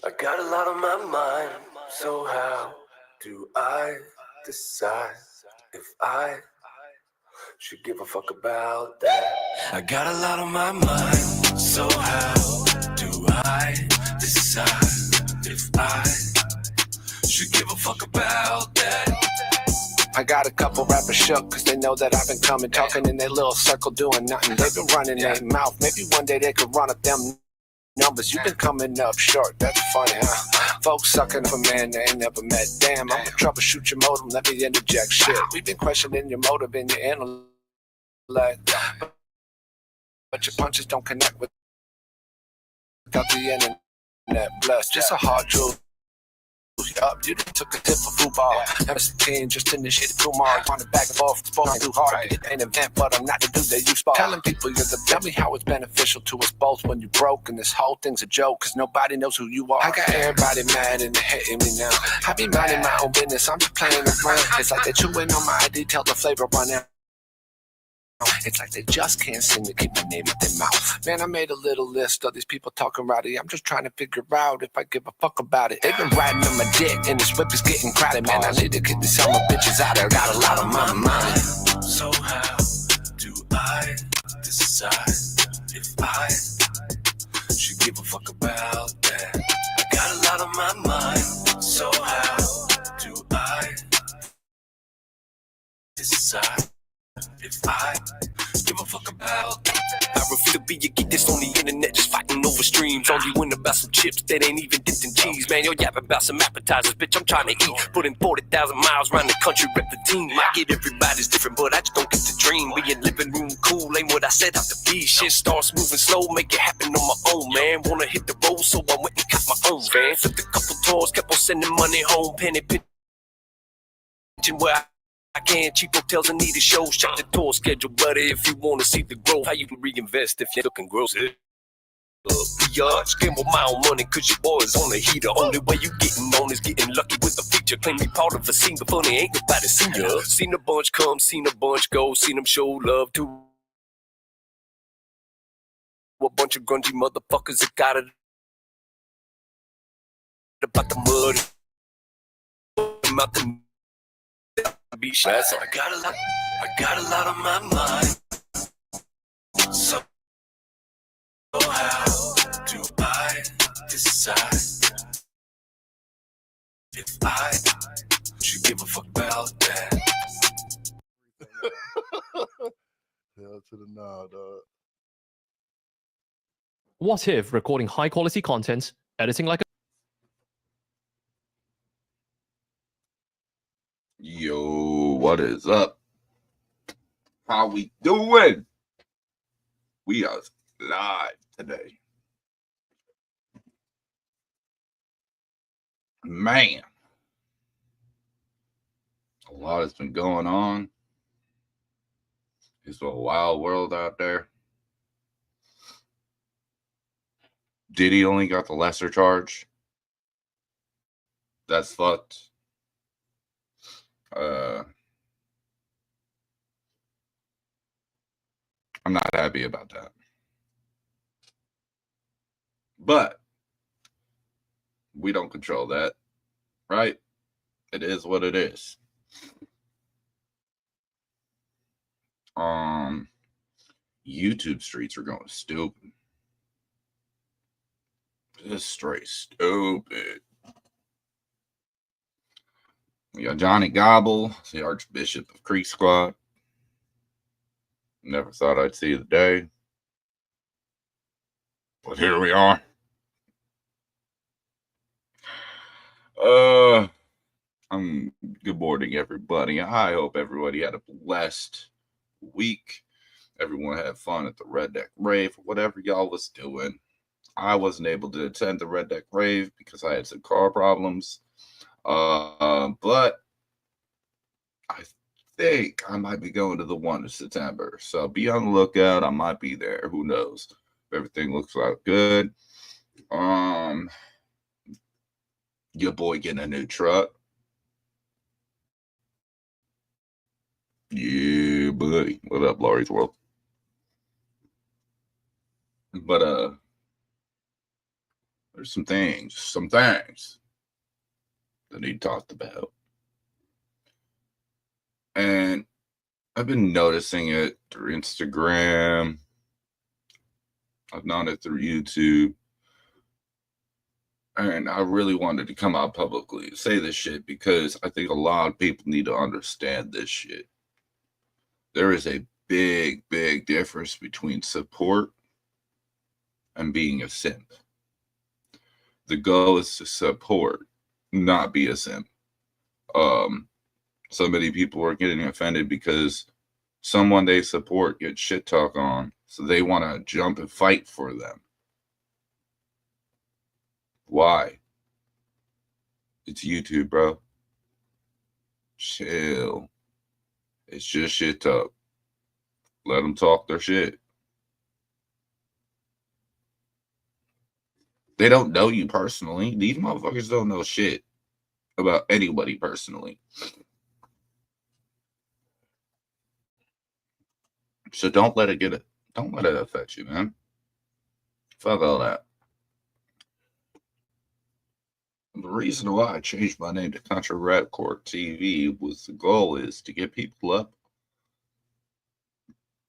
I got a lot on my mind, so how do I decide if I should give a fuck about that? I got a lot on my mind, so how do I decide if I should give a fuck about that? I got a couple rappers shook, cause they know that I've been coming, talking in their little circle, doing nothing. They've been running their mouth, maybe one day they could run up them numbers. You've been coming up short, that's funny, huh? Folks sucking for man they ain't never met. Damn, I'ma troubleshoot your modem, let me interject shit. We've been questioning your motive and your intellect, but your punches don't connect without the internet. Blessed, just a hard truth. Up, you took a tip of football. Never seen, just initiated tomorrow. Want to back and forth, spoken too hard to get an event, but I'm not the dude that you spot. Telling people you're the tell me how it's beneficial to us both when you broke, and this whole thing's a joke, cause nobody knows who you are. I got everybody mad and they're hitting me now. I be minding my own business, I'm just playing around. It's like they're chewing on my ID, tell the flavor run out. It's like they just can't seem to keep my name in their mouth. Man, I made a little list of these people talking rowdy. I'm just trying to figure out if I give a fuck about it. They've been riding on my dick and this whip is getting crowded. Man, I need to get these summer bitches out there. Got a lot on my mind. So how do I decide if I should give a fuck about that? I got a lot on my mind. So how do I decide if I give a fuck about that? I refuse to be a geek that's on the internet just fighting over streams. Arguing about some chips that ain't even dipped in cheese. Man, you're yapping about some appetizers, bitch, I'm trying to eat. Putting 40,000 miles around the country, rep the team. I get everybody's different, but I just don't get the dream. Being living room cool ain't what I set out to be. Shit starts moving slow, make it happen on my own, man. Wanna hit the road, so I went and got my own van. Flipped a couple tours, kept on sending money home. Penny pinching where I can, cheap hotels and needed shows. Check the tour schedule, buddy, if you want to see the growth. How you can reinvest if you're looking gross. Gamble my own money, cause your boy is on the heater. Only way you getting on is getting lucky with the feature. Claim me part of a scene, but funny ain't nobody seen ya. Seen a bunch come, seen a bunch go, seen them show love to a bunch of grungy motherfuckers that got it about the mud. About the be shy. So I got a lot on my mind. So how do I decide if I should give a fuck about that? Hell to the nah, dog. What if recording high quality content, editing like a Yo, what is up? How we doing? We are live today. Man, a lot has been going on. It's a wild world out there. Diddy only got the lesser charge. That's fucked. I'm not happy about that. But we don't control that, right? It is what it is. YouTube streets are going stupid. Just straight stupid. We got Johnny Gobble, the Archbishop of Creek Squad. Never thought I'd see the day. But here we are. Good morning, everybody. I hope everybody had a blessed week. Everyone had fun at the Red Deck Rave, whatever y'all was doing. I wasn't able to attend the Red Deck Rave because I had some car problems. But I think I might be going to the one in September. So be on the lookout. I might be there. Who knows? If everything looks like good. Your boy getting a new truck. Yeah, buddy. What up, Laurie's World? But there's some things that he talked about. And I've been noticing it through Instagram. I've known it through YouTube. And I really wanted to come out publicly and say this shit because I think a lot of people need to understand this shit. There is a big, big difference between support and being a simp. The goal is to support, not be a simp. So many people are getting offended because someone they support gets shit talk on, so they want to jump and fight for them. Why? It's YouTube, bro. Chill. It's just shit talk. Let them talk their shit. They don't know you personally. These motherfuckers don't know shit about anybody personally. So don't let it affect you, man. Fuck all that. The reason why I changed my name to Contra Rap Court TV was the goal is to get people up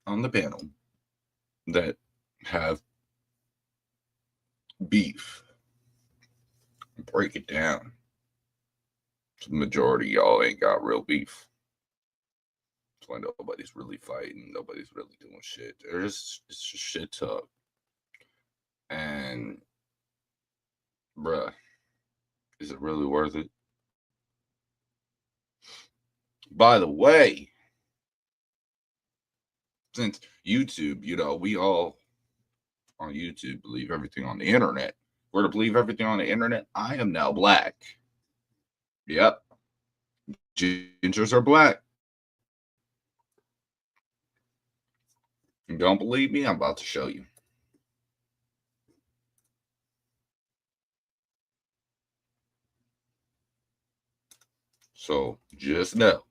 on the panel that have beef and break it down. The majority of y'all ain't got real beef. That's why nobody's really fighting. Nobody's really doing shit. It's just shit talk. And bruh, is it really worth it? By the way, since YouTube, we all on YouTube believe everything on the internet. We're to believe everything on the internet. I am now black. Yep. Gingers are black. You don't believe me? I'm about to show you. So just know,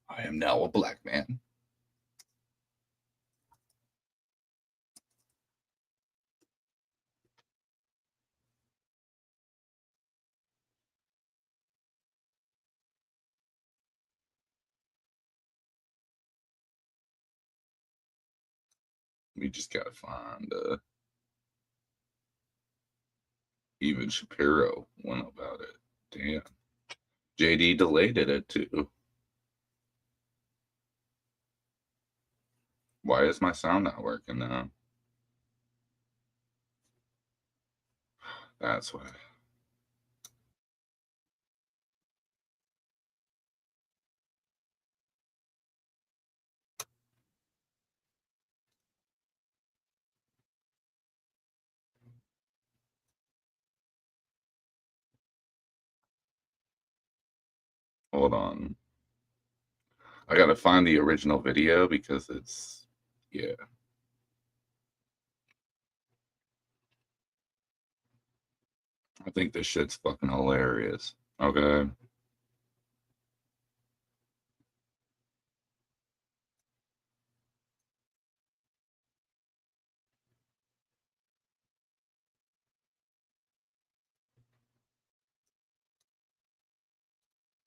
I am now a black man. We just gotta find even Shapiro went about it. Damn. JD deleted it too. Why is my sound not working now? That's why. Hold on. I gotta find the original video because it's, yeah. I think this shit's fucking hilarious. Okay.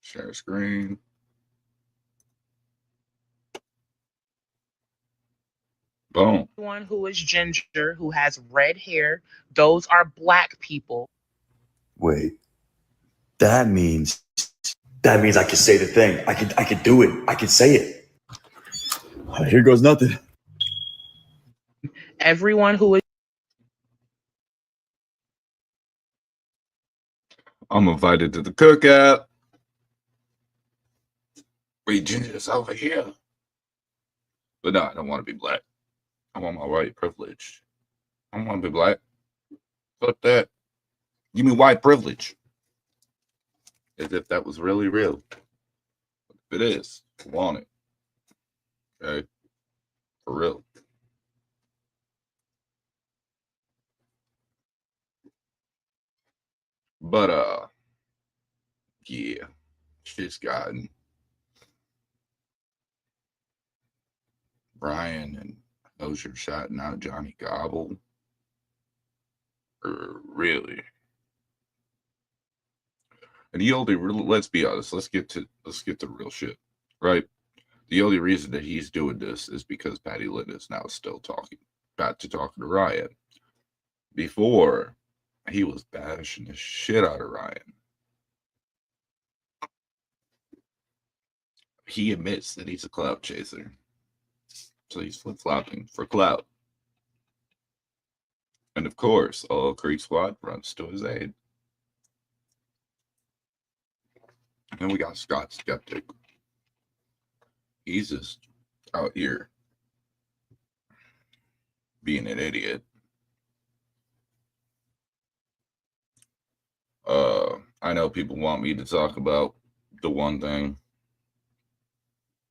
Share screen. Boom. One who is ginger, who has red hair, those are black people. Wait, that means I can say the thing. I could do it. I could say it. Here goes nothing. Everyone who is I'm invited to the cookout. We gingers over here. But no, I don't want to be black. I want my white privilege. I don't want to be black. Fuck that. Give me white privilege. As if that was really real. If it is, I want it. Okay? For real. But yeah. Shit's gotten Brian and Ozier shouting out Johnny Gobble. Really. And the only, let's be honest, let's get to real shit, right? The only reason that he's doing this is because Patty Lynn is now still talking to Ryan. Before, he was bashing the shit out of Ryan. He admits that he's a clout chaser. So he's flip-flopping for clout. And of course, all Creek Squad runs to his aid. And we got Scott Skeptic. He's just out here being an idiot. I know people want me to talk about the one thing.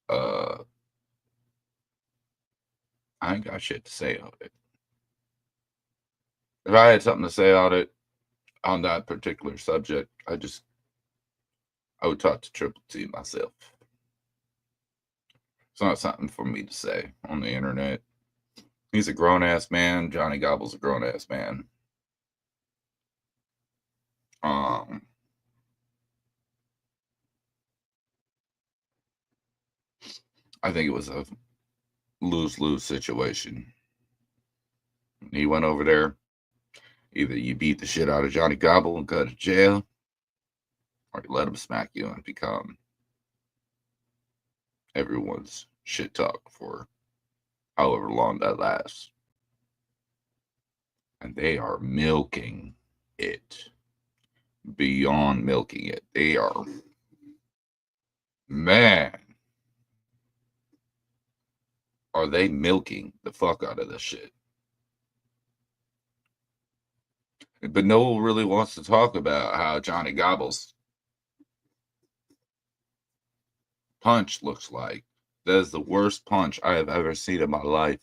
I ain't got shit to say on it. If I had something to say on that particular subject, I would talk to Triple T myself. It's not something for me to say on the internet. He's a grown-ass man. Johnny Gobble's a grown-ass man. I think it was a lose-lose situation. He went over there. Either you beat the shit out of Johnny Gobble and go to jail, or you let him smack you and become everyone's shit talk for however long that lasts. And they are milking it. Beyond milking it. They are, man, are they milking the fuck out of this shit. But no one really wants to talk about how Johnny Gobble's punch looks like. That is the worst punch I have ever seen in my life.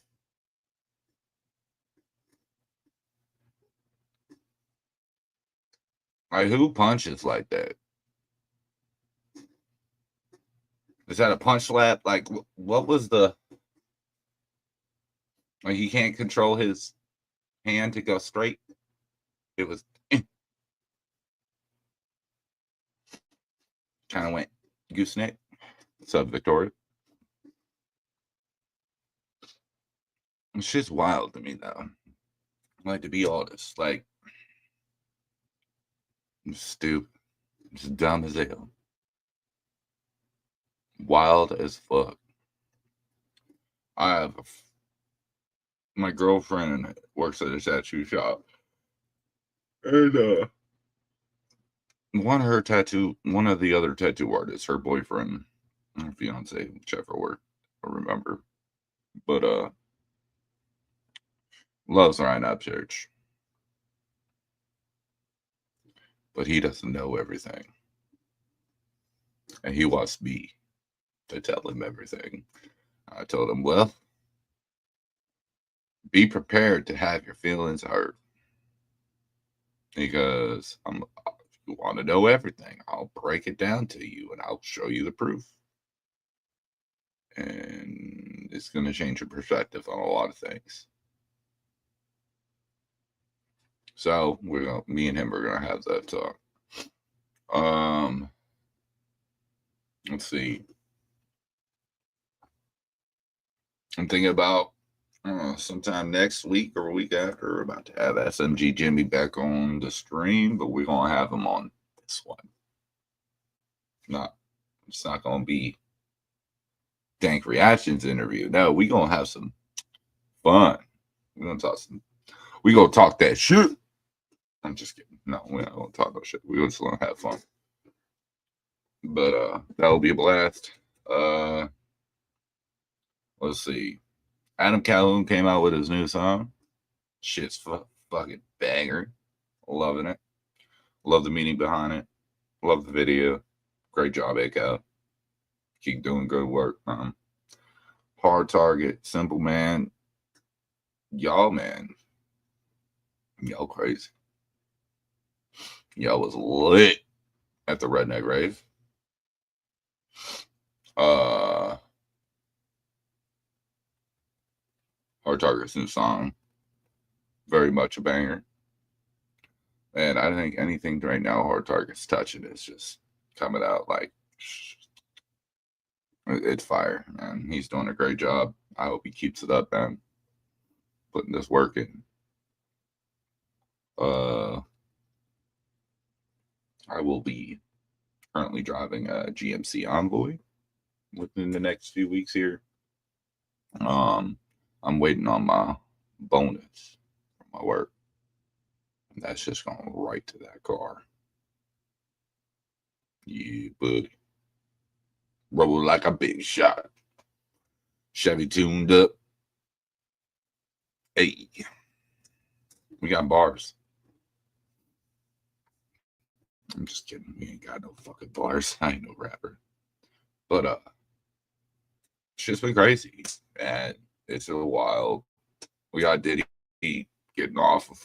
Like, who punches like that? Is that a punch slap? Like, what was the... Like, he can't control his hand to go straight? It was... kind of went gooseneck. What's up, Victoria? It's just wild to me, though. Like, to be honest, like, it's stupid. It's dumb as hell. Wild as fuck. I have my girlfriend works at a tattoo shop. And one of the other tattoo artists, her boyfriend, or fiance, whichever word I remember, but loves Ryan Upchurch. But he doesn't know everything. And he wants me to tell him everything. I told him, well, be prepared to have your feelings hurt. Because if you want to know everything, I'll break it down to you and I'll show you the proof. And it's going to change your perspective on a lot of things. So me and him are going to have that talk. Let's see. I'm thinking about sometime next week or week after, we're about to have SMG Jimmy back on the stream, but we're going to have him on this one. It's not going to be Dank Reactions interview. No, we're going to have some fun. We're going to talk that shit. I'm just kidding. No, we're not going to talk about shit. We're just going to have fun. But that'll be a blast. Let's see. Adam Calhoun came out with his new song. Shit's fucking banger. Loving it. Love the meaning behind it. Love the video. Great job, Echo. Keep doing good work. Hard Target, Simple Man. Y'all, man. Y'all crazy. Y'all was lit at the Redneck Rave. Hard Target's new song. Very much a banger. And I think anything right now Hard Target's touching is just coming out like it's fire, man. He's doing a great job. I hope he keeps it up, man. Putting this work in. I will be currently driving a GMC Envoy within the next few weeks here. I'm waiting on my bonus from my work. And that's just going right to that car. Yeah, buddy. Roll like a big shot. Chevy tuned up. Hey. We got bars. I'm just kidding. We ain't got no fucking bars. I ain't no rapper. But shit's been crazy. And it's a wild. We got Diddy getting off of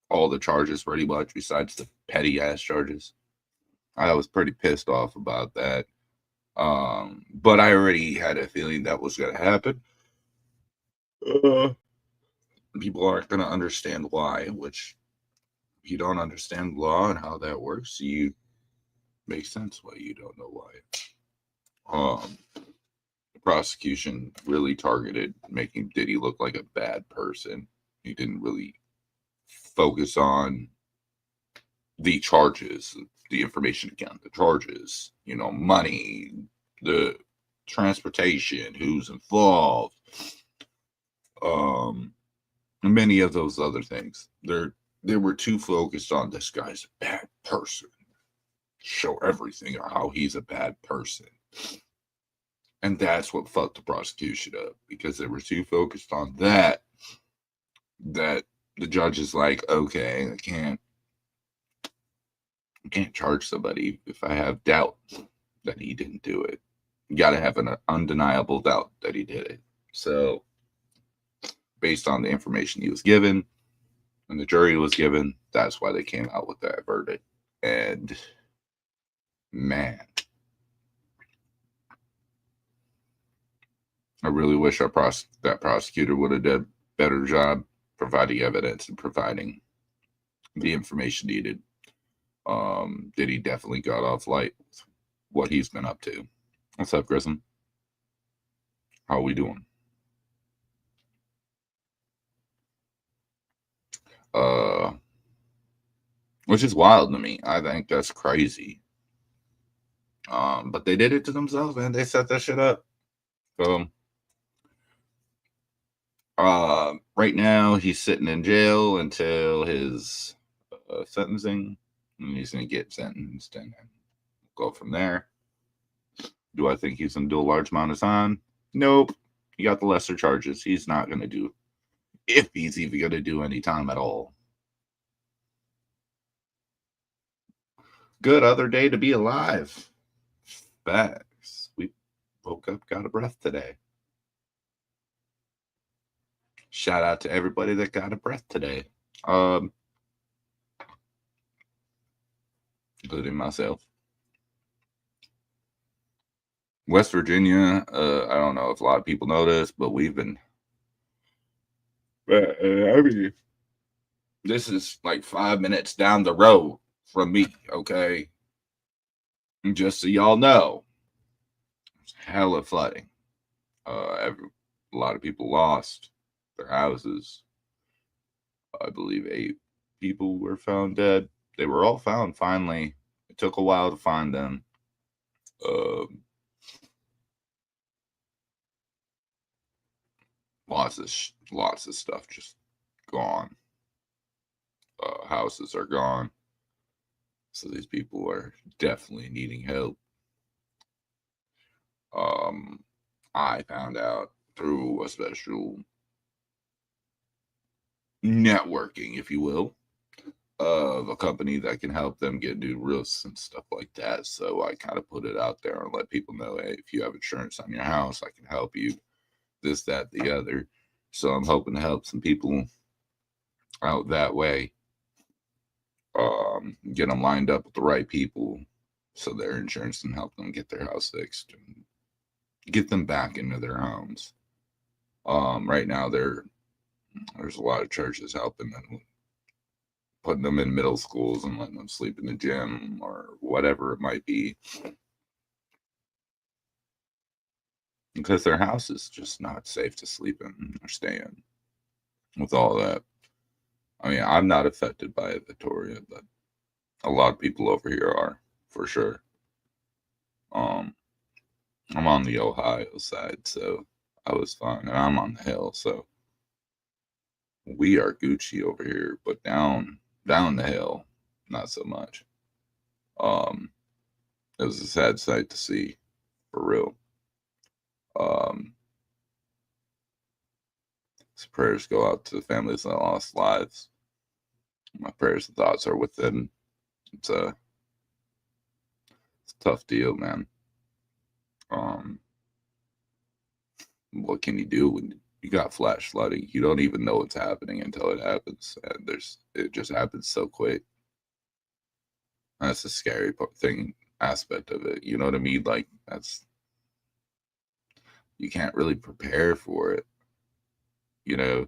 all the charges pretty much besides the petty ass charges. I was pretty pissed off about that. But I already had a feeling that was gonna happen. People aren't gonna understand why, which if you don't understand law and how that works, you makes sense why you don't know why. The prosecution really targeted making Diddy look like a bad person. He didn't really focus on the charges, the information again, the charges, money, the transportation, who's involved, many of those other things. They were too focused on this guy's a bad person. Show everything on how he's a bad person. And that's what fucked the prosecution up, because they were too focused on that the judge is like, okay, I can't charge somebody if I have doubt that he didn't do it. You got to have an undeniable doubt that he did it. So based on the information he was given and the jury was given, that's why they came out with that verdict. And man, I really wish that prosecutor would have done a better job providing evidence and providing the information needed. Diddy definitely got off light with what he's been up to. What's up, Grissom? How are we doing? Which is wild to me. I think that's crazy. But they did it to themselves, man. They set that shit up. So, right now he's sitting in jail until his sentencing, and he's gonna get sentenced and go from there. Do I think he's gonna do a large amount of time? Nope. He got the lesser charges. He's not gonna do, if he's even gonna do any time at all. Good other day to be alive. Facts. We woke up, got a breath today. Shout out to everybody that got a breath today. Including myself. West Virginia, I don't know if a lot of people know this, but we've been, this is like 5 minutes down the road from me, okay? And just so y'all know, there's hella flooding. A lot of people lost their houses. I believe 8 people were found dead. They were all found finally. It took a while to find them. Lots of stuff just gone. Houses are gone. So these people are definitely needing help. I found out through a special networking, if you will, of a company that can help them get new roofs and stuff like that. So I kind of put it out there and let people know, hey, if you have insurance on your house, I can help you. This, that, the other. So I'm hoping to help some people out that way. Get them lined up with the right people so their insurance can help them get their house fixed and get them back into their homes. Right now there's a lot of churches helping them putting them in middle schools and letting them sleep in the gym or whatever it might be. Because their house is just not safe to sleep in or stay in with all that. I mean, I'm not affected by it, Victoria, but a lot of people over here are, for sure. I'm on the Ohio side, so I was fine. And I'm on the hill, so we are Gucci over here, but down the hill, not so much. It was a sad sight to see, for real. So prayers go out to the families that lost lives. My prayers and thoughts are with them. It's a tough deal, man. What can you do when you got flash flooding? You don't even know what's happening until it happens, and it just happens so quick. That's the scary aspect of it. You know what I mean? Like, you can't really prepare for it. You know,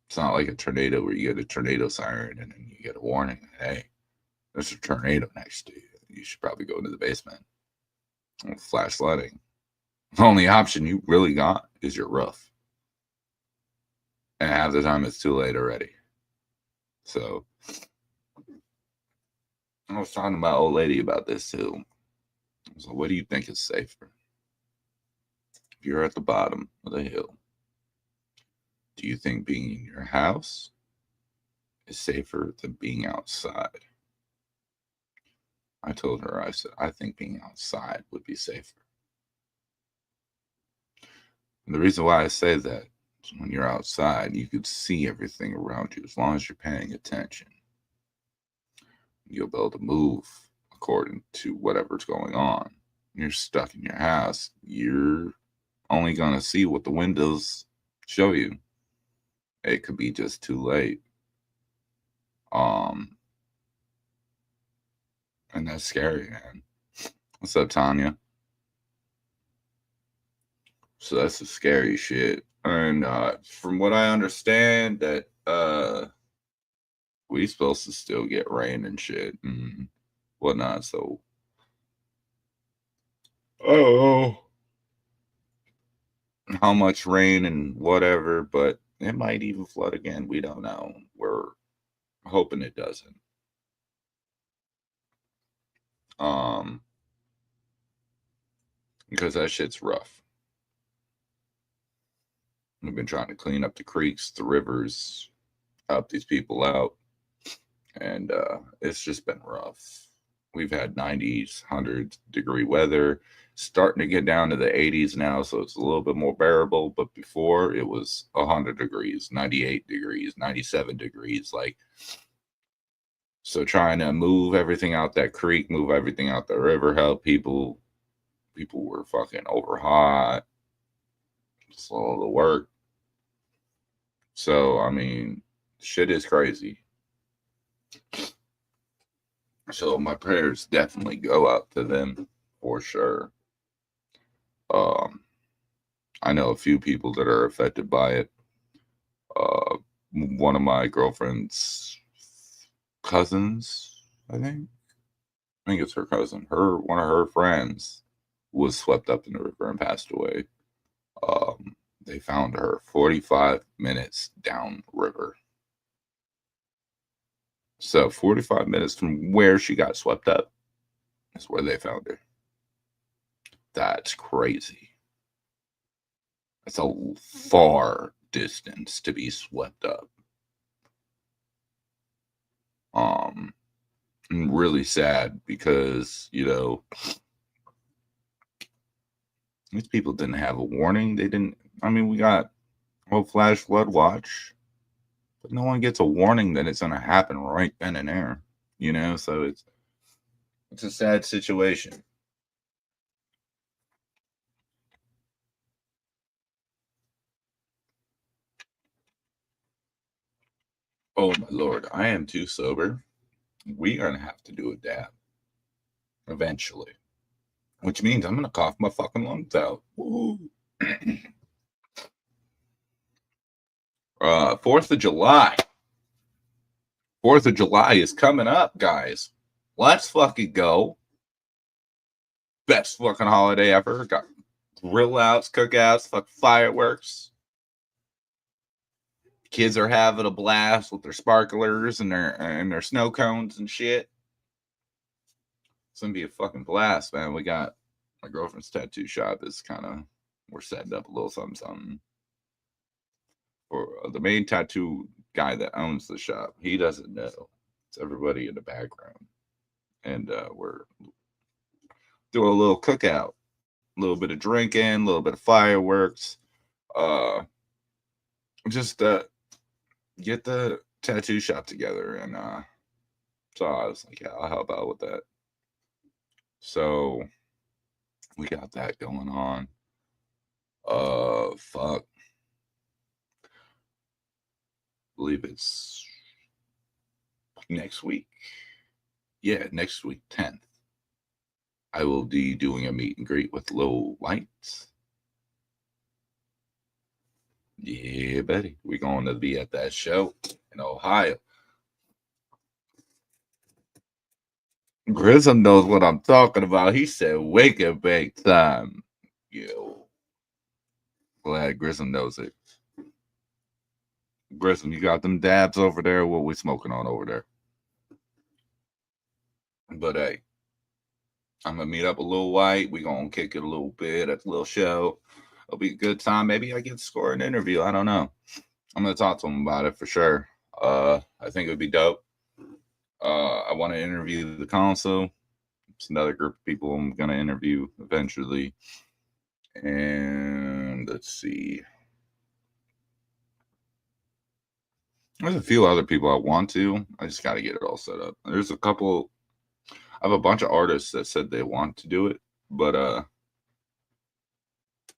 it's not like a tornado where you get a tornado siren and then you get a warning. Hey, there's a tornado next to you. You should probably go into the basement. Flash flooding. The only option you really got is your roof. And half the time it's too late already. So, I was talking to my old lady about this too. So, what do you think is safer? If you're at the bottom of the hill, do you think being in your house is safer than being outside? I told her, I said, I think being outside would be safer. And the reason why I say that is when you're outside, you can see everything around you as long as you're paying attention. You'll be able to move according to whatever's going on. You're stuck in your house, you're only going to see what the windows show you. It could be just too late. And that's scary, man. What's up, Tanya? So that's the scary shit. And from what I understand, that we supposed to still get rain and shit and whatnot. So, how much rain and whatever, but it might even flood again. We don't know. We're hoping it doesn't. Because that shit's rough. We've been trying to clean up the creeks, the rivers, help these people out. And it's just been rough. We've had 90s, 100-degree weather, starting to get down to the 80s now, so it's a little bit more bearable. But before, it was 100 degrees, 98 degrees, 97 degrees. Like, so trying to move everything out that creek, move everything out the river, help people. People were fucking over hot. It's all the work. So, I mean, shit is crazy. So my prayers definitely go out to them for sure. I know a few people that are affected by it. One of my girlfriend's cousins, I think it's her cousin. One of her friends was swept up in the river and passed away. They found her 45 minutes downriver. So 45 minutes from where she got swept up is where they found her. That's crazy. That's a far distance to be swept up. And really sad because, you know, these people didn't have a warning. We got a flash flood watch, but no one gets a warning that it's going to happen right then and there, you know? So it's a sad situation. Oh my Lord, I am too sober. We are going to have to do a dab eventually, which means I'm going to cough my fucking lungs out. Woo. 4th of July. 4th of July is coming up, guys. Let's fucking go. Best fucking holiday ever. Got grill outs, cookouts, fuck fireworks. Kids are having a blast with their sparklers and their snow cones and shit. It's gonna be a fucking blast, man. We got my girlfriend's tattoo shop is we're setting up a little something. For the main tattoo guy that owns the shop, he doesn't know. It's everybody in the background. And we're doing a little cookout, a little bit of drinking, a little bit of fireworks. Just get the tattoo shop together. And so I was like, yeah, I'll help out with that. So we got that going on. Fuck. I believe it's next week. Yeah, next week, 10th. I will be doing a meet and greet with Lil Lights. Yeah, buddy. We're going to be at that show in Ohio. Grissom knows what I'm talking about. He said, wake and bake time. Yo. Glad Grissom knows it. Grissom, you got them dabs over there? What we smoking on over there? But hey, I'm gonna meet up a Lil White. We gonna kick it a little bit at the little show. It'll be a good time. Maybe I get to score an interview. I don't know. I'm gonna talk to him about it for sure. I think it would be dope. I want to interview the consul. It's another group of people I'm gonna interview eventually. And let's see. There's a few other people I want to. I just got to get it all set up. There's a couple. I have a bunch of artists that said they want to do it, but I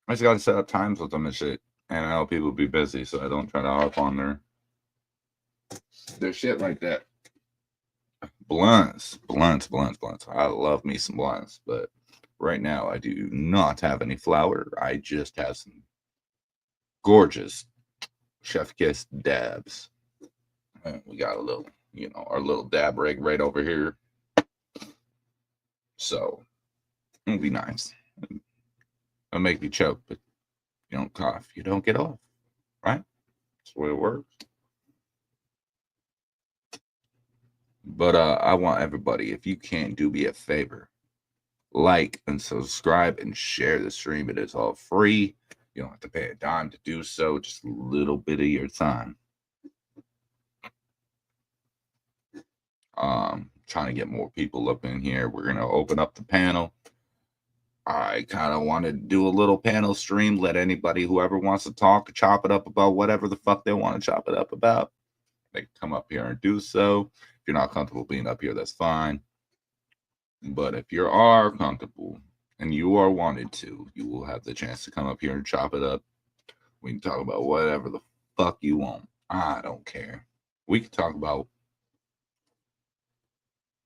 just got to set up times with them and shit. And I know people be busy, so I don't try to harp on their shit like that. Blunts. I love me some blunts, but right now I do not have any flour. I just have some gorgeous Chef Kiss dabs. And we got a little, our little dab rig right over here. So it'll be nice. It'll make you choke, but you don't cough. You don't get off, right? That's the way it works. But I want everybody, if you can, do me a favor. Like and subscribe and share the stream. It is all free. You don't have to pay a dime to do so. Just a little bit of your time. Trying to get more people up in here. We're going to open up the panel. I kind of want to do a little panel stream. Let anybody, whoever wants to talk, chop it up about whatever the fuck they want to chop it up about. They can come up here and do so. If you're not comfortable being up here, that's fine. But if you are comfortable and you are wanted to, you will have the chance to come up here and chop it up. We can talk about whatever the fuck you want. I don't care. We can talk about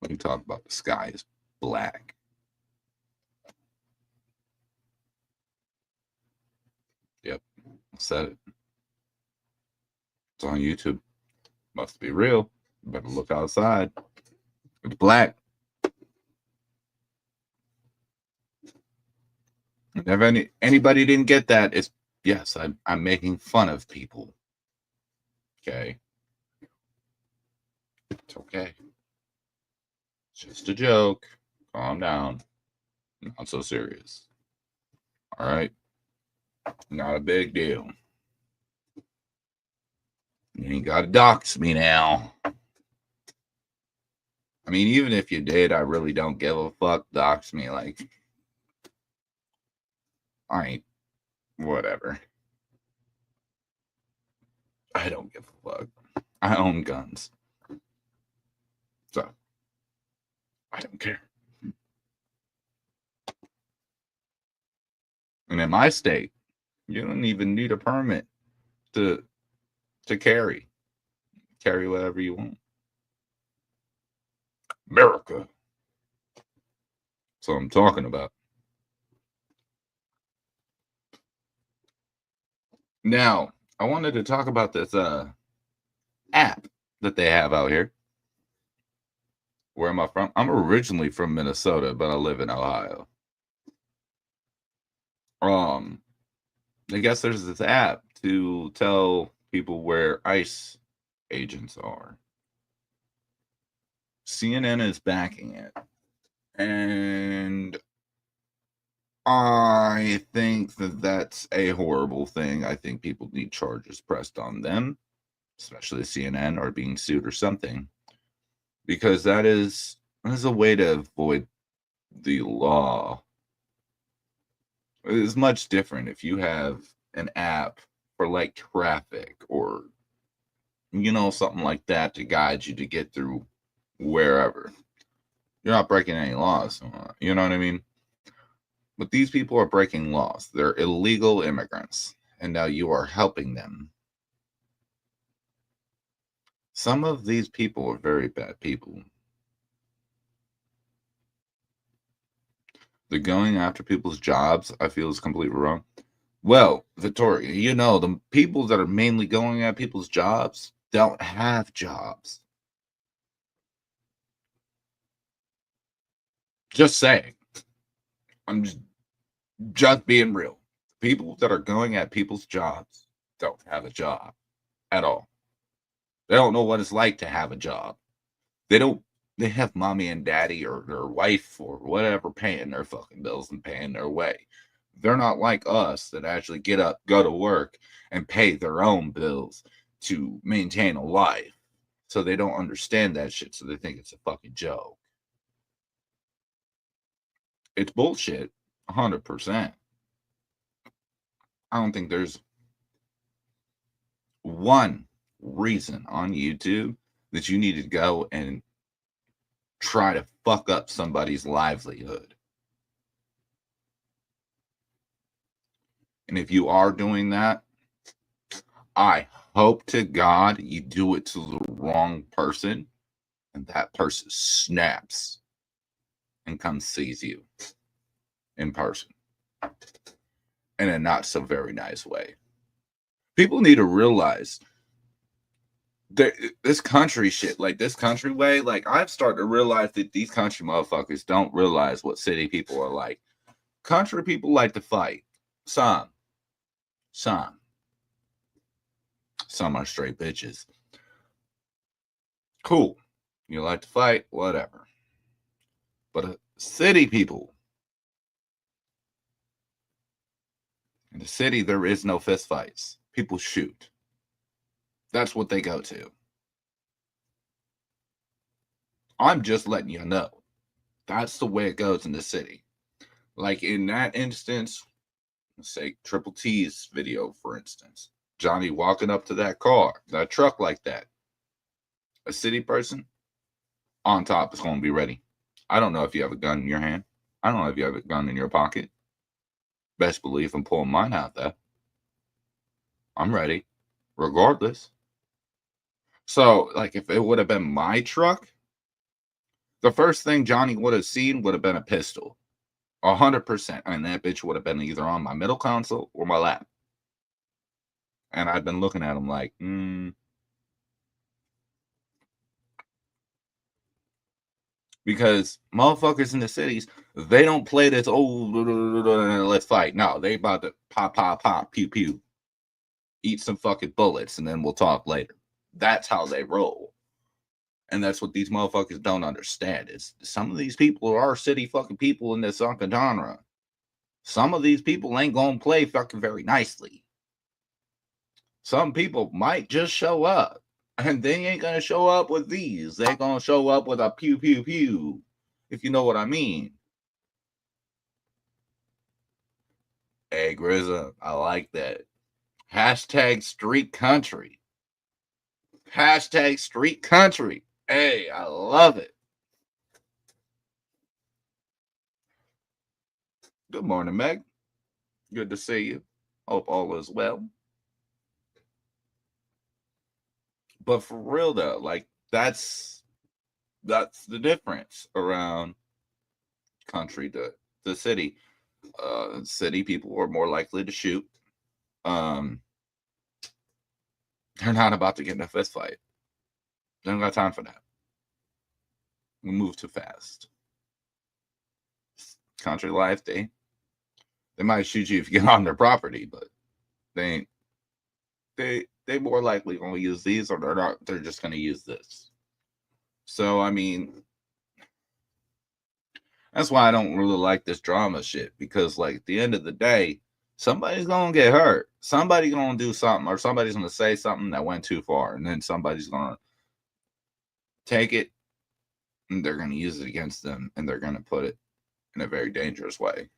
the sky is black. Yep, I said it. It's on YouTube. Must be real. You better look outside. It's black. If anybody didn't get that, it's yes, I'm making fun of people. Okay. It's okay. It's just a joke. Calm down. Not so serious. All right. Not a big deal. You ain't got to dox me now. I mean, even if you did, I really don't give a fuck. Dox me. Like, I ain't. Whatever. I don't give a fuck. I own guns. So, I don't care. And in my state, you don't even need a permit to carry. Carry whatever you want. America. That's what I'm talking about. Now, I wanted to talk about this app that they have out here. Where am I from? I'm originally from Minnesota, but I live in Ohio. I guess there's this app to tell people where ICE agents are. CNN is backing it. And I think that that's a horrible thing. I think people need charges pressed on them, especially CNN, or being sued or something, because that is a way to avoid the law. It's much different if you have an app for like traffic or, you know, something like that to guide you to get through wherever. You're not breaking any laws, you know what I mean? But these people are breaking laws. They're illegal immigrants, and now you are helping them. Some of these people are very bad people. The going after people's jobs, I feel, is completely wrong. Well, Victoria, you know, the people that are mainly going at people's jobs don't have jobs. Just saying. I'm just being real. People that are going at people's jobs don't have a job at all. They don't know what it's like to have a job. They have mommy and daddy or their wife or whatever paying their fucking bills and paying their way. They're not like us that actually get up, go to work, and pay their own bills to maintain a life. So they don't understand that shit, so they think it's a fucking joke. It's bullshit, 100%. I don't think there's one reason on YouTube that you need to go and try to fuck up somebody's livelihood. And if you are doing that, I hope to God you do it to the wrong person and that person snaps and comes sees you in person in a not so very nice way. People need to realize this country shit, like this country way, like I've started to realize that these country motherfuckers don't realize what city people are like. Country people like to fight. Some are straight bitches. Cool. You like to fight, whatever. But city people, in the city, there is no fist fights. People shoot. That's what they go to. I'm just letting you know. That's the way it goes in the city. Like in that instance, let's say Triple T's video, for instance. Johnny walking up to that car, that truck like that. A city person on top is going to be ready. I don't know if you have a gun in your hand. I don't know if you have a gun in your pocket. Best believe I'm pulling mine out there. I'm ready, regardless. So, like, if it would have been my truck, the first thing Johnny would have seen would have been a pistol. 100%. And that bitch would have been either on my middle console or my lap. And I'd been looking at him like, Because motherfuckers in the cities, they don't play this, let's fight. No, they about to pop, pew, pew. Eat some fucking bullets, and then we'll talk later. That's how they roll. And that's what these motherfuckers don't understand. Is some of these people are city fucking people in this fucking genre. Some of these people ain't gonna play fucking very nicely. Some people might just show up. And they ain't gonna show up with these. They're gonna show up with a pew, pew, pew. If you know what I mean. Hey, Grizza, I like that. Hashtag street country. Hashtag street country. Hey, I love it. Good morning, Meg. Good to see you. Hope all is well. But for real though, like that's the difference around country to the city. City people are more likely to shoot. They're not about to get in a fist fight. They don't got time for that. We move too fast. Country life, they might shoot you if you get on their property, but they more likely gonna use these, or they're just gonna use this. So I mean, that's why I don't really like this drama shit, because like at the end of the day, somebody's gonna get hurt. Somebody's gonna do something, or somebody's gonna say something that went too far, and then somebody's gonna take it and they're gonna use it against them, and they're gonna put it in a very dangerous way,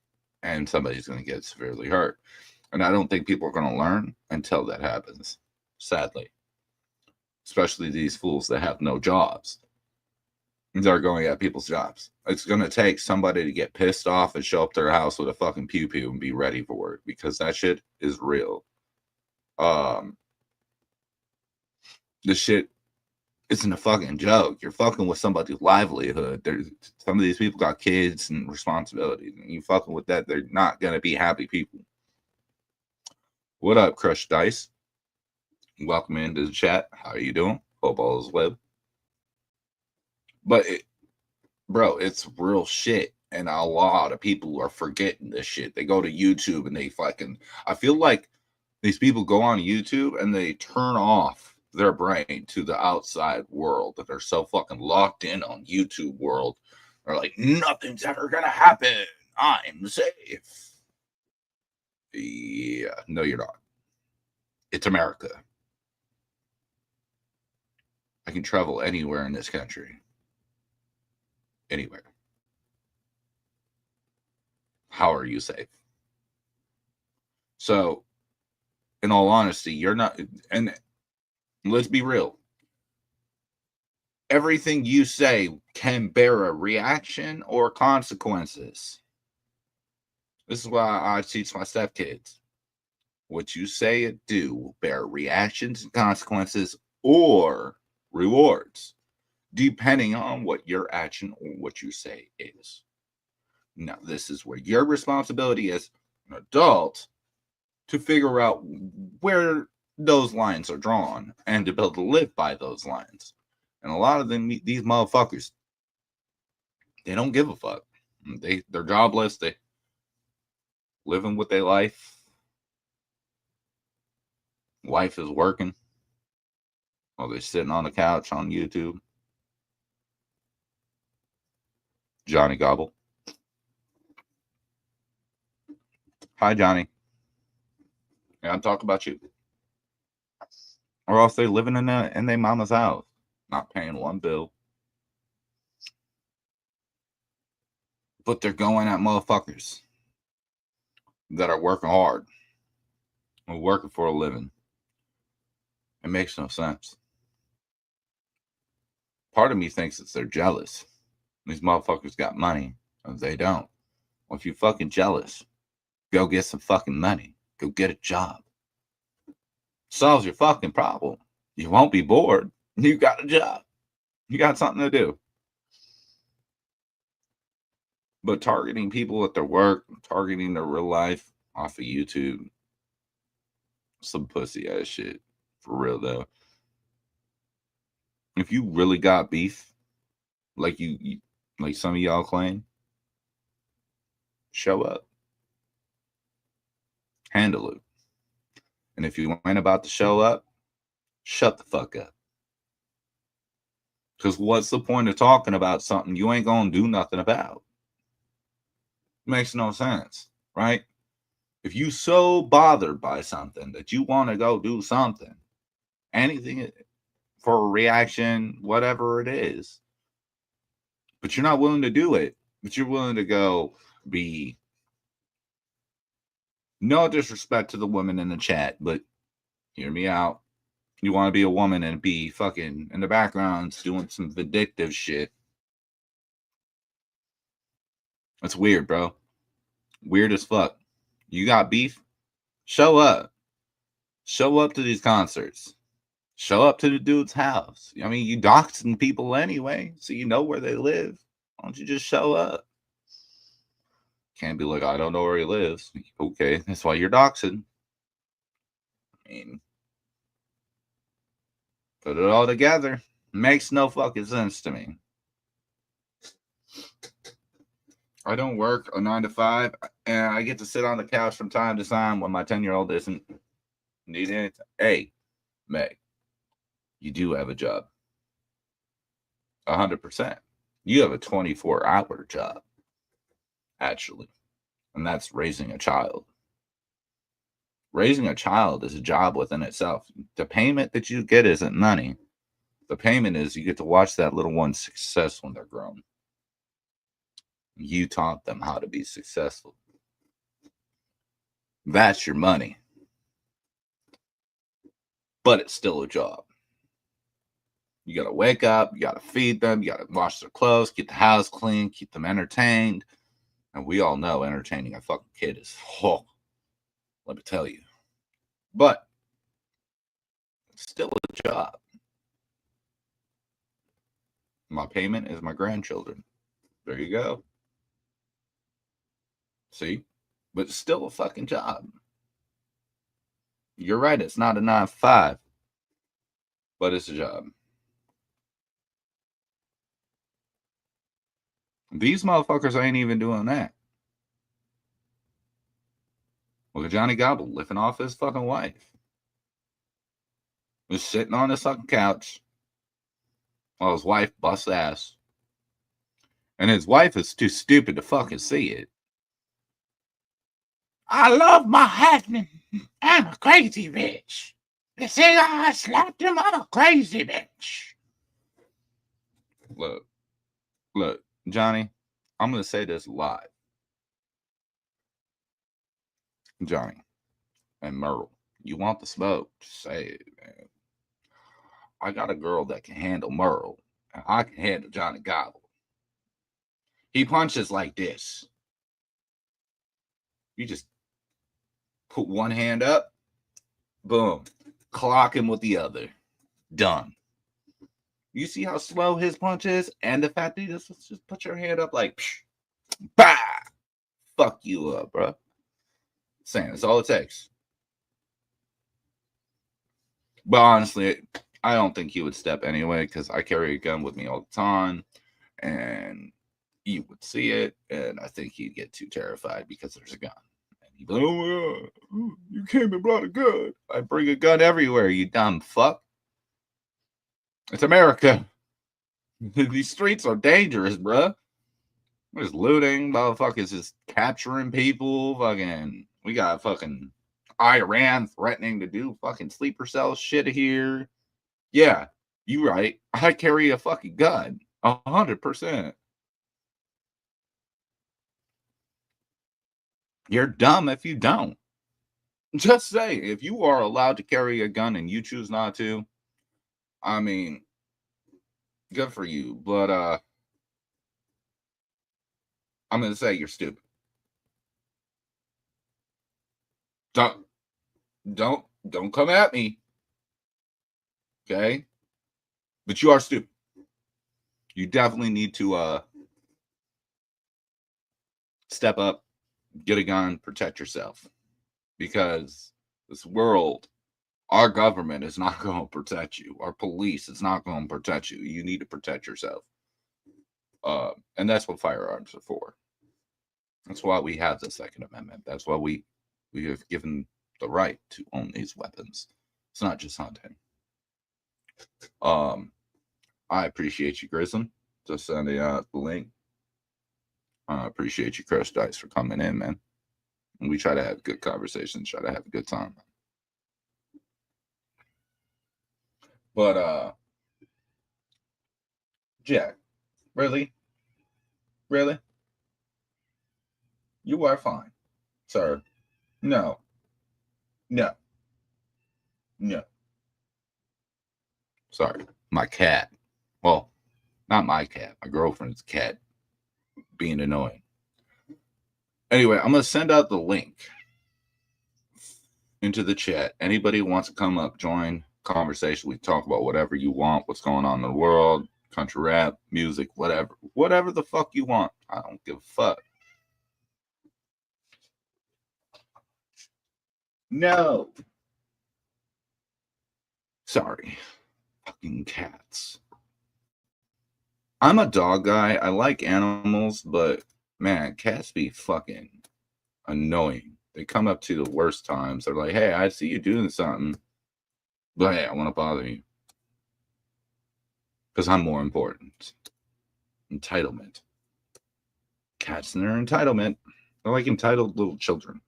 and somebody's gonna get severely hurt. And I don't think people are gonna learn until that happens, sadly. Especially these fools that have no jobs. They're going at people's jobs. It's going to take somebody to get pissed off and show up to their house with a fucking pew-pew and be ready for it, because that shit is real. This shit isn't a fucking joke. You're fucking with somebody's livelihood. Some of these people got kids and responsibilities, and you fucking with that, they're not going to be happy people. What up, Crush Dice? Welcome into the chat. How are you doing? Hope all is well. But, bro, it's real shit. And a lot of people are forgetting this shit. They go to YouTube and they fucking... I feel like these people go on YouTube and they turn off their brain to the outside world. That they're so fucking locked in on YouTube world. They're like, nothing's ever gonna happen. I'm safe. Yeah, no, you're not. It's America. I can travel anywhere in this country. Anywhere. How are you safe? So, in all honesty, you're not, and let's be real. Everything you say can bear a reaction or consequences. This is why I teach my stepkids. What you say and do will bear reactions and consequences or rewards, depending on what your action or what you say is. Now, this is where your responsibility as an adult to figure out where those lines are drawn and to be able to live by those lines. And a lot of them, these motherfuckers, they don't give a fuck. They're jobless. They living with their life. Wife is working. While they're sitting on the couch on YouTube. Johnny Gobble. Hi, Johnny. Yeah, I'm talking about you. Or else they living in their mama's house, not paying one bill. But they're going at motherfuckers that are working hard. Or working for a living. It makes no sense. Part of me thinks that they're jealous. These motherfuckers got money. And they don't. Well, if you're fucking jealous, go get some fucking money. Go get a job. Solves your fucking problem. You won't be bored. You got a job. You got something to do. But targeting people at their work, targeting their real life off of YouTube, some pussy ass shit. For real though. If you really got beef, like you like some of y'all claim, show up. Handle it. And if you ain't about to show up, shut the fuck up. Because what's the point of talking about something you ain't gonna do nothing about? Makes no sense, right? If you so bothered by something that you want to go do something, anything for a reaction, whatever it is, but you're not willing to do it, but you're willing to go be, no disrespect to the women in the chat, but hear me out. You want to be a woman and be fucking in the background doing some vindictive shit. That's weird, bro. Weird as fuck. You got beef? Show up. Show up to these concerts. Show up to the dude's house. I mean, you doxing people anyway, so you know where they live. Why don't you just show up? Can't be like, I don't know where he lives. Okay, that's why you're doxing. I mean, put it all together. Makes no fucking sense to me. I don't work a 9 to 5, and I get to sit on the couch from time to time when my 10-year-old isn't needing anything. Hey, May, you do have a job. 100%. You have a 24-hour job, actually, and that's raising a child. Raising a child is a job within itself. The payment that you get isn't money. The payment is you get to watch that little one's success when they're grown. You taught them how to be successful. That's your money. But it's still a job. You got to wake up, you got to feed them, you got to wash their clothes, keep the house clean, keep them entertained. And we all know entertaining a fucking kid is, let me tell you. But it's still a job. My payment is my grandchildren. There you go. See? But it's still a fucking job. You're right, it's not a 9 to 5. But it's a job. These motherfuckers ain't even doing that. Look at Johnny Gobble lifting off his fucking wife. Just sitting on his fucking couch while his wife busts ass. And his wife is too stupid to fucking see it. I love my husband. I'm a crazy bitch. They say I slapped him. I'm a crazy bitch. Look, Johnny, I'm going to say this live. Johnny and Merle, you want the smoke? Just say it, man. I got a girl that can handle Merle, and I can handle Johnny Gobble. He punches like this. You just put one hand up, boom, clock him with the other. Done. You see how slow his punch is? And the fact that you just put your hand up like, psh, bah, fuck you up, bro. Saying that's all it takes. But honestly, I don't think he would step anyway, because I carry a gun with me all the time, and you would see it, and I think he'd get too terrified because there's a gun. And he'd be like, oh, you came and brought a gun. I bring a gun everywhere, you dumb fuck. It's America. These streets are dangerous, bruh. There's looting, motherfuckers just capturing people, fucking, we got fucking Iran threatening to do fucking sleeper cell shit here. Yeah, you right. I carry a fucking gun. 100%. You're dumb if you don't. Just say, if you are allowed to carry a gun and you choose not to, I mean, good for you. But I'm going to say you're stupid. Don't come at me. Okay? But you are stupid. You definitely need to step up, get a gun, protect yourself. Because this world, our government is not going to protect you. Our police is not going to protect you. You need to protect yourself. And that's what firearms are for. That's why we have the Second Amendment. That's why we have given the right to own these weapons. It's not just hunting. I appreciate you, Grissom, just sending out the link. I appreciate you, Crush Dice, for coming in, man. And we try to have good conversations, try to have a good time. But Jack, really? Really? You are fine, sir. No. Sorry, my cat. Well, not my cat. My girlfriend's cat being annoying. Anyway, I'm going to send out the link into the chat. Anybody who wants to come up, join conversation. We talk about whatever you want, what's going on in the world, country rap, music, whatever the fuck you want. I don't give a fuck. No. Sorry. Fucking cats. I'm a dog guy. I like animals, but Man, cats be fucking annoying. They come up to the worst times. They're like, hey, I see you doing something, but hey, I want to bother you because I'm more important. Entitlement. Cats and their entitlement. They're like entitled little children.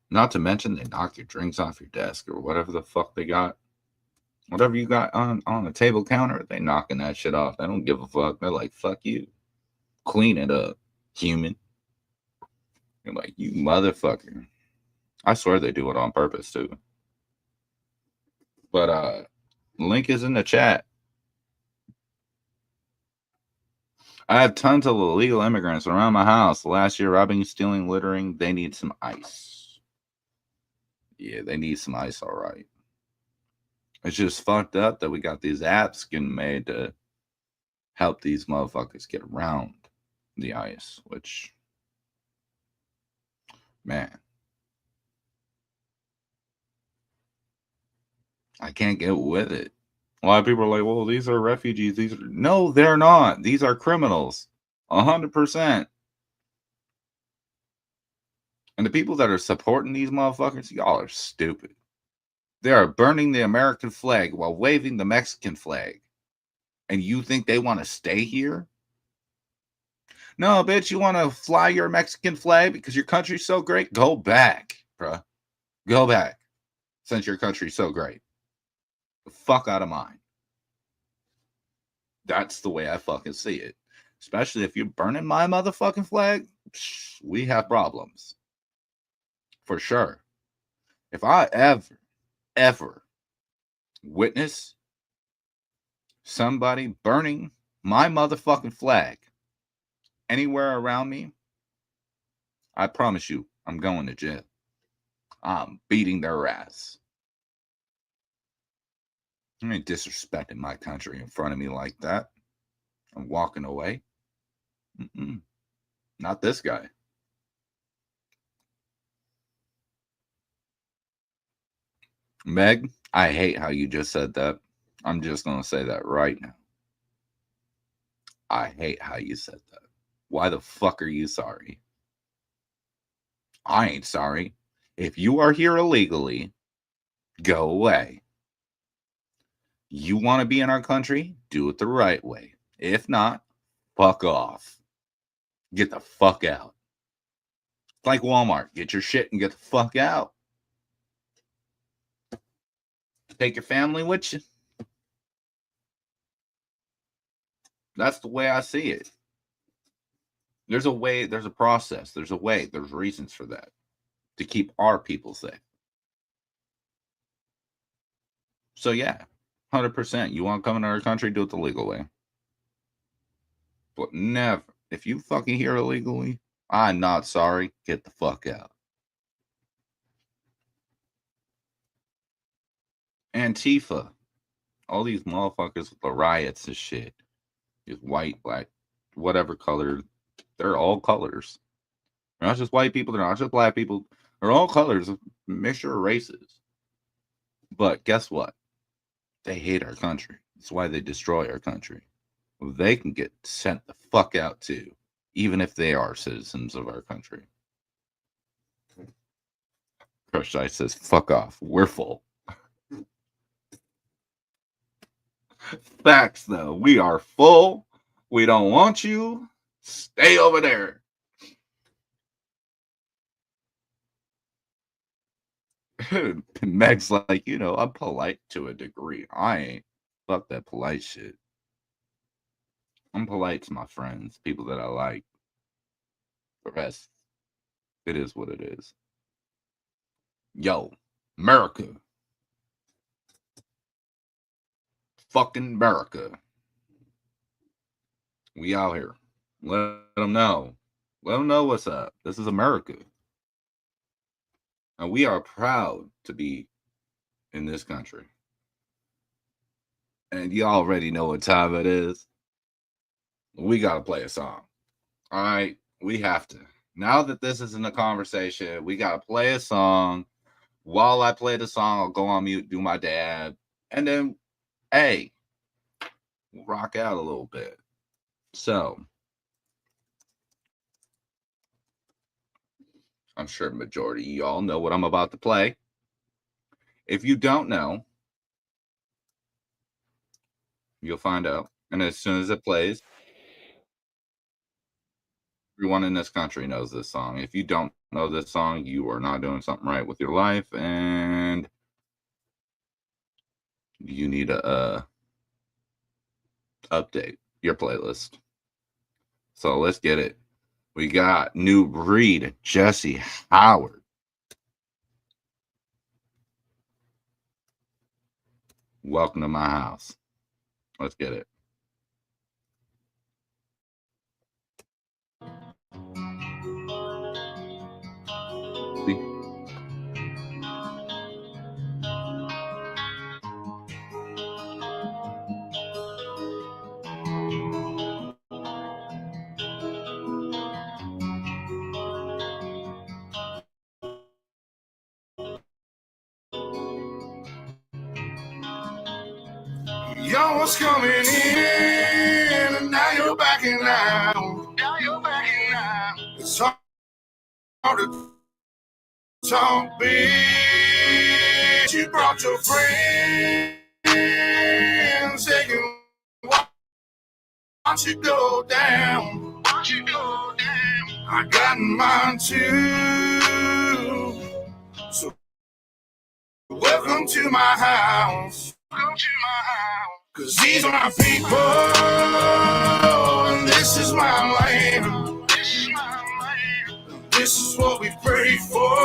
Not to mention they knock your drinks off your desk or whatever the fuck they got. Whatever you got on the table counter, they knocking that shit off. They don't give a fuck. They're like, fuck you. Clean it up, human. You're like, you motherfucker. I swear they do it on purpose too. But link is in the chat. I have tons of illegal immigrants around my house. Last year, robbing, stealing, littering. They need some ice. Yeah, they need some ice, all right. It's just fucked up that we got these apps getting made to help these motherfuckers get around the ice, which, man, I can't get with it. A lot of people are like, well, these are refugees. No, they're not. These are criminals. 100%. And the people that are supporting these motherfuckers, y'all are stupid. They are burning the American flag while waving the Mexican flag. And you think they want to stay here? No, bitch, you want to fly your Mexican flag because your country's so great? Go back, bruh. Go back. Since your country's so great. The fuck out of mine. That's the way I fucking see it. Especially if you're burning my motherfucking flag, we have problems. For sure. If I ever witness somebody burning my motherfucking flag anywhere around me, I promise you, I'm going to jail. I'm beating their ass. I ain't disrespecting my country in front of me like that. I'm walking away. Not this guy. Meg, I hate how you just said that. I'm just going to say that right now. I hate how you said that. Why the fuck are you sorry? I ain't sorry. If you are here illegally, go away. You want to be in our country? Do it the right way. If not, fuck off. Get the fuck out. It's like Walmart. Get your shit and get the fuck out. Take your family with you. That's the way I see it. There's a way, there's a process, there's a way, there's reasons for that. To keep our people safe. So yeah. 100%. You want to come into our country, do it the legal way. But never. If you fucking here illegally, I'm not sorry. Get the fuck out. Antifa. All these motherfuckers with the riots and shit. Just white, black, whatever color. They're all colors. They're not just white people. They're not just black people. They're all colors. A mixture of races. But guess what? They hate our country. That's why they destroy our country. They can get sent the fuck out too, even if they are citizens of our country. Crush Ice says, fuck off. We're full. Facts, though. We are full. We don't want you. Stay over there. Meg's like, I'm polite to a degree. I ain't. Fuck that polite shit. I'm polite to my friends, people that I like. The rest, it is what it is. Yo, America. Fucking America. We out here. Let them know. Let them know what's up. This is America. And we are proud to be in this country. And you already know what time it is. We got to play a song. All right? We have to. Now that this is in the conversation, we got to play a song. While I play the song, I'll go on mute, do my dab. And then, hey, we'll rock out a little bit. So, I'm sure majority of y'all know what I'm about to play. If you don't know, you'll find out. And as soon as it plays, everyone in this country knows this song. If you don't know this song, you are not doing something right with your life, and you need to update your playlist. So let's get it. We got New Breed, Jesse Howard. Welcome to my house. Let's get it. Y'all was coming in, and now you're backing out. It's hard to talk big. You brought your friends, saying, watch it go down. I got mine too. So welcome to my house. Cause these are my people, and this is my land. This is what we pray for,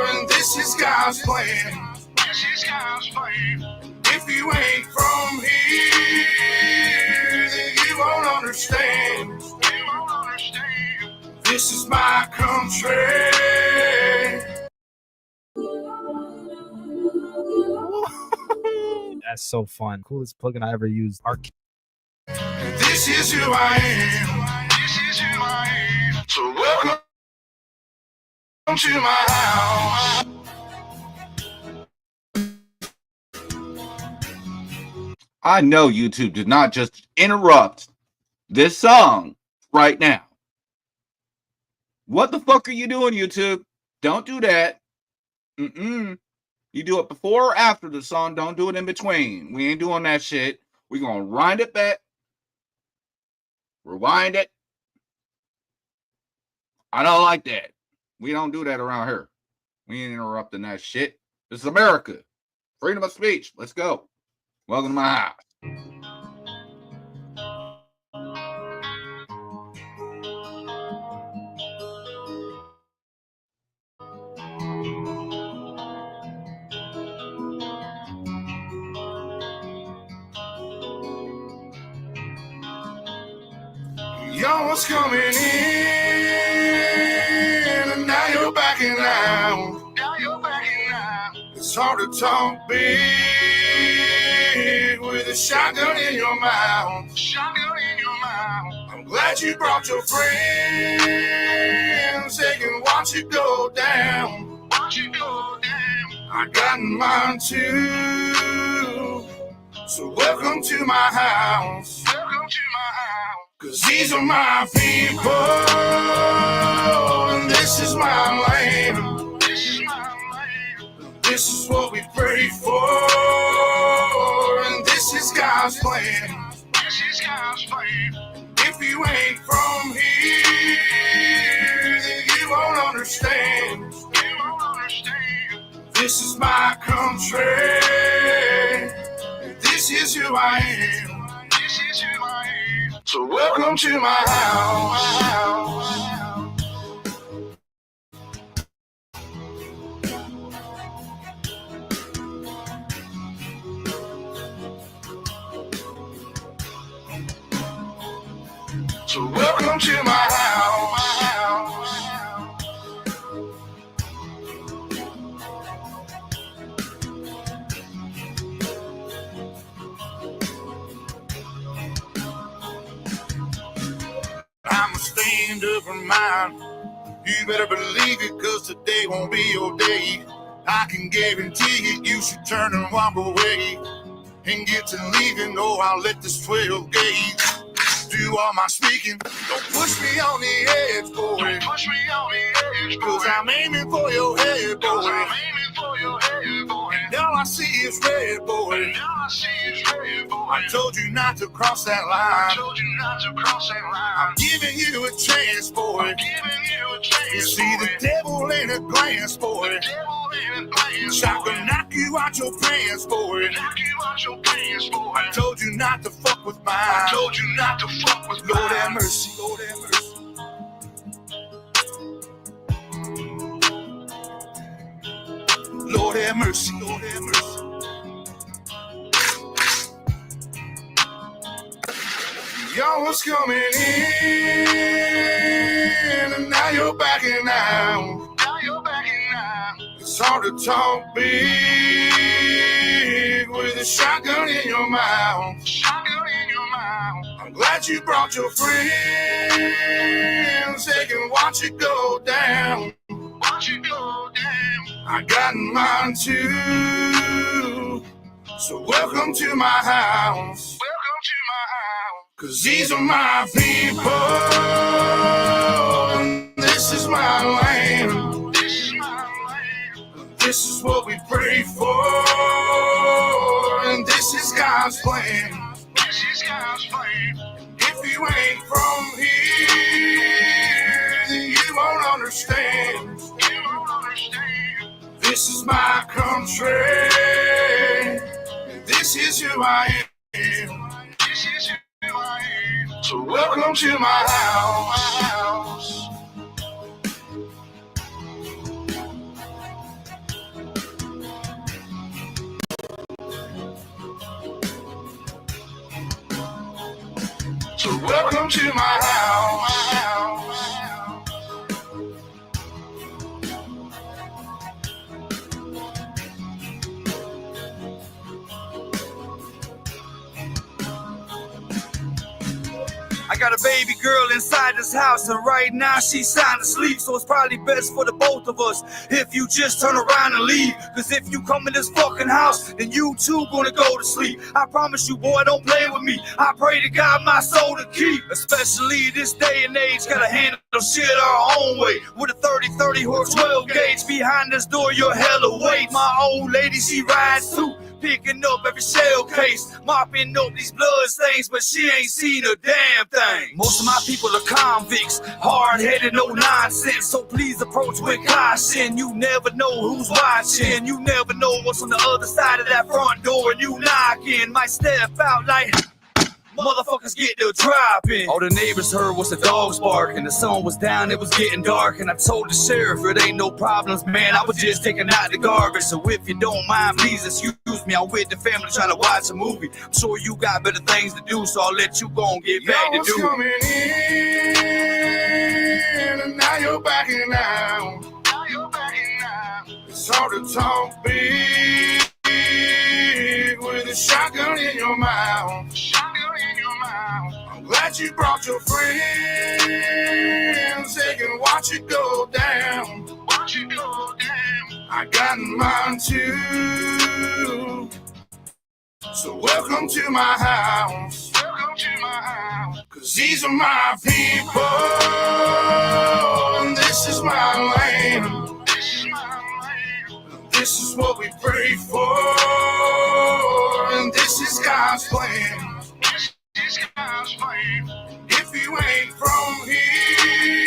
and this is God's plan. If you ain't from here, then you won't understand. This is my country. That's so fun. Coolest plugin I ever used. This is who I am. So welcome to my house. I know YouTube did not just interrupt this song right now. What the fuck are you doing, YouTube? Don't do that. You do it before or after the song. Don't do it in between. We ain't doing that shit. We're going to wind it back. Rewind it. I don't like that. We don't do that around here. We ain't interrupting that shit. This is America. Freedom of speech. Let's go. Welcome to my house. Y'all was coming in, and now you're backing out. It's hard to talk big with a shotgun in your mouth. I'm glad you brought your friends. They can watch it go down. I got mine too. So welcome to my house. Cause these are my people, and this is my land. This is what we pray for, and this is God's plan. If you ain't from here, then you won't understand. This is my country, and this is who I am. So welcome to my house. So welcome to my house. I'ma stand up for mine. You better believe it, cause today won't be your day. I can guarantee it, you should turn and walk away and get to leaving. Oh, I'll let this 12 gauge do all my speaking. Don't push me on the edge, boy. Don't push me on the edge, boy. Cause I'm aiming for your head, boy. I'm aiming for your head, boy. And all I see is red, boy. And all I see is red, boy. I told you not to cross that line. I told you not to cross that line. I'm giving you a chance, boy. I'm giving you a chance, you see, boy. The devil ain't a glance, boy. The devil ain't a glance, boy. I can knock you out your pants, boy. Knock you out your pants, boy. I told you not to fuck with mine. I told you not to fuck with mine. Lord have mercy, Lord have mercy. Lord have mercy, Lord have mercy. Y'all was coming in, and now you're backing out. Now you're backing out. It's hard to talk big with a shotgun in your mouth. Shotgun in your mouth. I'm glad you brought your friends. They can watch it go down. Watch it go down. I got mine too. So welcome to my house. Welcome to my house. Cause these are my people. And this is my land. This is my land. This is what we pray for. And this is God's plan. This is God's plan. If you ain't from here, then you won't understand. You won't understand. This is my country. This is who I am. This is who I am. So welcome to my house. So welcome to my house. I got a baby girl inside this house, and right now she's sound asleep, so it's probably best for the both of us if you just turn around and leave. Cause if you come in this fucking house, then you too gonna go to sleep. I promise you, boy, don't play with me. I pray to God my soul to keep. Especially this day and age, gotta handle shit our own way. With a 30-30 horse 12 gauge behind this door, you're hella weight. My old lady, she rides too, picking up every shell case, mopping up these blood stains, but she ain't seen a damn thing. Most of my people are convicts, hard-headed, no nonsense, so please approach with caution. You never know who's watching, you never know what's on the other side of that front door, and you knocking, might step out like motherfuckers get to dropping. All the neighbors heard was the dogs barking. The sun was down, it was getting dark, and I told the sheriff it ain't no problems, man. I was just taking out the garbage. So if you don't mind, please excuse me. I'm with the family trying to watch a movie. I'm sure you got better things to do, so I'll let you go and get back to do coming in, and now you're backing out. Now you're backing out. It's hard to talk big with a shotgun in your mouth. I'm glad you brought your friends. They can watch it go down. Watch it go down. I got mine too. So welcome to my house. Welcome to my house. Cause these are my people. And this is my land. This is my land. This is what we pray for. And this is God's plan. If you ain't from here,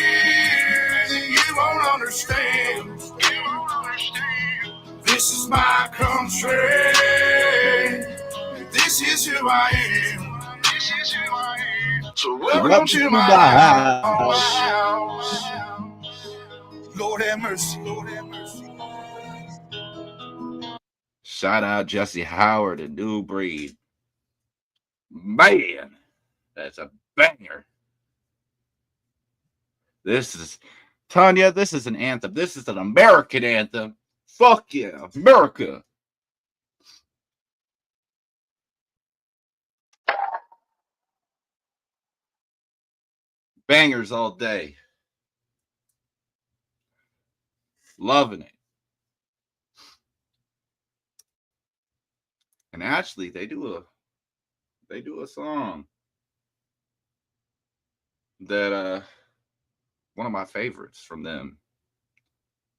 then you won't understand. You won't understand. This is my country. This is who I am. This is who I am. So welcome to my house. Lord have mercy. Lord have mercy. Shout out Jesse Howard and New Breed. Man, that's a banger. This is, Tanya, this is an anthem. This is an American anthem. Fuck yeah, America. Bangers all day. Loving it. And actually, they do a song that one of my favorites from them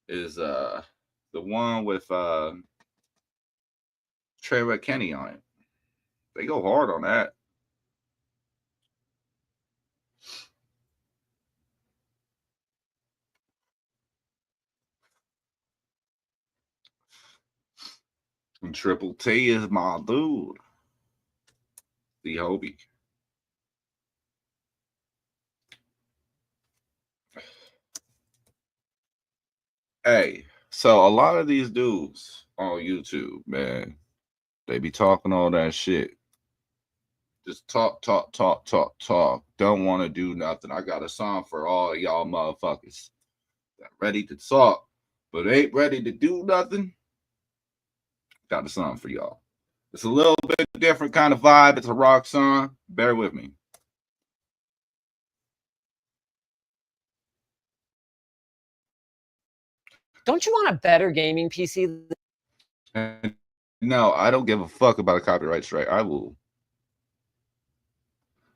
is the one with Treyway Kenny on it. They go hard on that. And Triple T is my dude. The Hobie. Hey, so a lot of these dudes on YouTube, man, they be talking all that shit. Just talk. Don't want to do nothing. I got a song for all y'all motherfuckers that ready to talk, but ain't ready to do nothing. Got a song for y'all. It's a little bit different kind of vibe. It's a rock song. Bear with me. Don't you want a better gaming PC? No, I don't give a fuck about a copyright strike. I will.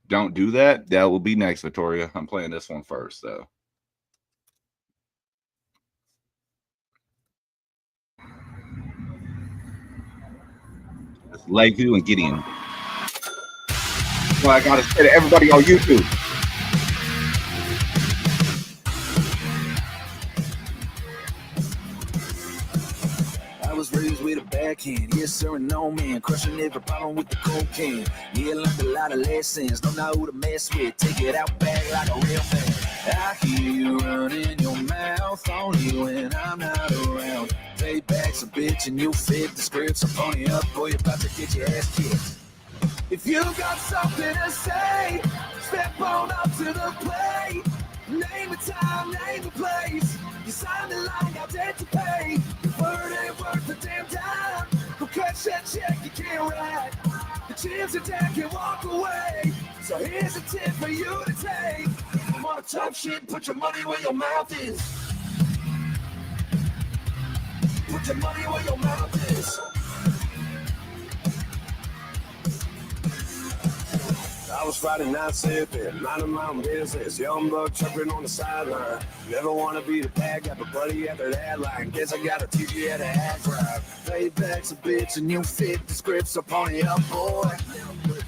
Don't do that. That will be next, Victoria. I'm playing this one first, though. That's Leku and Gideon. Well, I gotta say to everybody on YouTube. I was raised with a backhand, yes sir and no man, crushing every problem with the cocaine. Yeah, learned a lot of lessons, don't know who to mess with, take it out back like a real man. I hear you running your mouth only when I'm not around. Payback's a bitch and you fit the script, so pony up or you're about to get your ass kicked. If you got something to say, step on up to the plate. Name a time, name a place. You signed the line, got debt to pay. Your word ain't worth a damn time. Go catch that check, you can't write. The chips are down, can walk away. So here's a tip for you to take. You wanna talk shit, put your money where your mouth is. Put your money where your mouth is. I was Friday night sipping, minding my own business. Young buck chirping on the sideline. Never want to be the bad guy, but buddy after that line. Guess I gotta teach you how to act right. Payback's a bitch and you fit the script, so pony up, boy.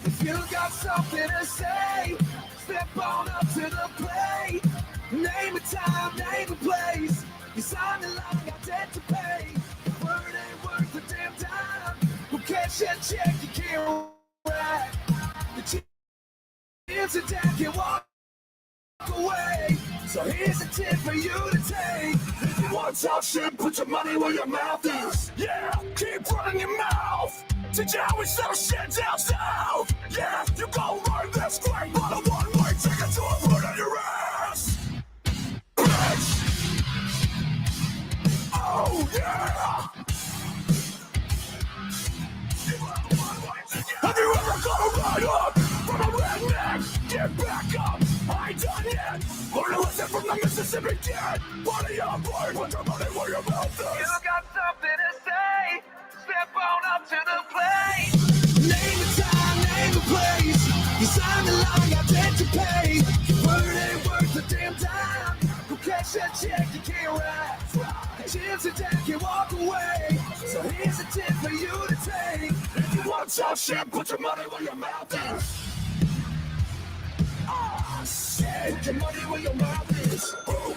If you got something to say, step on up to the plate. Name a time, name a place. You signed the line, got debt to pay. The word ain't worth a damn time. Go catch that check, you can't write. The chips are down, can walk away. So here's a tip for you to take. If you want to talk shit, put your money where your mouth is. Yeah, keep running your mouth. Teach you how we settle shit down south. Yeah, you gon' learn this quick, but a one-way ticket to a foot on your ass. Bitch. Oh, yeah. Have you ever got a ride up from a redneck? Get back up, I ain't done yet. Learn a lesson from the Mississippi Kid. Body on board, put your money where your mouth is. You got something to say, step on up to the plate. Name a time, name a place. You signed the line, got debt to pay. Your word ain't worth a damn time. Go catch that check, you can't write. The chips are down, can walk away. So here's a tip for you to take. If you want to talk shit, put your money where your mouth is. Ah, shit, put your money where your mouth is. Ooh.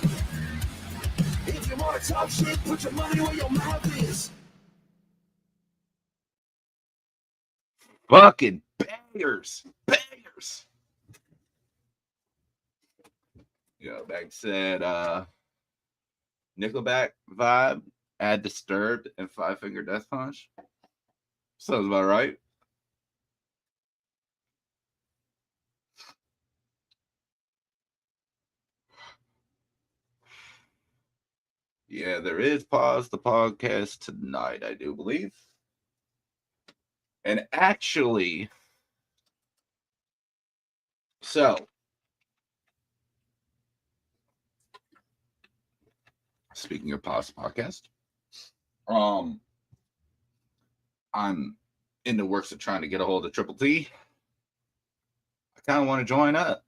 If you want to talk shit, put your money where your mouth is. Fucking bangers. Bangers. Yeah, back said Nickelback vibe, add Disturbed and Five Finger Death Punch. Sounds about right. Yeah, there is Pause the Podcast tonight, I do believe. And actually, so speaking of Pause the Podcast, I'm in the works of trying to get a hold of Triple T. I kind of want to join up.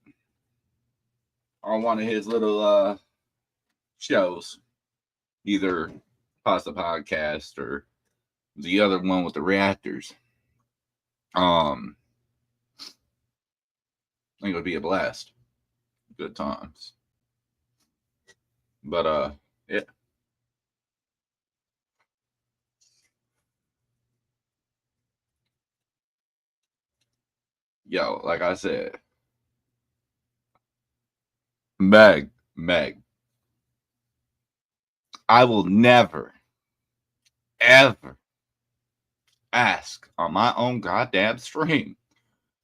on one of his little shows, either Pasta Podcast or the other one with the reactors. I think it would be a blast. Good times. But yeah. Yo, like I said, Meg, I will never, ever ask on my own goddamn stream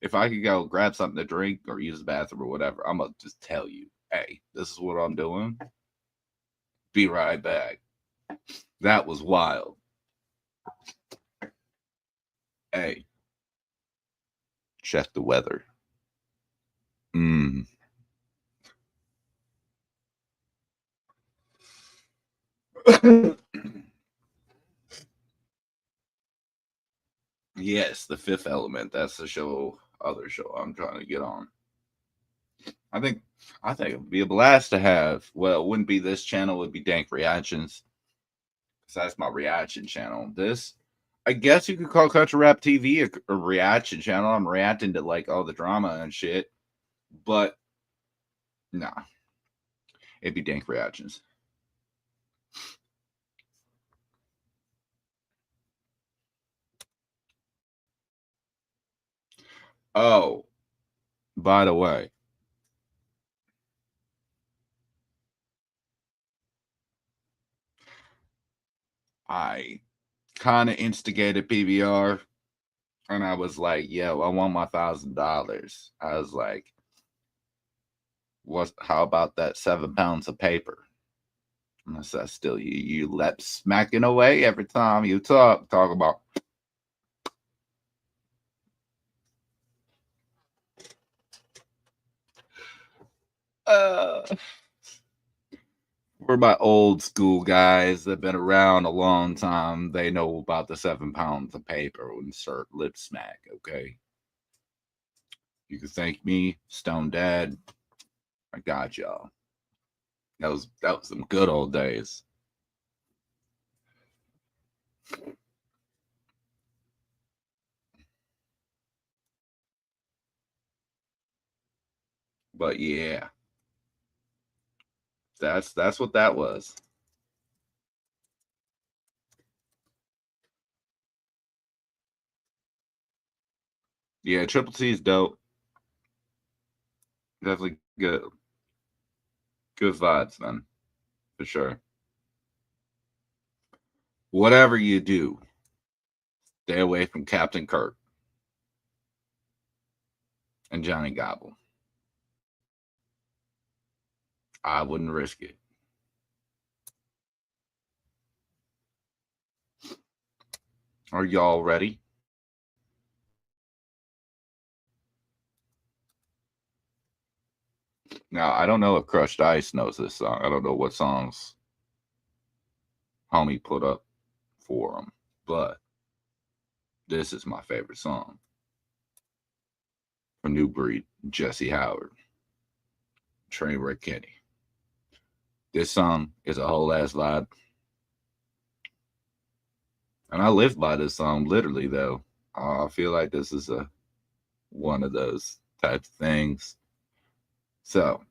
if I could go grab something to drink or use the bathroom or whatever. I'm going to just tell you, hey, this is what I'm doing. Be right back. That was wild. Hey, check the weather. Yes, The Fifth Element. That's the other show I'm trying to get on. I think it would be a blast to have. Well, it wouldn't be this channel, it would be Dank Reactions. Because that's my reaction channel. This, I guess you could call Country Rap TV a reaction channel. I'm reacting to like all the drama and shit. But nah. It'd be Dank Reactions. Oh, by the way, I kind of instigated PBR, and I was like, yo, I want my $1,000. I was like, how about that 7 pounds of paper? And I said, still, you lip smacking away every time you talk about. For my old school guys that have been around a long time, they know about the 7 pounds of paper and insert lip smack, okay? You can thank me, Stone Dad. I got y'all. That was some good old days. But yeah. That's what that was. Yeah, Triple T is dope. Definitely good vibes, man. For sure. Whatever you do, stay away from Captain Kirk and Johnny Gobble. I wouldn't risk it. Are y'all ready? Now, I don't know if Crushed Ice knows this song. I don't know what songs homie put up for him, but this is my favorite song from New Breed, Jesse Howard, Trainwreck Kenny. This song is a whole ass vibe. And I live by this song, literally, though. I feel like this is one of those types of things. So,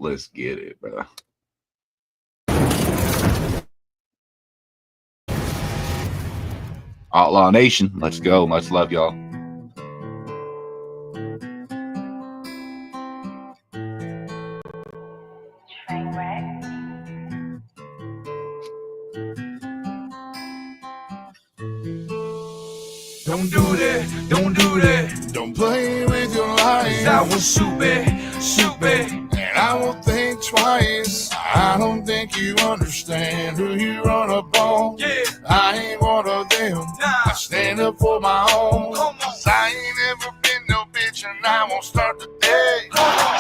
let's get it, bro. Outlaw Nation, let's go. Much love, y'all. Don't do that, don't do that. Don't play with your life. I will shoot back. And I won't think twice. I don't think you understand who you run up on. Yeah. I ain't one of them. I stand up for my own. 'Cause I ain't ever been no bitch and I won't start the day.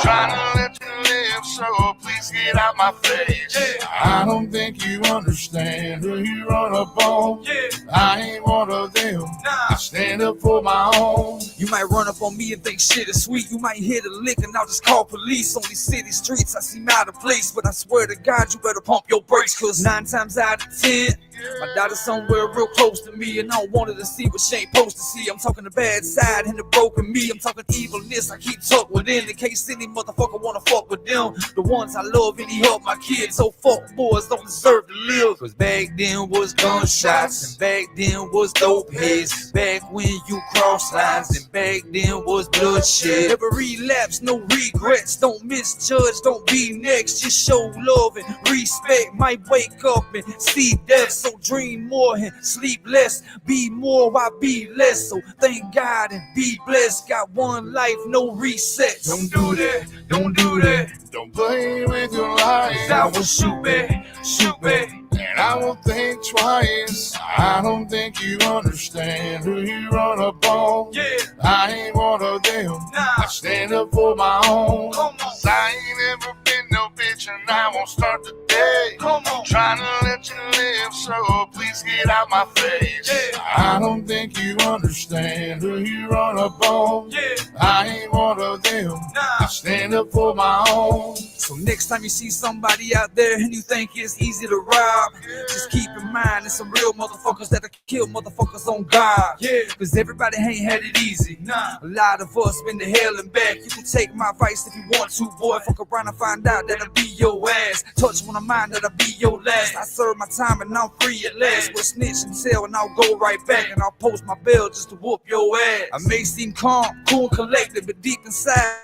Trying to let you live, so please get out my face. Yeah. I don't think you understand who you run up on. Yeah. I ain't one of them. I stand up for my own. You might run up on me and think shit is sweet. You might hit a lick and I'll just call police. On these city streets, I seem out of place, but I swear to God, you better pump your brakes. Cause 9 times out of 10, my daughter's somewhere real close to me, and I don't want her to see what she ain't supposed to see. I'm talking the bad side and the broken me. I'm talking evilness I keep tucked within, in case any motherfucker wanna fuck with them. The ones I love and he help my kids. So fuck boys don't deserve to live. Cause back then was gunshots, and back then was dope heads. Back when you cross lines, and back then was bloodshed. Never relapse, no regrets. Don't misjudge, don't be next. Just show love and respect. Might wake up and see death. So dream more and sleep less. Be more, why be less? So thank God and be blessed. Got one life, no resets. Don't do that, don't do that. Don't play with your life. I will shoot back, shoot back. And I will think twice. I don't think you understand who you run up on. Yeah, I ain't one of them. nah. I stand up for my own. Come on. 'Cause I ain't ever been no bitch and I won't start today. Come on. Trying to let you live, so please get out my face. Yeah. I don't think you understand who you run up on. Yeah, I ain't one of them. I nah. stand up for my own. So next time you see somebody out there and you think it's easy to rob, just keep in mind there's some real motherfuckers that'll kill motherfuckers on God. Yeah, cause everybody ain't had it easy. Nah, a lot of us been to hell and back. You can take my advice if you want to, boy. Fuck around and find out that I'll be your ass. Touch one of mine that'll be your last. I serve my time and I'm free at last. We'll snitch and tell and I'll go right back, and I'll post my bell just to whoop your ass. I may seem calm, cool, collected, but deep inside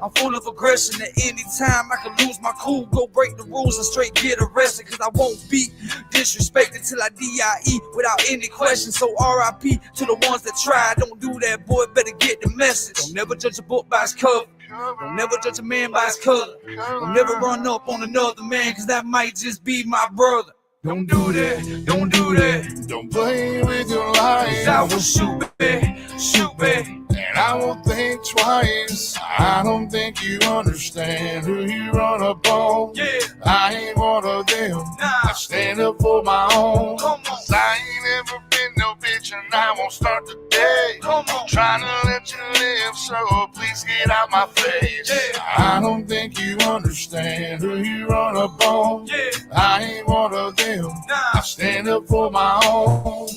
I'm full of aggression. At any time I can lose my cool, go break the rules and straight get arrested. Cause I won't be disrespected till I DIE without any question. So RIP to the ones that try. Don't do that, boy, better get the message. Don't never judge a book by its cover. Don't never judge a man by his color. Don't never run up on another man, cause that might just be my brother. Don't do that, don't do that. Don't play with your life. I will shoot back, shoot back. And I will think twice. I don't think you understand who you run up on. Yeah, I ain't one of them. nah. I stand up for my own. Come on. 'Cause I ain't ever been no bitch and I won't start today. Come on. Trying to let you live, so please get out my face. Yeah. I don't think you understand who you run up on. Yeah, I ain't one of them. nah. I stand up for my own.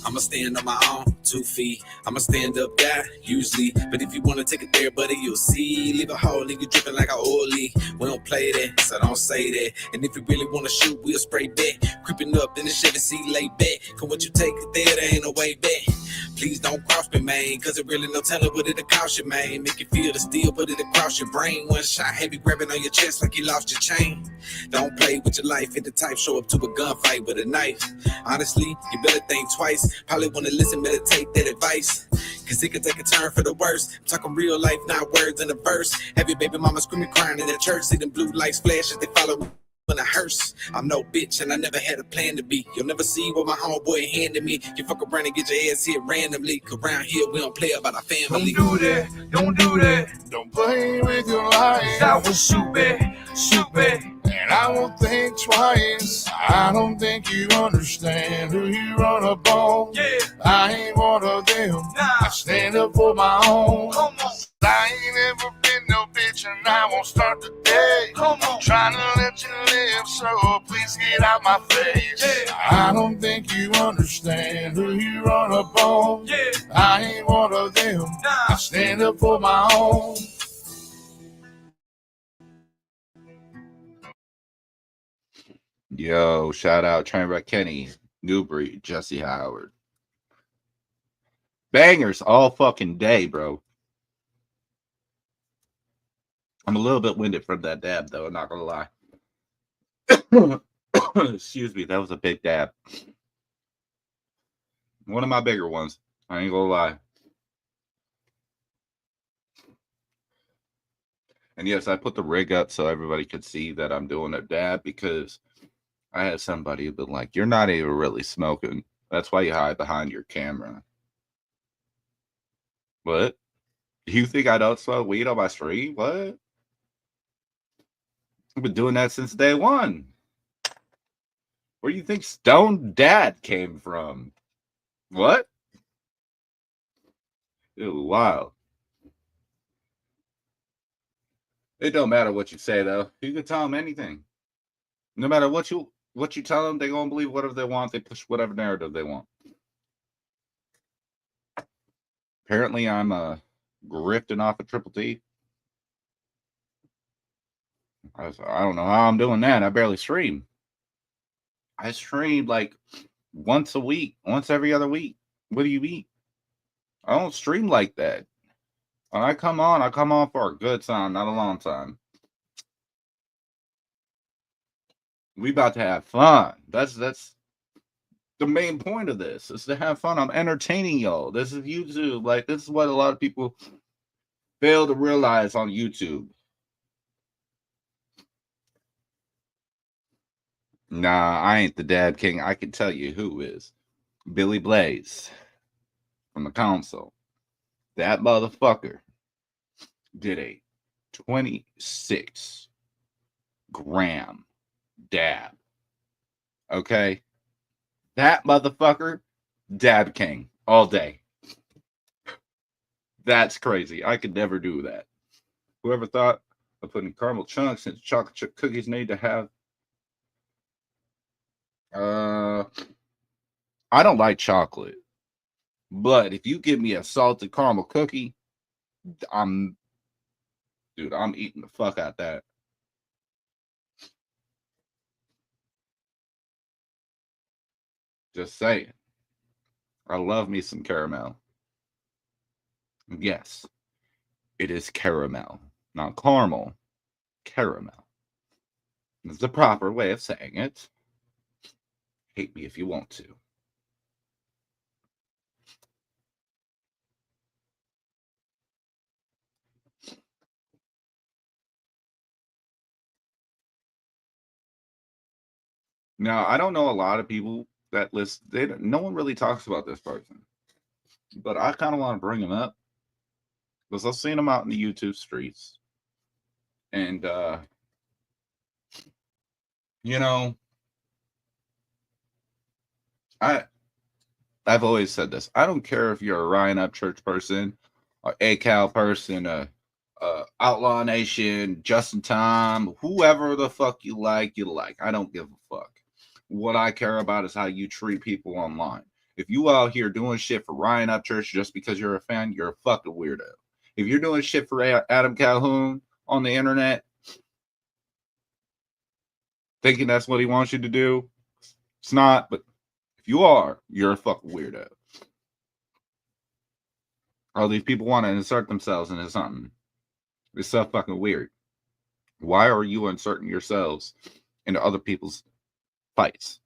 I'ma stand on my own 2 feet. I'm a stand up guy, usually. But if you wanna take it there, buddy, you'll see. Leave a hole in you dripping like a oily. We don't play that, so don't say that. And if you really wanna shoot, we'll spray back. Creeping up in the Chevy seat, lay back. Cause what you take it there, there ain't no way back. Please don't cross me, man, cause it really no telling what it'll cost you, man. Make you feel the steel, put it across your brain. One shot, heavy grabbing on your chest like you lost your chain. Don't play with your life, hit the type, show up to a gunfight with a knife. Honestly, you better think twice. Probably wanna listen, meditate that advice. Cause it could take a turn for the worst. I'm talking real life, not words in a verse. Have your baby mama screaming, crying in the church. See them blue lights flash as they follow me in a hearse. I'm no bitch and I never had a plan to be. You'll never see what my homeboy handed me. You fuck around and get your ass hit randomly. Cause around here we don't play about our family. Don't do that, don't do that. Don't play with your life. I will shoot back, shoot back. And I will think twice. I don't think you understand who you run up on. Yeah, I ain't one of them. I nah. stand up for my own. Come on. I ain't ever been no bitch and I won't start today. Come on. Trying to let you live, so please get out my face. Yeah. I don't think you understand who you run up on. Yeah, I ain't one of them. I nah. stand up for my own. Yo, shout out Trainwreck Kenny, Newbury, Jesse Howard. Bangers all fucking day, bro. I'm a little bit winded from that dab, though, I'm not gonna lie. Excuse me, that was a big dab. One of my bigger ones. I ain't gonna lie. And yes, I put the rig up so everybody could see that I'm doing a dab because I had somebody who'd been like, you're not even really smoking. That's why you hide behind your camera. What? You think I don't smoke weed on my stream? What? I've been doing that since day one. Where do you think Stone Dad came from? What? It was wild. It don't matter what you say though. You can tell them anything. No matter what you tell them, they're gonna believe whatever they want. They push whatever narrative they want. Apparently, I'm grifting off a Triple T. I don't know how I'm doing that. I barely stream. I stream like once a week, once every other week. What do you mean? I don't stream like that. When I come on for a good time, not a long time. We about to have fun. That's the main point of this, is to have fun. I'm entertaining y'all. This is YouTube. Like, this is what a lot of people fail to realize on YouTube. Nah, I ain't the dad king. I can tell you who is. Billy Blaze from the console. That motherfucker did a 26 gram dab. Okay? That motherfucker, dab king all day. That's crazy. I could never do that. Whoever thought of putting caramel chunks into chocolate chip cookies need to have. I don't like chocolate. But if you give me a salted caramel cookie, I'm eating the fuck out that. Just saying. I love me some caramel. Yes, it is caramel, not caramel. Caramel. It's the proper way of saying it. Hate me if you want to. Now, I don't know a lot of people that list. No one really talks about this person, but I kind of want to bring him up because I've seen him out in the YouTube streets, and you know, I've always said this. I don't care if you're a Ryan Upchurch person, or ACAL person, Outlaw Nation, Justin Tom, whoever the fuck you like. I don't give a fuck. What I care about is how you treat people online. If you out here doing shit for Ryan Upchurch just because you're a fan, you're a fucking weirdo. If you're doing shit for Adam Calhoun on the internet, thinking that's what he wants you to do, it's not. But if you are, you're a fucking weirdo. All these people want to insert themselves into something. It's so fucking weird. Why are you inserting yourselves into other people's fights?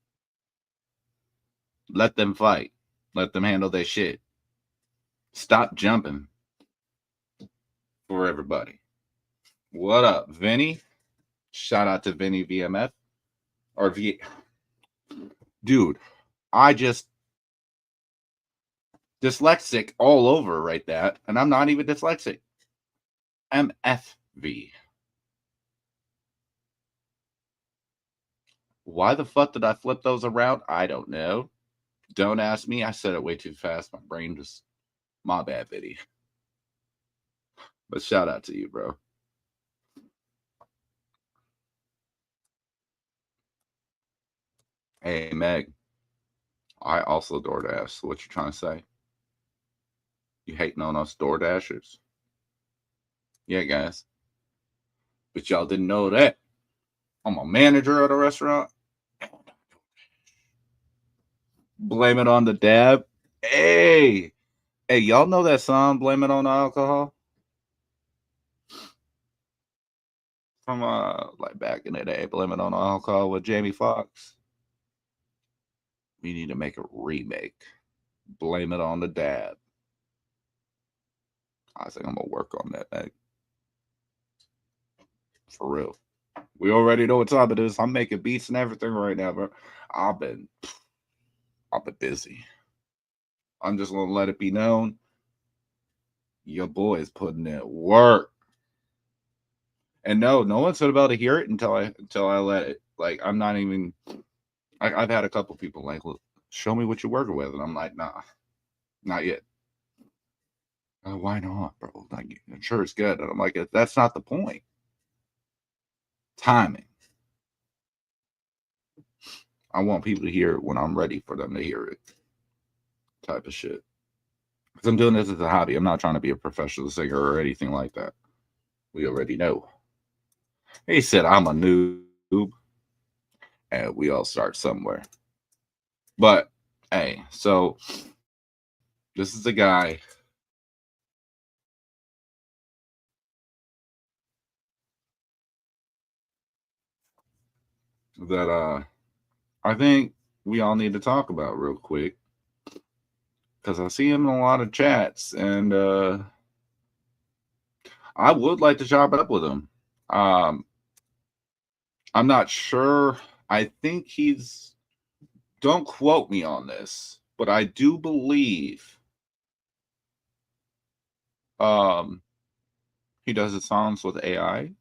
Let them fight. Let them handle their shit. Stop jumping for everybody. What up, Vinny? Shout out to Vinny VMF. Or V. Dude, I just dyslexic all over right that. And I'm not even dyslexic. MFV. Why the fuck did I flip those around? I don't know. Don't ask me. I said it way too fast. My brain just... My bad, Vinny. But shout out to you, bro. Hey, Meg. I also DoorDash. So what you trying to say? You hating on us DoorDashers? Yeah, guys. But y'all didn't know that. I'm a manager at a restaurant. Blame it on the dab. Hey, y'all know that song, Blame It on the Alcohol? From like back in the day, Blame It on the Alcohol with Jamie Foxx. We need to make a remake. Blame It on the Dab. I think I'm gonna work on that, Meg. For real. We already know what time it is. I'm making beats and everything right now, bro. I've been busy. I'm just gonna let it be known. Your boy is putting in work. And no one's about to hear it until I let it. Like, I'm not even. I've had a couple people like, look, show me what you're working with, and I'm like, nah, not yet. Why not, bro? Like, I'm sure it's good. And I'm like, that's not the point. Timing. I want people to hear it when I'm ready for them to hear it. Type of shit. Because I'm doing this as a hobby. I'm not trying to be a professional singer or anything like that. We already know. He said, I'm a noob. And we all start somewhere. But, hey, so this is a guy that I think we all need to talk about real quick, because I see him in a lot of chats, and I would like to chop it up with him. I'm not sure. I think he's, don't quote me on this, but I do believe he does his songs with AI,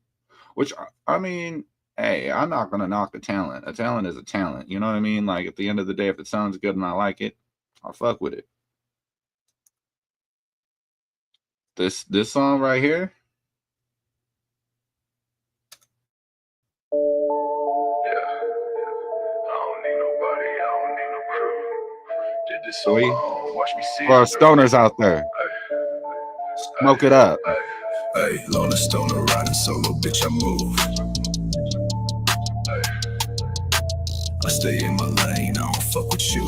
which, I mean, hey, I'm not going to knock the talent. A talent is a talent. You know what I mean? Like, at the end of the day, if it sounds good and I like it, I'll fuck with it. This song right here. Sweet. For our stoners out there, smoke it up. Hey, Loner Stoner riding solo, bitch, I move. I stay in my lane, I don't fuck with you.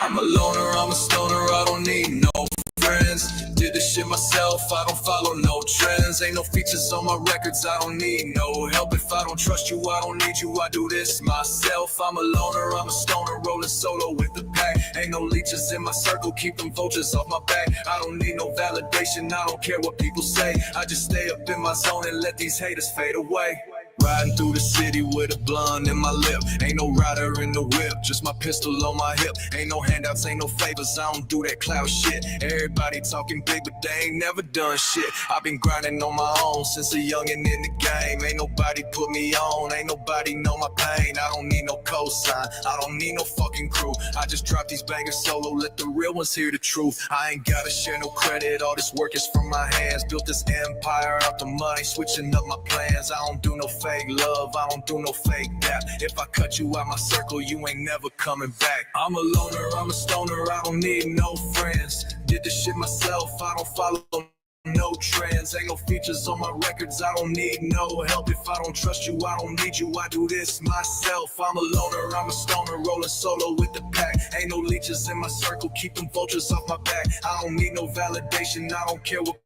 I'm a loner, I'm a stoner, I don't need no friends. Did this shit myself, I don't follow no trends. Ain't no features on my records, I don't need no help. If I don't trust you, I don't need you, I do this myself. I'm a loner, I'm a stoner, rolling solo with the pack. Ain't no leeches in my circle, keep them vultures off my back. I don't need no validation, I don't care what people say. I just stay up in my zone and let these haters fade away. Riding through the city with a blunt in my lip. Ain't no rider in the whip, just my pistol on my hip. Ain't no handouts, ain't no favors, I don't do that clout shit. Everybody talking big, but they ain't never done shit. I've been grinding on my own since a youngin' in the game. Ain't nobody put me on, ain't nobody know my pain. I don't need no cosign, I don't need no fucking crew. I just drop these bangers solo, let the real ones hear the truth. I ain't gotta share no credit, all this work is from my hands. Built this empire out the money, switching up my plans. I don't do no fake love, I don't do no fake that. If I cut you out my circle, you ain't never coming back. I'm a loner, I'm a stoner, I don't need no friends. Did this shit myself, I don't follow no trends. Ain't no features on my records, I don't need no help. If I don't trust you, I don't need you, I do this myself. I'm a loner, I'm a stoner, rolling solo with the pack. Ain't no leeches in my circle, keep them vultures off my back. I don't need no validation, I don't care what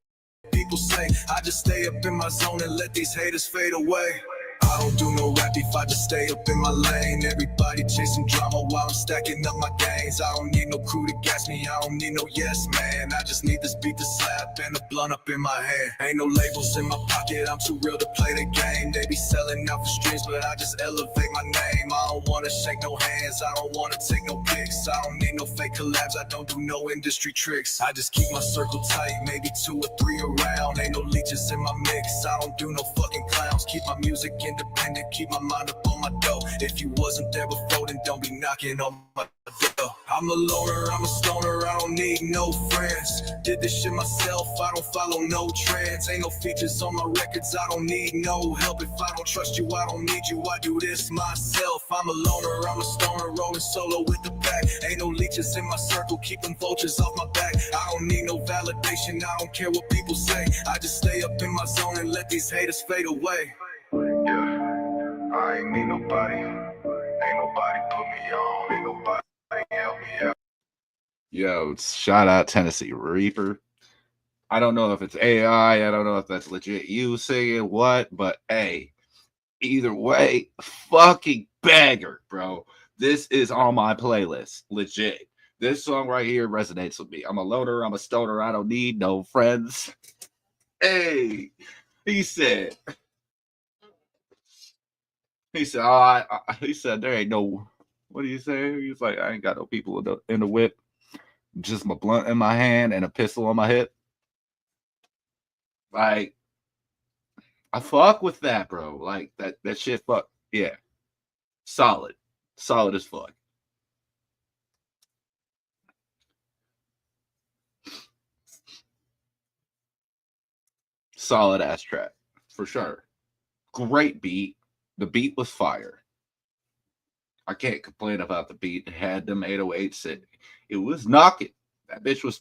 people say. I just stay up in my zone and let these haters fade away. I don't do no rap if I just stay up in my lane. Everybody chasing drama while I'm stacking up my gains. I don't need no crew to gas me, I don't need no yes man. I just need this beat to slap and a blunt up in my hand. Ain't no labels in my pocket, I'm too real to play the game. They be selling out for streams, but I just elevate my name. I don't wanna shake no hands, I don't wanna take no pics. I don't need no fake collabs, I don't do no industry tricks. I just keep my circle tight, maybe 2 or 3 around. Ain't no leeches in my mix, I don't do no fucking clowns. Keep my music independent, keep my mind up on my dough. If you wasn't there before, then don't be knocking on my door. I'm a loner, I'm a stoner, I don't need no friends. Did this shit myself, I don't follow no trends. Ain't no features on my records, I don't need no help. If I don't trust you, I don't need you, I do this myself. I'm a loner, I'm a stoner, rolling solo with the pack. Ain't no leeches in my circle, keep them vultures off my back. I don't need no validation, I don't care what people say. I just stay up in my zone and let these haters fade away. I ain't need nobody. Ain't nobody put me on. Ain't nobody help me out. Yo, shout out Tennessee Reaper. I don't know if it's AI. I don't know if that's legit you singing what, but hey, either way, fucking banger, bro. This is on my playlist. Legit. This song right here resonates with me. I'm a loner. I'm a stoner. I don't need no friends. Hey, he said, he said, there ain't no, what do you say? He's like, I ain't got no people in the whip. Just my blunt in my hand and a pistol on my hip. Like, I fuck with that, bro. Like, that shit, fuck. Yeah. Solid. Solid as fuck. solid ass track for sure. Great beat. The beat was fire. I can't complain about the beat. It had them 808s. It was knocking. That bitch was,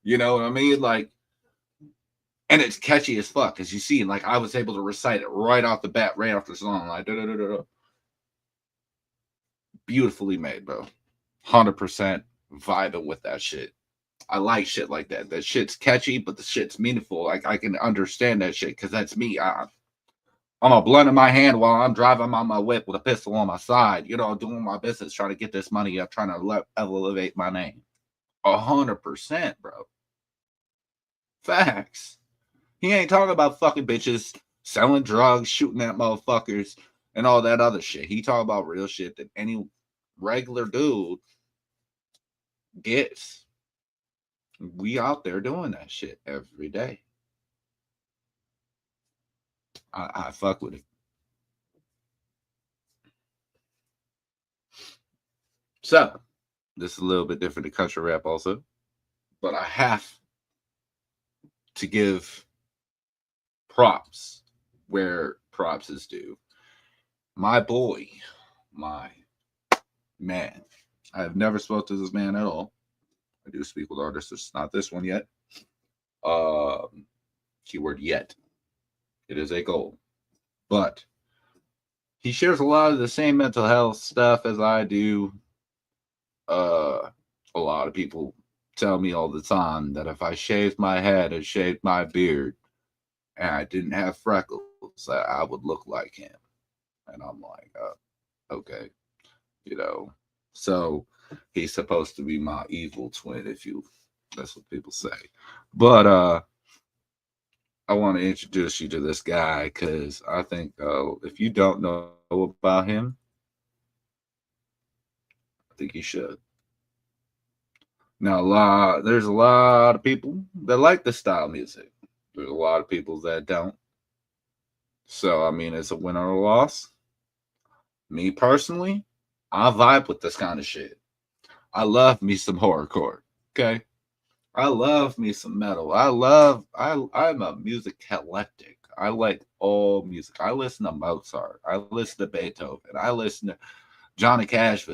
you know what I mean? Like, and it's catchy as fuck, as you see. Like, I was able to recite it right off the bat, right off the song. Like, da-da-da-da-da. Beautifully made, bro. 100% vibing with that shit. I like shit like that. That shit's catchy, but the shit's meaningful. Like, I can understand that shit because that's me. I'm a blunt in my hand while I'm driving on my whip with a pistol on my side, you know, doing my business, trying to get this money up, trying to elevate my name. 100%, bro. Facts. He ain't talking about fucking bitches, selling drugs, shooting at motherfuckers, and all that other shit. He talking about real shit that any regular dude gets. We out there doing that shit every day. I fuck with it. So, this is a little bit different to country rap also, but I have to give props where props is due. My boy, my man. I have never spoke to this man at all. I do speak with artists. It's not this one yet. Keyword yet. It is a goal. But he shares a lot of the same mental health stuff as I do. A lot of people tell me all the time that if I shaved my head and shaved my beard and I didn't have freckles, that I would look like him. And I'm like, okay, you know. So he's supposed to be my evil twin, that's what people say. But I want to introduce you to this guy because I think if you don't know about him, I think you should. Now, there's a lot of people that like this style of music. There's a lot of people that don't. So, I mean, it's a win or a loss. Me personally, I vibe with this kind of shit. I love me some horrorcore, okay? I love me some metal. I'm a music eclectic. I like all music. I listen to Mozart. I listen to Beethoven. I listen to Johnny Cash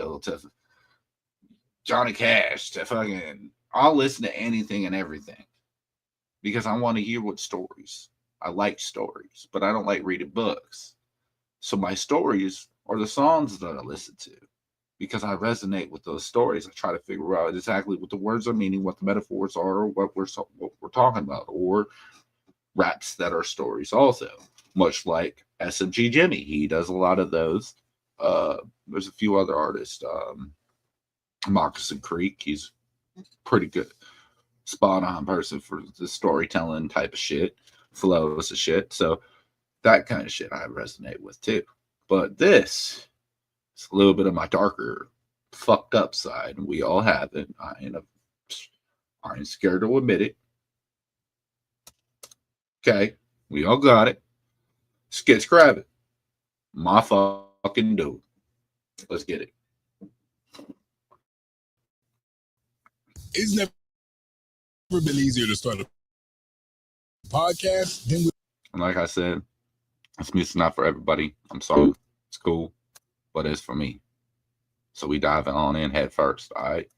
to fucking, I'll listen to anything and everything because I want to hear what stories. I like stories, but I don't like reading books. So my stories are the songs that I listen to. Because I resonate with those stories. I try to figure out exactly what the words are meaning, what the metaphors are, or what we're talking about, or raps that are stories also. Much like SMG Jimmy, he does a lot of those. There's a few other artists. Moccasin Creek, he's pretty good, spot on person for the storytelling type of shit, flows of shit. So that kind of shit I resonate with too. But this. It's a little bit of my darker, fucked up side, and we all have it. I ain't scared to admit it. Okay, we all got it. Skits grab it. My fucking dude. Let's get it. It's never been easier to start a podcast than with. And like I said, this music's not for everybody. I'm sorry. It's cool. But it's for me. So we dive on in head first, all right?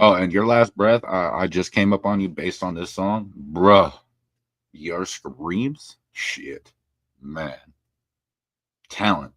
Oh, and your last breath, I just came up on you based on this song. Bruh, your screams? Shit. Man. Talent.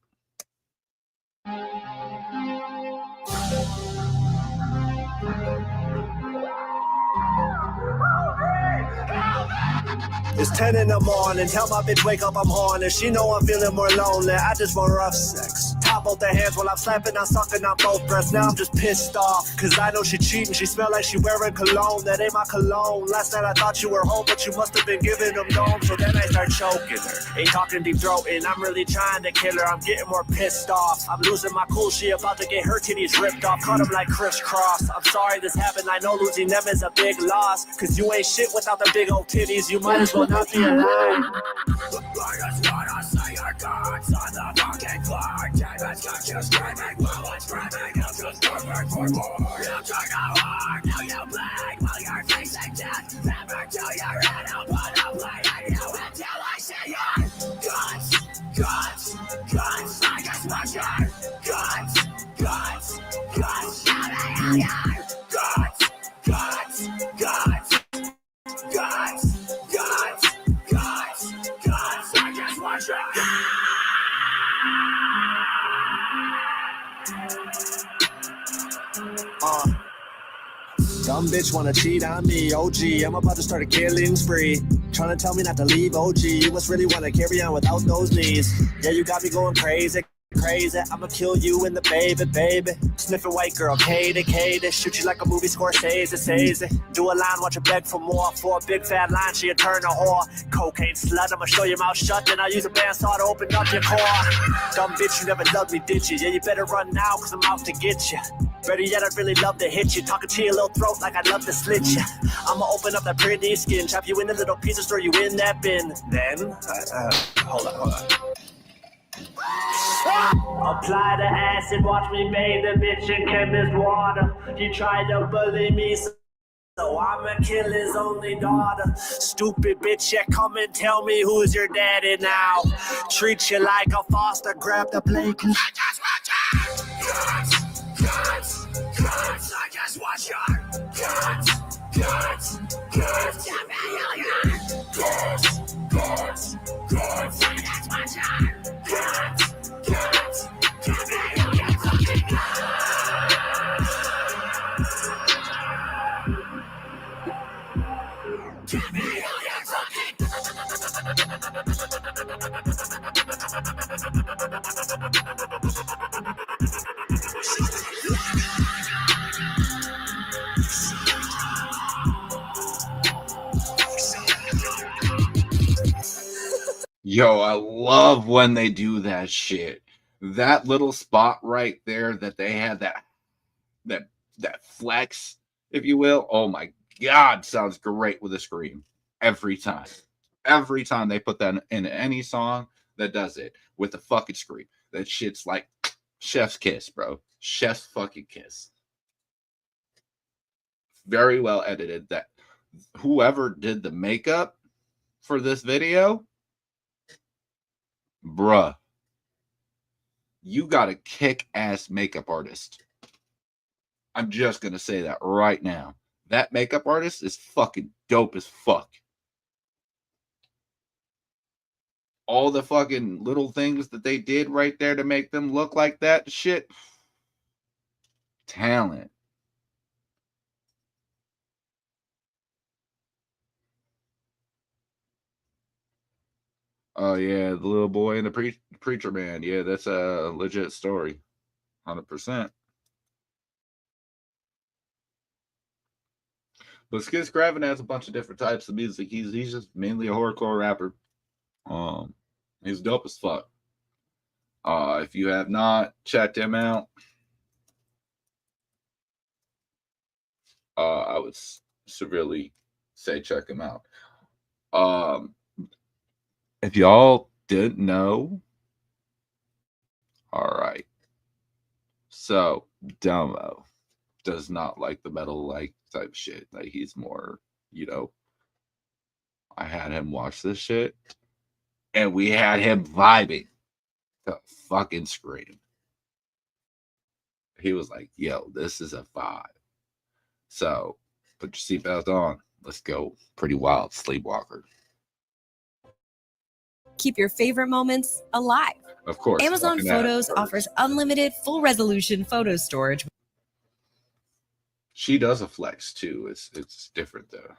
It's 10 in the morning, tell my bitch wake up, I'm horny. She know I'm feeling more lonely, I just want rough sex. Top both the hands while I'm slapping, I'm sucking on both breasts. Now I'm just pissed off, cause I know she cheating. She smell like she wearing cologne, that ain't my cologne. Last night I thought you were home, but you must have been giving them dome. So then I start choking her, ain't talking deep throating. I'm really trying to kill her, I'm getting more pissed off. I'm losing my cool, she about to get her titties ripped off. Cut them like crisscross, I'm sorry this happened, I know losing them is a big loss. Cause you ain't shit without the big old titties, you might as well not be alive. I just wanna say your guts on the fucking floor. Dumb bitch wanna cheat on me, OG. I'm about to start a killing spree. Trying to tell me not to leave, OG. You must really wanna carry on without those knees. Yeah, you got me going crazy. I'ma kill you and the baby. Sniffing white girl, Katie. Shoot you like a movie, Scorsese. Do a line, watch her beg for more. For a big fat line, she a turn a whore. Cocaine slut, I'ma show your mouth shut. Then I'll use a bandsaw to open up your core. Dumb bitch, you never loved me, did you? Yeah, you better run now, cause I'm out to get you. Better yet, I'd really love to hit you. Talking to your little throat like I'd love to slit you. I'ma open up that pretty skin, chop you into little pieces, throw you in that bin. Then, hold on. Apply the acid, watch me bathe the bitch in chemist water. He tried to bully me, so I'ma kill his only daughter. Stupid bitch, yeah, come and tell me who's your daddy now. Treat you like a foster, grab the plate. I just watch your guts. Give me all your guts. I just watch your guts. Give me all your fucking guts. Give me all your fucking Yo, I love when they do that shit. That little spot right there that they had that flex, if you will. Oh my God, sounds great with a scream every time. Every time they put that in any song that does it with a fucking scream. That shit's like chef's kiss, bro. Chef's fucking kiss. Very well edited. That whoever did the makeup for this video, bruh, you got a kick-ass makeup artist. I'm just gonna say that right now. That makeup artist is fucking dope as fuck. All the fucking little things that they did right there to make them look like that shit. Talent. Oh yeah, the little boy and the preacher man. Yeah, that's a legit story. 100%. But Skid Craven has a bunch of different types of music. He's just mainly a horrorcore rapper. He's dope as fuck. If you have not checked him out, I would severely say check him out. If y'all didn't know, all right. So Domo does not like the metal like type shit. Like he's more, I had him watch this shit and we had him vibing to fucking scream. He was like, yo, this is a vibe. So put your seatbelt on. Let's go. Pretty Wild Sleepwalker. Keep your favorite moments alive. Of course. Amazon Photos offers unlimited full resolution photo storage. She does a flex too. It's different though.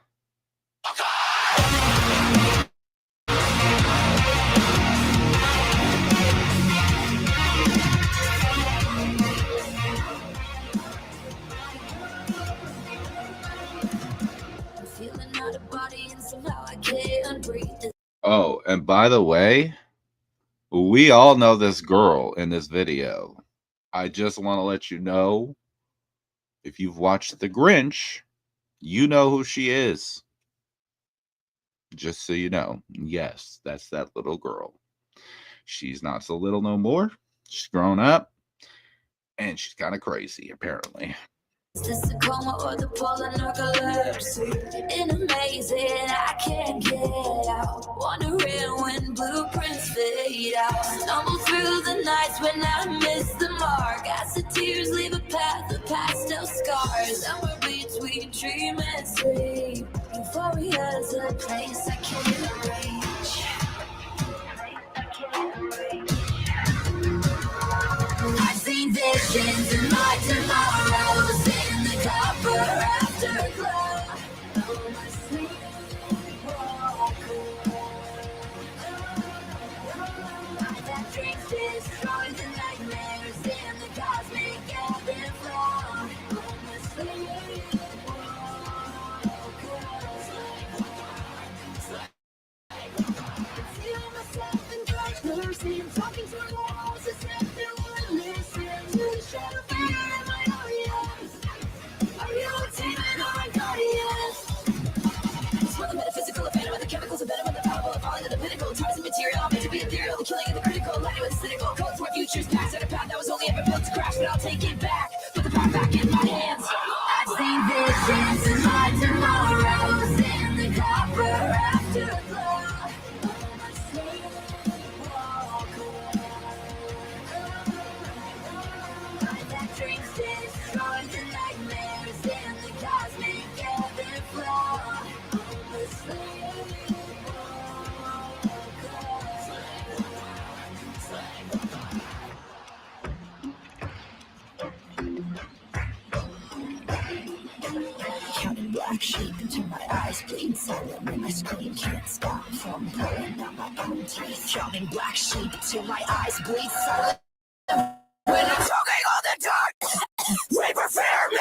Oh, and by the way, we all know this girl in this video. I just want to let you know, if you've watched The Grinch, you know who she is. Just so you know. Yes, that's that little girl. She's not so little no more. She's grown up, and she's kind of crazy, apparently. Is this a coma or the polar narcolepsy? In amazing, I can't get out. Wondering when blueprints fade out. Stumble through the nights when I miss the mark. Acid tears leave a path of pastel scars. Somewhere between dream and sleep. Euphoria's a place I can't reach. I've seen visions in my tomorrows in the copper afterglow. Oh, my sleepwalker. I've had dreams destroyed the nightmares in the cosmic ebb and flow. Oh, my sleepwalker. Feel myself in dark nursing, talking to the walls as if they would listen to the shadow fire in my audience. Are you a demon or a guardian? Smell the metaphysical, a phantom of the chemicals, a venom of the powerful, falling to the pinnacle. Toxic material, meant to be ethereal, the killing of the critical, lighting with the cynical. Codes where futures pass at a path that was only ever built to crash, but I'll take it back. Put the power back in my hands. I've seen visions in my tomorrows in the copper afterglow. Dreams destroy the nightmares in the cosmic ebb and flow. Counting black sheep until my eyes bleed silent when my scream can't stop from pulling out my own teeth. Counting black sheep till my eyes bleed silent when I'm choking on the dark. Reaper, fear me!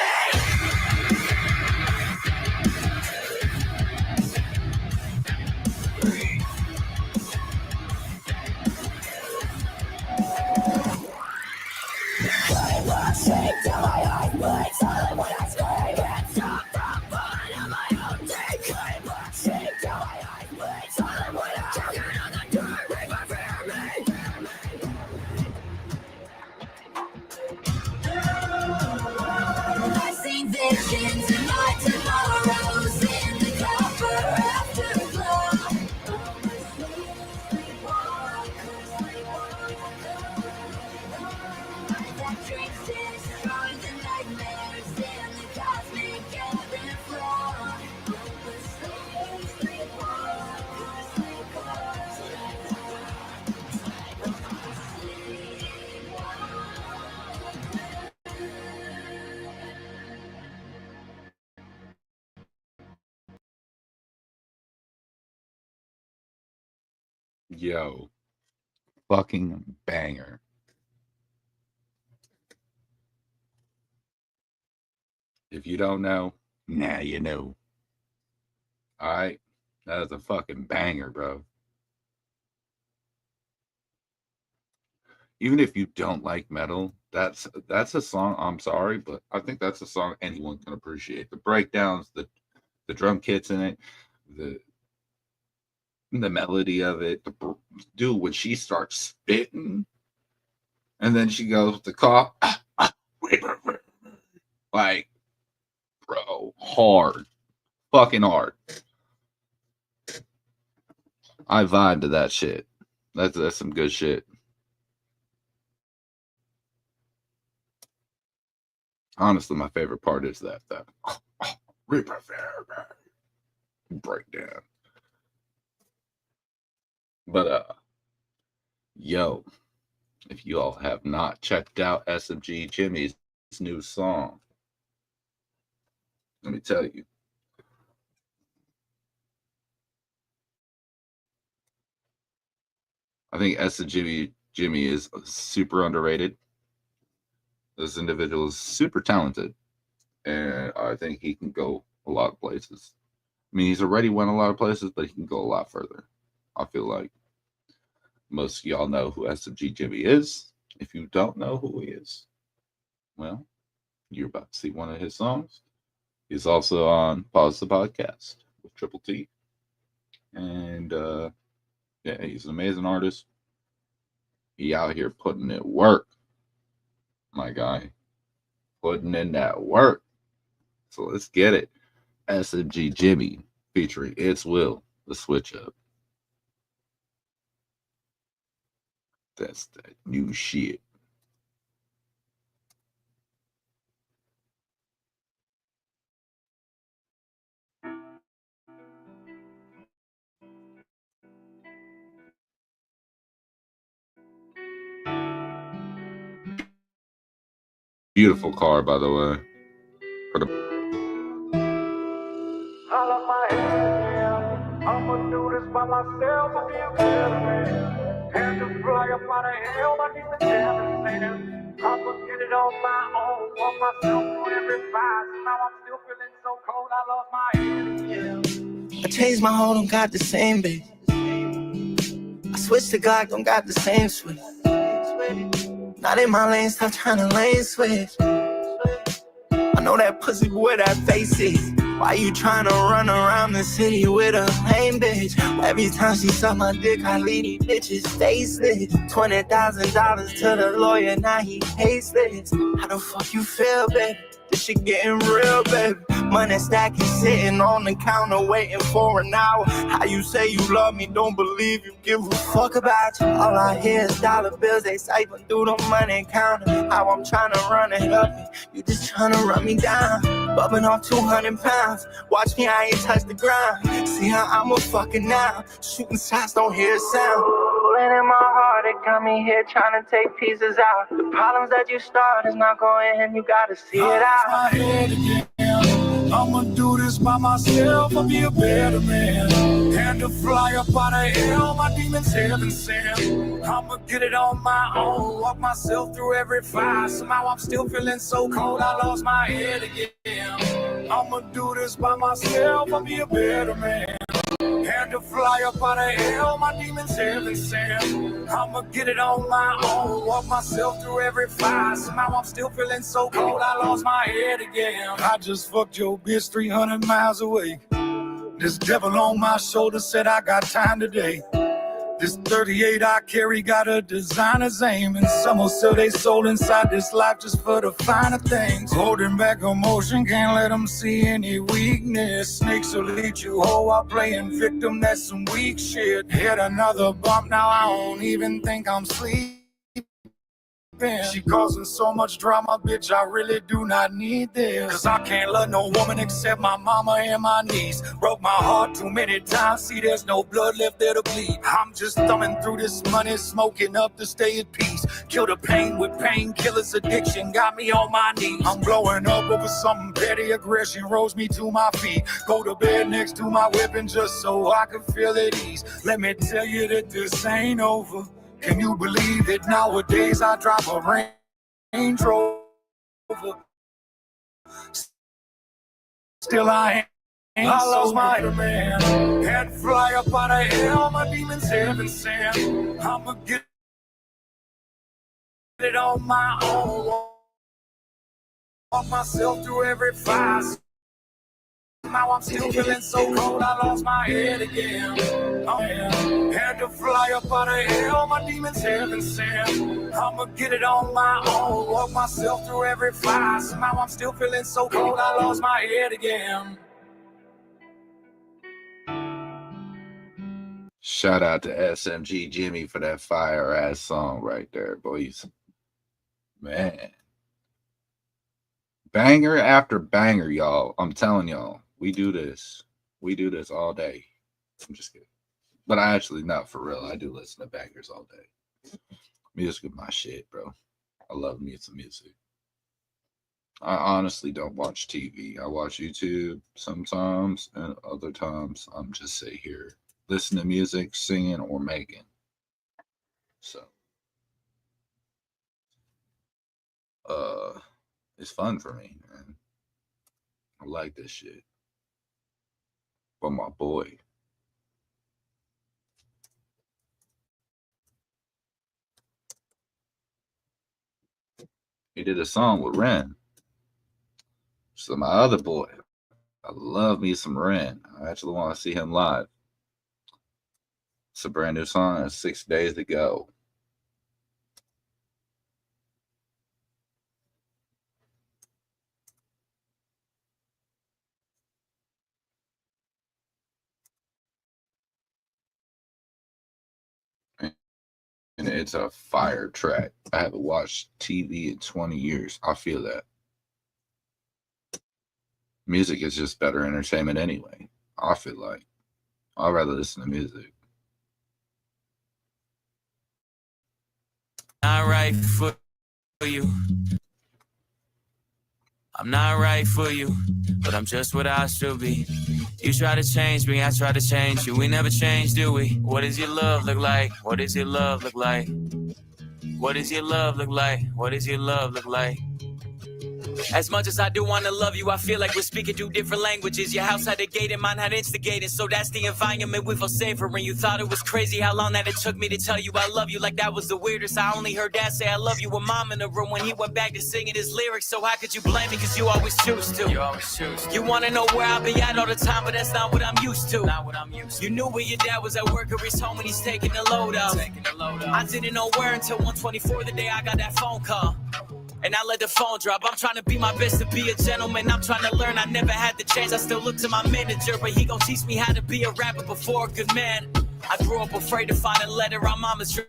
I will shake till my eyes bleed silent when I scream. Can't stop from falling on my own teeth. I will shake till my eyes bleed silent when I'm choking on the dark. Reaper, fear me! I've seen visions in my tomorrows in the copper afterglow. I've had dreams destroy the nightmares in the cosmic ebb and flow. Yo, fucking banger. If you don't know, now you know. All right, that is a fucking banger, bro. Even if you don't like metal, that's a song. I'm sorry, but I think that's a song anyone can appreciate. The breakdowns, the drum kits in it, the melody of it. Dude, when she starts spitting, and then she goes to cough, like, bro, hard, fucking hard. I vibe to that shit. That's some good shit. Honestly, my favorite part is that breakdown. But yo, if you all have not checked out SMG Jimmy's new song, let me tell you. I think SMG Jimmy is super underrated. This individual is super talented, and I think he can go a lot of places. I mean, he's already went a lot of places, but he can go a lot further. I feel like most of y'all know who SMG Jimmy is. If you don't know who he is, well, you're about to see one of his songs. He's also on Pause the Podcast with Triple T. And yeah, he's an amazing artist. He out here putting in work, my guy. Putting in that work. So let's get it. SMG Jimmy featuring It's Will, the switch up. That's that new shit. Beautiful car, by the way. For the I'ma do this by myself, I'll be a better man. Had to fly up out of hell, I need the devil, man. I'ma get it on my own, on myself through every fight. Now I'm still feeling so cold, I lost my head. I changed my whole, don't got the same bitch. I switched to Glock, don't got the same switch. Not in my lane, stop trying to lane switch. I know that pussy boy, that face is. Why you trying to run around the city with a lame bitch? Every time she suck my dick, I leave these bitches faceless. $20,000 to the lawyer, now he hates this. How the fuck you feel, baby? This shit getting real, baby. Money stacking, sitting on the counter, waiting for an hour. How you say you love me, don't believe you give a fuck about you. All I hear is dollar bills, they siphon through the money counter. How I'm trying to run it up, you just trying to run me down. Bumping off 200 pounds, watch me, I ain't touch the ground. See how I'm a fucking now, shooting shots, don't hear a sound. Bullet in my heart, it got me here trying to take pieces out. The problems that you start is not going to end, you gotta see it out. My head again. I'ma do this by myself, I'll be a better man. Had to fly up out of hell, my demons heaven sent. I'ma get it on my own, walk myself through every fight. Somehow I'm still feeling so cold, I lost my head again. I'ma do this by myself, I'll be a better man. Had to fly up out of hell, my demons heaven sent. I'ma get it on my own, walk myself through every fight. Somehow I'm still feeling so cold, I lost my head again. I just fucked your bitch 300 miles away. This devil on my shoulder said I got time today. This 38 I carry got a designer's aim, and some will sell their soul inside this life just for the finer things. Holding back emotion, can't let them see any weakness. Snakes will lead you whole while playing victim, that's some weak shit. Hit another bump, now I don't even think I'm sleeping. She causing so much drama, bitch, I really do not need this. Cause I can't love no woman except my mama and my niece. Broke my heart too many times, see there's no blood left there to bleed. I'm just thumbing through this money, smoking up to stay at peace. Kill the pain with painkillers, addiction got me on my knees. I'm blowing up over something petty, aggression rose me to my feet. Go to bed next to my weapon just so I can feel at ease. Let me tell you that this ain't over. Can you believe that nowadays I drive a Range Rover? Still I ain't I lost my man. Had to fly up out of hell, my demons heaven sent. I'ma get it on my own. Walk myself through every fight. Now I'm still feeling so cold, I lost my head again. Oh, yeah. Had to fly up out of hell, my demons heaven sent. I'ma get it on my own, walk myself through every fight. Somehow I'm still feeling so cold, I lost my head again. shout out to SMG Jimmy for that fire ass song right there, boys. Man. Banger after banger, y'all. I'm telling y'all. We do this. We do this all day. I'm just kidding. But I actually, not for real. I do listen to bangers all day. Music is my shit, bro. I love me some music. I honestly don't watch TV. I watch YouTube sometimes, and other times I'm just sit here, listen to music, singing, or making. So, it's fun for me, man. I like this shit. But my boy, he did a song with Ren. So my other boy, I love me some Ren. I actually want to see him live. It's a brand new song. It's 6 days to go. It's a fire track. I haven't watched TV in 20 years. I feel that. Music is just better entertainment anyway. I feel like I'd rather listen to music. Not right for you. I'm not right for you, but I'm just what I should be. You try to change me, I try to change you. We never change, do we? What does your love look like? What does your love look like? What does your love look like? What does your love look like? As much as I do want to love you, I feel like we're speaking two different languages. Your house had a gate and mine had instigated, so that's the environment we feel safer in. You thought it was crazy how long that it took me to tell you I love you, like that was the weirdest. I only heard dad say I love you with mom in the room when he went back to singing his lyrics. So how could you blame me, cause you always choose to. You always choose to. You want to know where I'll be at all the time, but that's not what I'm used to. Not what I'm used to. You knew where your dad was at work or he's home and he's taking the load off. I didn't know where until 1:24 the day I got that phone call. And I let the phone drop. I'm trying to be my best to be a gentleman. I'm trying to learn. I never had the chance. I still look to my manager, but he gon' teach me how to be a rapper before. Cause man, I grew up afraid to find a letter on mama's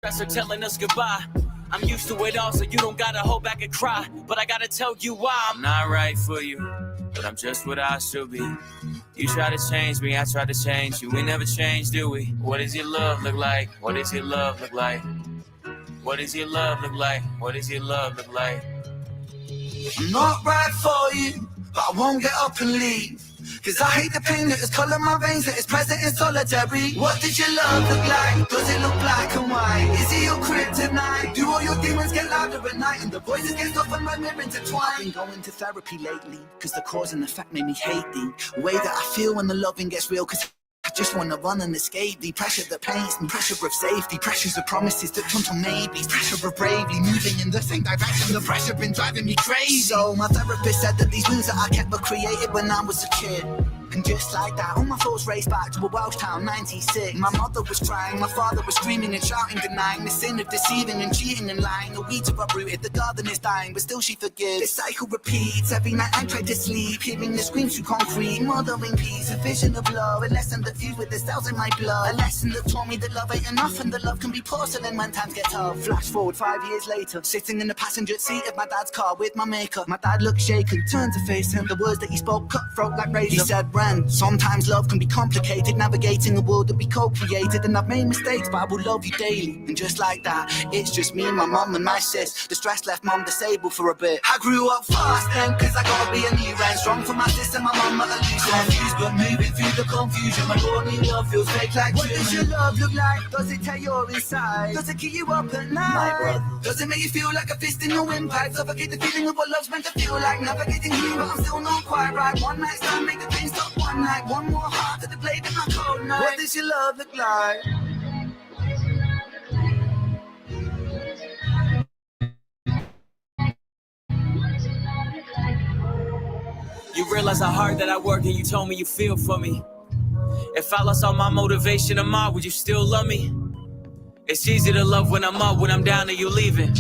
dresser telling us goodbye. I'm used to it all, so you don't gotta hold back and cry. But I gotta tell you why I'm not right for you, but I'm just what I should be. You try to change me, I try to change you. We never change, do we? What does your love look like? What does your love look like? What does your love look like? What does your love look like? I'm not right for you, but I won't get up and leave. Cause I hate the pain that has colored my veins, that is present in solitary. What does your love look like? Does it look black and white? Is it your kryptonite? Do all your demons get louder at night and the voices get soft and my mirror intertwined? I've been going to therapy lately, cause the cause and the fact made me hate the way that I feel when the loving gets real. Cause I just wanna run and escape the pressure that paints me, pressure of safety, pressures of promises that turn to maybes, pressure of bravely moving in the same direction. The pressure been driving me crazy. So my therapist said that these wounds that I kept were created when I was a kid. And just like that, all my thoughts raced back to a Welsh town, 96. My mother was crying, my father was screaming and shouting, denying the sin of deceiving and cheating and lying. The weeds are uprooted, the garden is dying, but still she forgives. This cycle repeats, every night I try to sleep, hearing the screams through concrete, mothering peace, a vision of love, a lesson that fused with the cells in my blood, a lesson that taught me that love ain't enough and that love can be porcelain when times get tough. Flash forward 5 years later, sitting in the passenger seat of my dad's car with my maker. My dad looked shaken, turned to face him, the words that he spoke cut throat like razor. He said, Ren, sometimes love can be complicated, navigating a world that we co-created, and I've made mistakes, but I will love you daily. And just like that, it's just me, my mum and my sis. The stress left mum disabled for a bit. I grew up fast then, cause I gotta be a new Ren. Strong for my sister, my mum at a loose end. Confused but moving through the confusion. My morning love feels fake like what does your love look like? Does it tear your inside? Does it keep you up at night? Does it make you feel like a fist in your windpipe? Suffocate the feeling of what love's meant to feel like. Navigating you, but I'm still not quite right. One night stand, make the pain stop one night. One more heart to the blade of my cold night. What does your love look like? You realize how hard that I work and you told me you feel for me. If I lost all my motivation tomorrow, would you still love me? It's easy to love when I'm up, when I'm down and you leaving.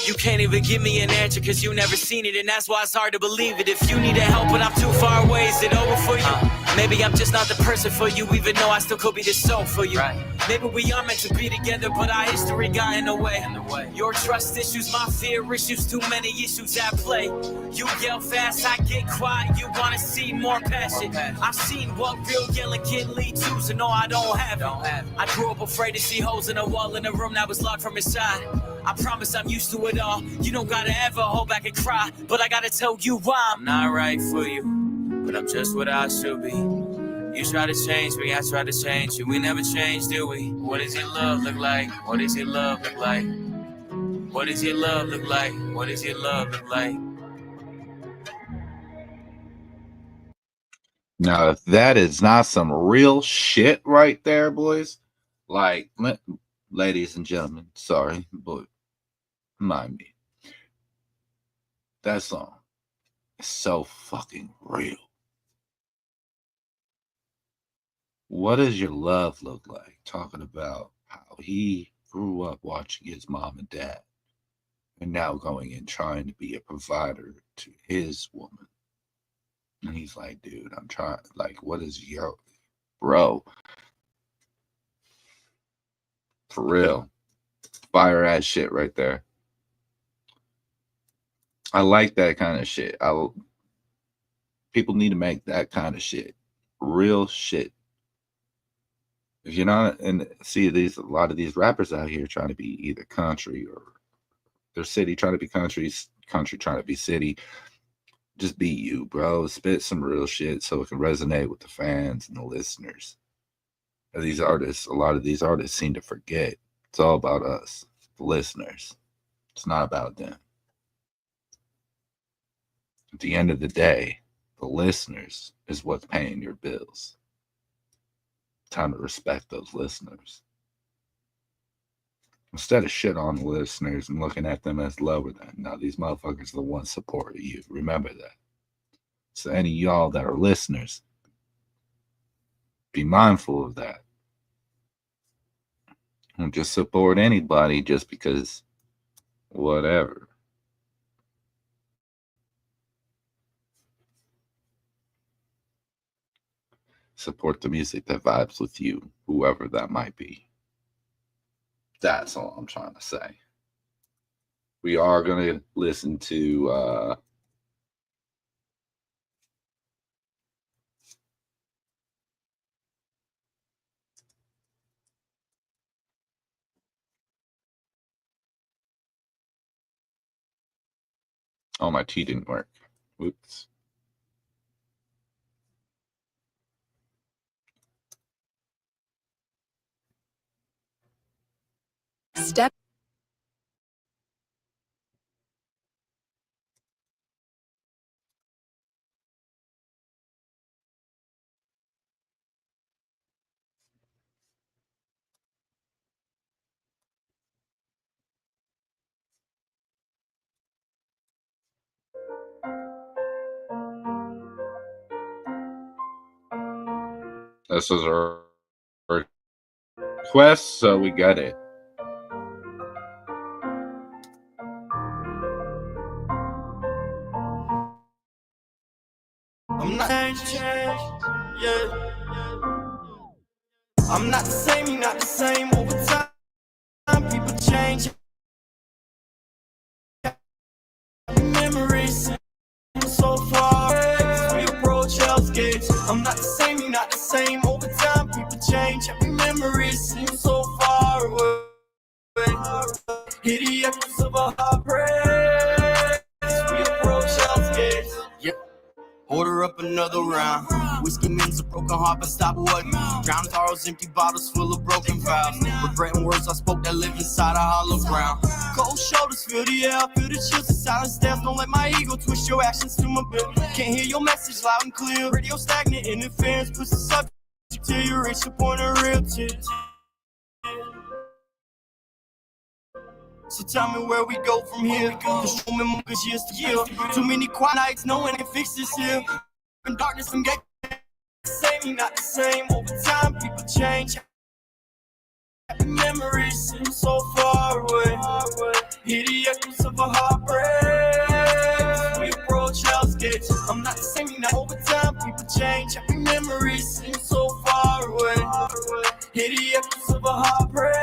You can't even give me an answer cause you never seen it, and that's why it's hard to believe it. If you need help but I'm too far away, is it over for you? Maybe I'm just not the person for you, even though I still could be the soul for you. Maybe we are meant to be together, but our history got in the way. Your trust issues, my fear issues, too many issues at play. You yell fast, I get quiet, you wanna see more passion. I've seen what real yelling can lead to, so no, I don't have it. I grew up afraid to see holes in a wall in a room that was locked from inside. I promise I'm used to it all. You don't gotta ever hold back and cry, but I gotta tell you why I'm not right for you, but I'm just what I should be. You try to change me, I try to change you. We never change, do we? What does your love look like? What does your love look like? What does your love look like? What does your love look like? Now, if that is not some real shit right there, boys, like, ladies and gentlemen, sorry, but mind me, that song is so fucking real. What does your love look like? Talking about how he grew up watching his mom and dad and now going and trying to be a provider to his woman. And he's like, dude, I'm trying, like, what is your, bro? For real. Fire ass shit right there. I like that kind of shit. People need to make that kind of shit. Real shit. If you're not, and see a lot of these rappers out here trying to be either country or their city trying to be country trying to be city. Just be you, bro. Spit some real shit so it can resonate with the fans and the listeners. And these artists, a lot of these artists seem to forget. It's all about us, the listeners. It's not about them. At the end of the day, the listeners is what's paying your bills. Time to respect those listeners. Instead of shit on the listeners and looking at them as lower than, no, these motherfuckers are the ones supporting you. Remember that. So any of y'all that are listeners, be mindful of that. Don't just support anybody just because whatever. Support the music that vibes with you, whoever that might be. That's all I'm trying to say. We are going to listen to oh, my tea didn't work. Oops. Step. This is our request, so we got it. I'm not change, yeah. I'm not the same, you're not the same. Over time, people change. Memories so far as we approach Hell's Gates. I'm not the same, you're not the same. Over time, people change. Happy memories seem so far away. Hear the echoes of a heartbreak as we approach Hell's Gates. Yep. Order up another round. Whiskey means a broken heart, but stop what? Drown sorrows, empty bottles full of broken vows. Regretting words I spoke that live inside a hollow ground. Cold shoulders, feel the air, feel the chills, the silence stairs. Don't let my ego twist your actions to my bill. Can't hear your message loud and clear. Radio stagnant, interference, push the subject till you reach the point of real tears. So tell me where we go from here. Cause show me more years to heal. Too many quiet nights, no one can fix this here. In darkness, I'm getting the same, not the same. Over time, people change. Happy memories seem so far away. Hear the echoes of a heartbreak. We approach Hell's Gates. I'm not the same, not over time, people change. Happy memories seem so far away. Hear the echoes of a heartbreak.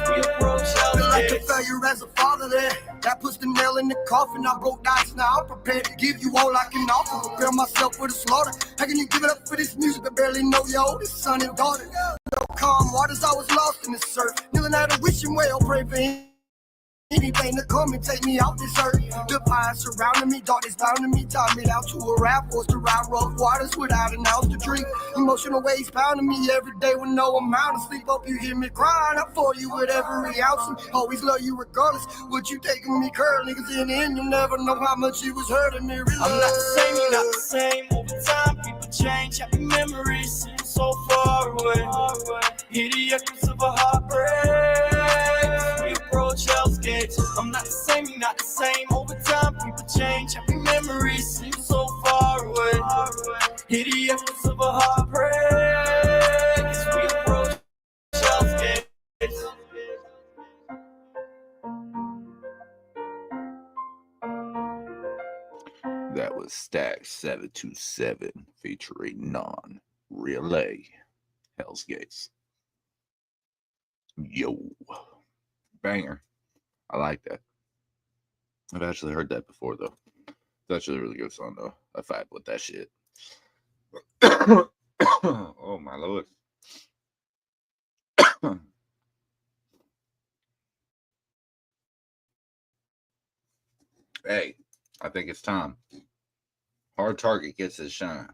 We approach Hell's Gates. Like a failure as a father there. That puts the nail in the coffin. I broke dice, now I'm prepared to give you all I can offer. Prepare myself for the slaughter. How can you give it up for this music but barely know your oldest son and daughter? No calm waters, I was lost in the surf. Kneeling at a wishing well, pray for him. Anything to come and take me off this earth. The pine surrounding me, darkness bounding me, tied me down to a raft, forced to ride rough waters without an ounce to drink. Emotional waves pounding me every day with no amount of sleep. Hope you hear me crying out for you with every ounce. And always love you regardless. What you take of me currently, cause in the end you'll never know how much it was hurting me. Really. I'm not the same, you're not the same. Over time, people change. Happy memories seem so far away. Hear the echoes of a heartbreak. We approach Hell's Gates. I'm not the same, you're not the same. Over time, people change. Happy memories seem so far away. Hear the echoes of a heartbreak. We approach Hell's Gates. That was Stack 727 featuring Non Relay Hell's Gates. Yo. Banger. I like that. I've actually heard that before, though. It's actually a really good song, though. I vibe with that shit. Oh, my Lord. Hey, I think it's time. Hard Target gets his shine.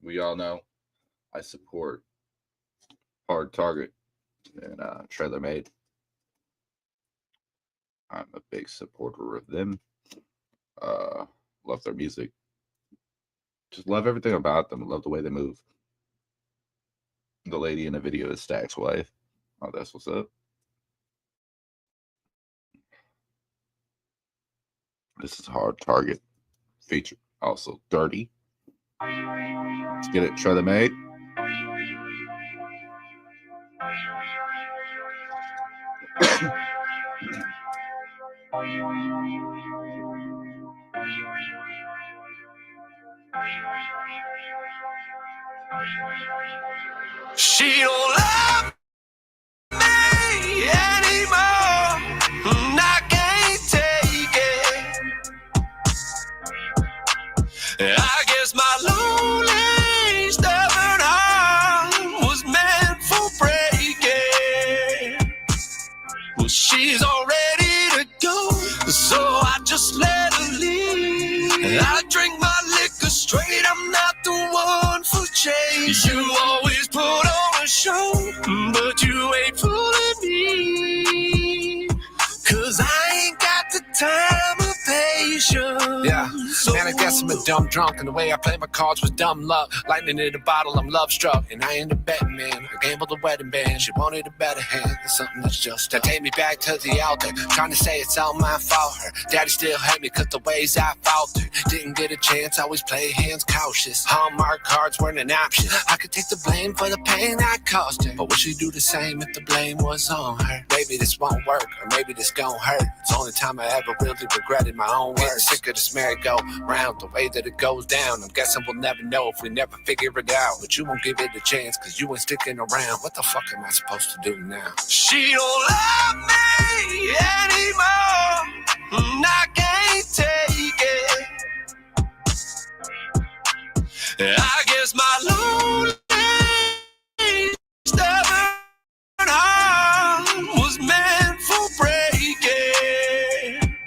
We all know I support Hard Target and Trailer Made. I'm a big supporter of them. Love their music. Just love everything about them. Love the way they move. The lady in the video is Stack's wife. Oh, that's what's up. This is Hard Target feature. Also, Dirty. Let's get it. Trailer Made. She don't love me anymore, and I can't take it. I guess my lonely, stubborn heart was meant for breaking. Well, she's all ready to go, so I just let her leave. I drink my liquor straight, I'm not the one for change. You always put on a show, but you ain't fooling me, 'cause I ain't got the time or patience. Yeah, man, I guess I'm a dumb drunk, and the way I play my cards was dumb luck. Lightning in a bottle, I'm love struck, and I ain't a betting man. I gambled a wedding band, she wanted a better hand than something that's just that take me back to the altar, trying to say it's all my fault. Her daddy still hate me 'cause the ways I faltered. Didn't get a chance, always play hands cautious. Hallmark cards weren't an option. I could take the blame for the pain I caused her, but would she do the same if the blame was on her? Maybe this won't work, or maybe this gon' hurt. It's the only time I ever really regretted my own words. Getting sick of this merry-go-round, the way that it goes down. I'm guessing we'll never know if we never figure it out. But you won't give it a chance, 'cause you ain't sticking around. What the fuck am I supposed to do now? She don't love me anymore, and I can't take it. I guess my lonely, stubborn heart was meant for breaking.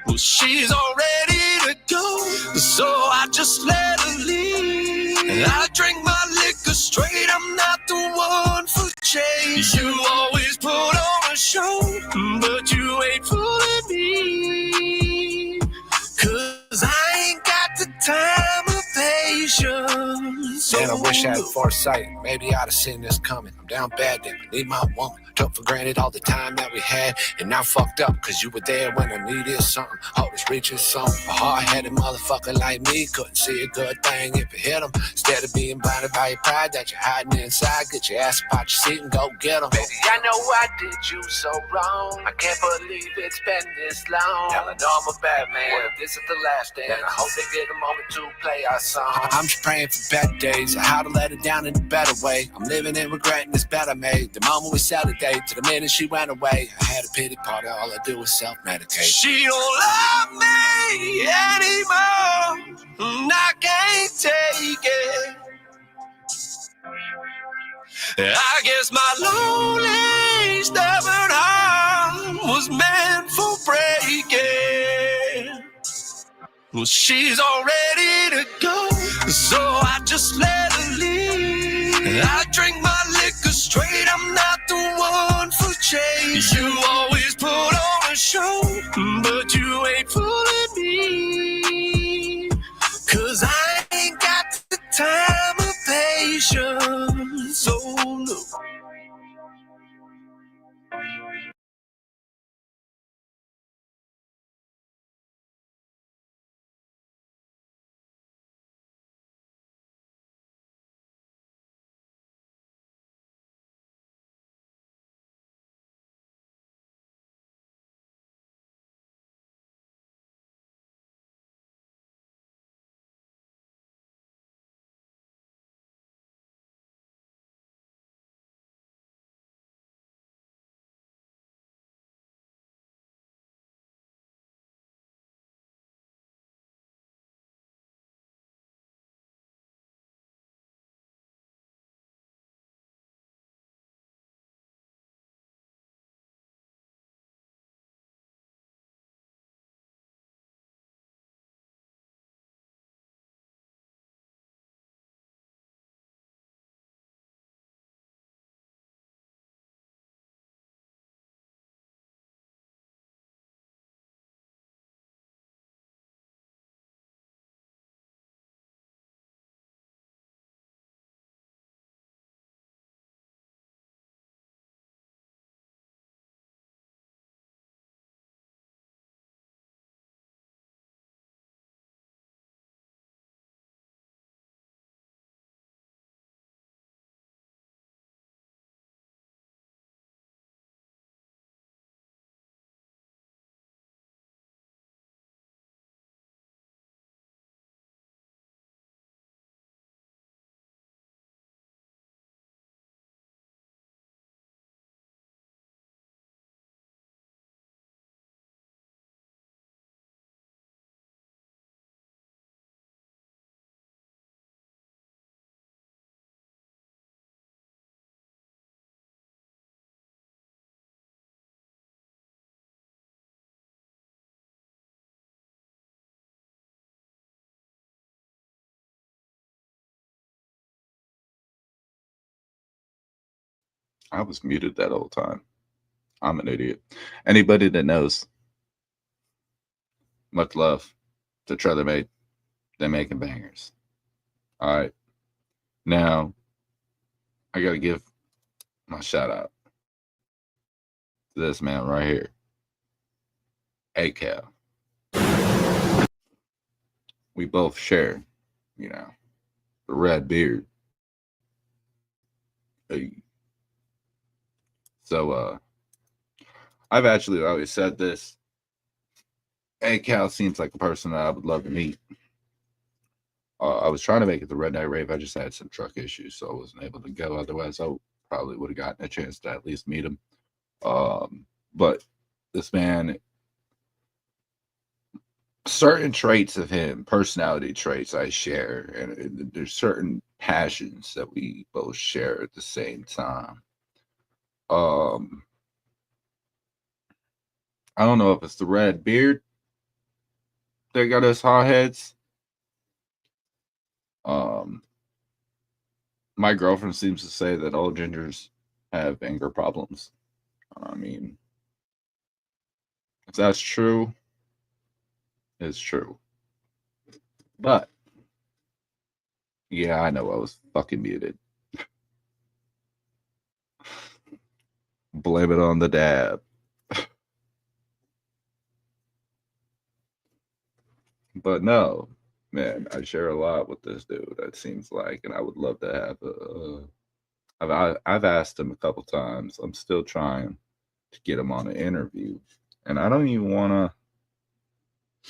Well, she's all ready to go, so I just let her leave. I drink my liquor straight, I'm not the one for change. You always put on a show, but you ain't fooling me, 'cause I ain't got the time or patience. Man, I wish I had foresight. Maybe I'd have seen this coming. I'm down bad, then I need my woman. Took for granted all the time that we had, and now fucked up 'cause you were there when I needed something. Hope this reaches something. A hard-headed motherfucker like me couldn't see a good thing if it hit him. Instead of being blinded by your pride that you're hiding inside, get your ass up out your seat and go get him. Baby, I know I did you so wrong. I can't believe it's been this long. Hell, I know I'm a bad man. Well, if this is the last day, and I hope they get a moment to play our song. I'm just praying for better days, how to let it down in a better way. I'm living and regretting this bet I made. The moment we set a date to the minute she went away, I had a pity party, all I do is self-medicate. She don't love me anymore, and I can't take it. I guess my lonely, stubborn heart was meant for breaking. Well, she's all ready to go, so I just let her leave. I drink my liquor straight, I'm not the one for change. You always put on a show, but you ain't fooling me, 'cause I ain't got the time or patience. So no. I was muted that whole time. I'm an idiot. Anybody that knows, much love to Trailer Made. They're making bangers. All right. Now, I got to give my shout out to this man right here. ACAL. We both share, you know, the red beard. Hey. So, I've actually always said this. ACAL seems like a person that I would love to meet. I was trying to make it the Red Night Rave. I just had some truck issues, so I wasn't able to go. Otherwise, I probably would have gotten a chance to at least meet him. But this man, certain traits of him, personality traits I share, and there's certain passions that we both share at the same time. I don't know if it's the red beard that got us hot heads. My girlfriend seems to say that all gingers have anger problems. I mean, if that's true, it's true. But yeah, I know I was fucking muted. Blame it on the dab. But no, man, I share a lot with this dude, it seems like, and I would love to have I've asked him a couple times. I'm still trying to get him on an interview, and I don't even want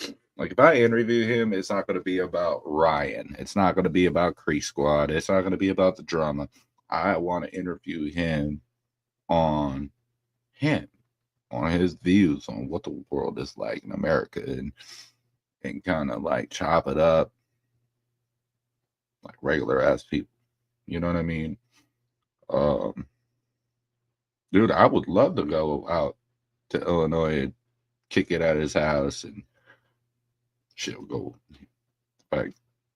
to, like, if I interview him, it's not going to be about Ryan. It's not going to be about Creek Squad. It's not going to be about the drama. I want to interview him on his views on what the world is like in America, and kind of like chop it up like regular ass people. You know what I mean? Dude, I would love to go out to Illinois and kick it at his house and shit. Go. I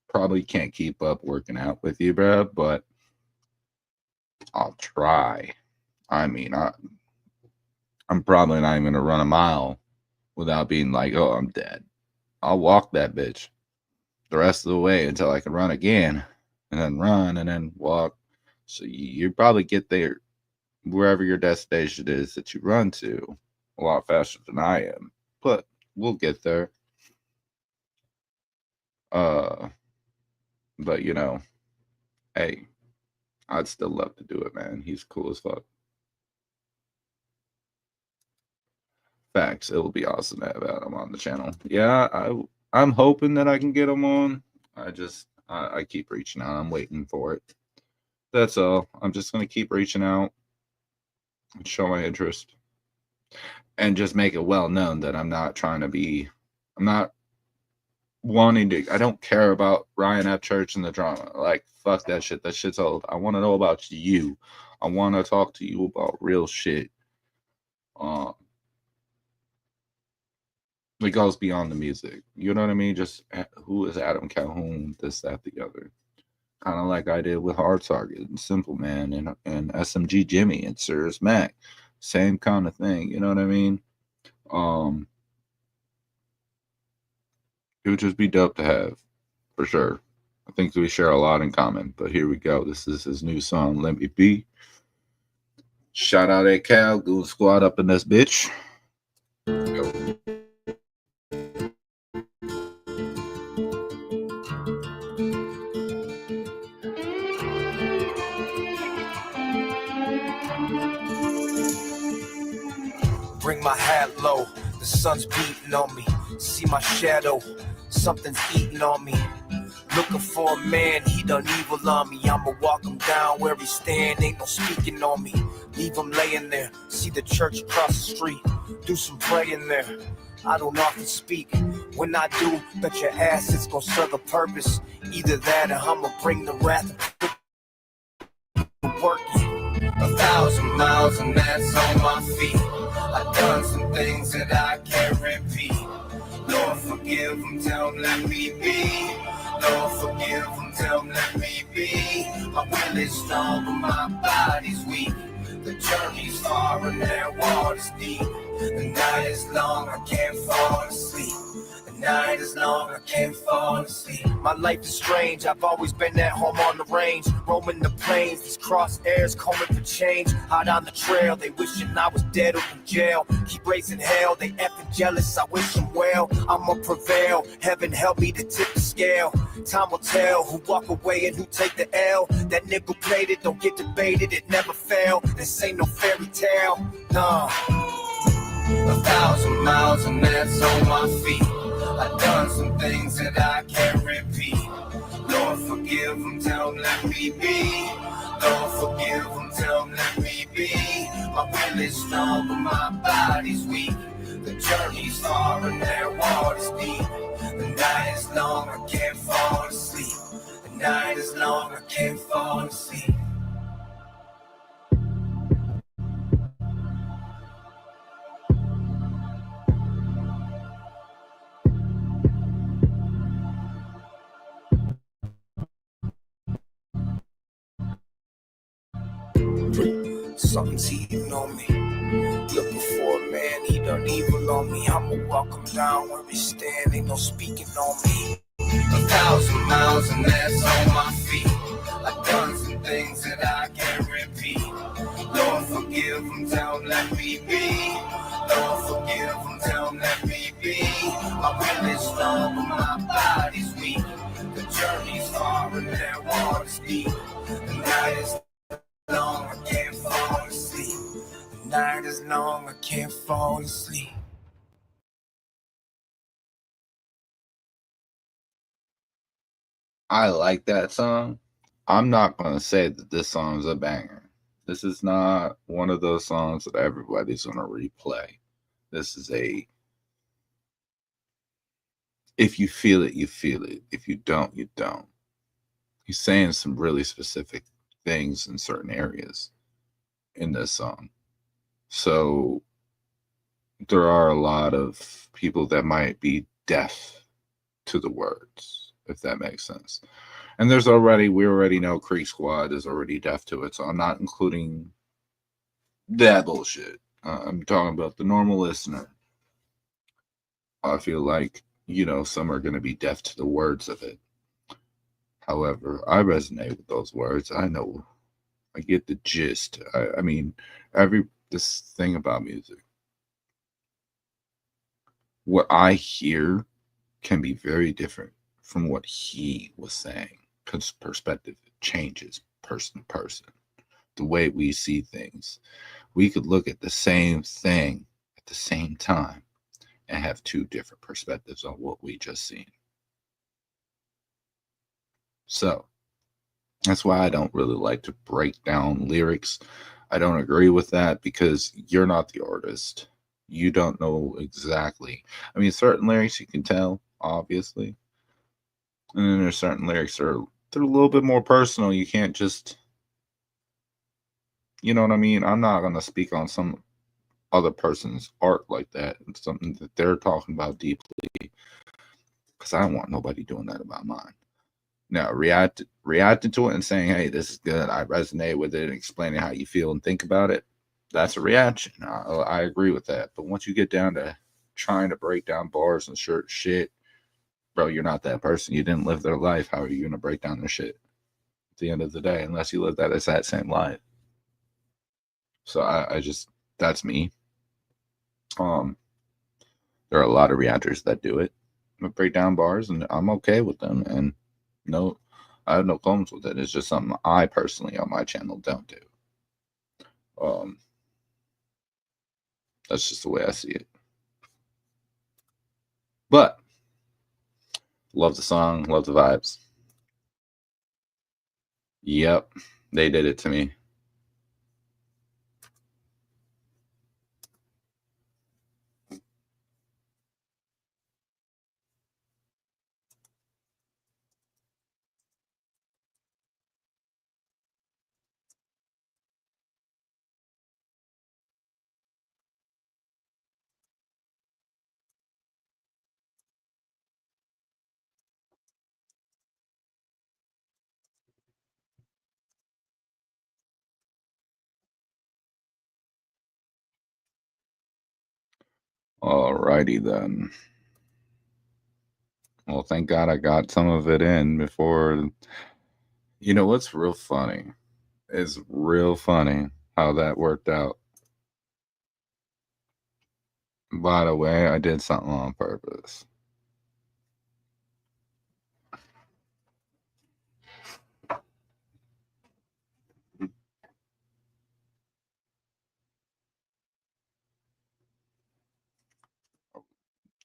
probably can't keep up working out with you, bro, but I'll try. I mean, I'm probably not even gonna run a mile without being like, oh, I'm dead. I'll walk that bitch the rest of the way until I can run again, and then run, and then walk. So you probably get there, wherever your destination is that you run to, a lot faster than I am. But we'll get there. But you know, hey, I'd still love to do it, man. He's cool as fuck. Facts. It will be awesome to have Adam on the channel. Yeah, I'm hoping that I can get him on. I keep reaching out. I'm waiting for it. That's all. I'm just gonna keep reaching out and show my interest, and just make it well known that I'm not wanting to. I don't care about Ryan at church and the drama. Like, fuck that shit. That shit's old. I want to know about you. I want to talk to you about real shit. It goes beyond the music. You know what I mean? Just who is Adam Calhoun, this, that, the other. Kind of like I did with Hard Target and Simple Man and SMG Jimmy and Sirius Mac. Same kind of thing. You know what I mean? It would just be dope to have, for sure. I think we share a lot in common. But here we go. This is his new song, Let Me Be. Shout out ACAL, Goon Squad up in this bitch. Go. Bring my hat low, the sun's beating on me. See my shadow, something's eating on me. Looking for a man, he done evil on me. I'ma walk him down where he stand, ain't no speaking on me. Leave him laying there, see the church across the street. Do some praying there, I don't often speak. When I do, bet your ass it's gonna serve a purpose. Either that or I'ma bring the wrath of working. 1,000 miles and that's on my feet. I've done some things that I can't repeat. Lord, forgive them, tell them, let me be. Lord, forgive them, tell them, let me be. My will is strong, but my body's weak. The journey's far and that water's deep. The night is long, I can't fall asleep. The night is long, I can't fall asleep. My life is strange, I've always been at home on the range. Roaming the plains, these crosshairs combing for change. Hot on the trail, they wishing I was dead or in jail. Keep raising hell, they effing jealous, I wish them well. I'ma prevail, heaven help me to tip the scale. Time will tell who walk away and who take the L. That nickel plated, don't get debated, it never fail. This ain't no fairy tale, no. 1,000 miles and that's on my feet. I've done some things that I can't repeat. Lord forgive them, tell them let me be. Lord forgive them, tell them let me be. My will is strong but my body's weak. The journey's far and that water's deep. The night is long, I can't fall asleep. The night is long, I can't fall asleep. Something's eating on me. Looking for a man, he done evil on me. I'ma walk him down where he stand, ain't no speaking on me. 1,000 miles and that's on my feet. I've done some things that I can't repeat. Lord forgive him, tell him let me be. Lord forgive him, tell him let me be. My will is strong but my body's weak. The journey's far and that water's deep. The night is long, I can't fall asleep. The night is long, I can't fall asleep. I like that song. I'm not going to say that this song is a banger. This is not one of those songs that everybody's going to replay. This is a, if you feel it, you feel it. If you don't, you don't. He's saying some really specific things in certain areas in this song. So there are a lot of people that might be deaf to the words, if that makes sense. And we already know Creek Squad is already deaf to it, so I'm not including that bullshit. I'm talking about the normal listener. I feel like, some are going to be deaf to the words of it. However, I resonate with those words. I know, I get the gist. I mean, this thing about music, what I hear can be very different from what he was saying, because perspective changes person to person. The way we see things, we could look at the same thing at the same time and have two different perspectives on what we just seen. So that's why I don't really like to break down lyrics. I don't agree with that because you're not the artist. You don't know exactly. I mean, certain lyrics you can tell, obviously. And then there's certain lyrics that they're a little bit more personal. You can't just, you know what I mean? I'm not going to speak on some other person's art like that. It's something that they're talking about deeply, because I don't want nobody doing that about mine. Now, reacting to it and saying, hey, this is good, I resonate with it, and explaining how you feel and think about it, that's a reaction. I agree with that. But once you get down to trying to break down bars and shit, bro, you're not that person. You didn't live their life. How are you going to break down their shit at the end of the day, unless you live that same life? So I just, that's me. There are a lot of reactors that do it, break down bars, and I'm okay with them. And no, I have no problems with it. It's just something I personally on my channel don't do. That's just the way I see it. But love the song, love the vibes. Yep, they did it to me. Alrighty then. Well, thank God I got some of it in before. You know what's real funny? It's real funny how that worked out. By the way, I did something on purpose.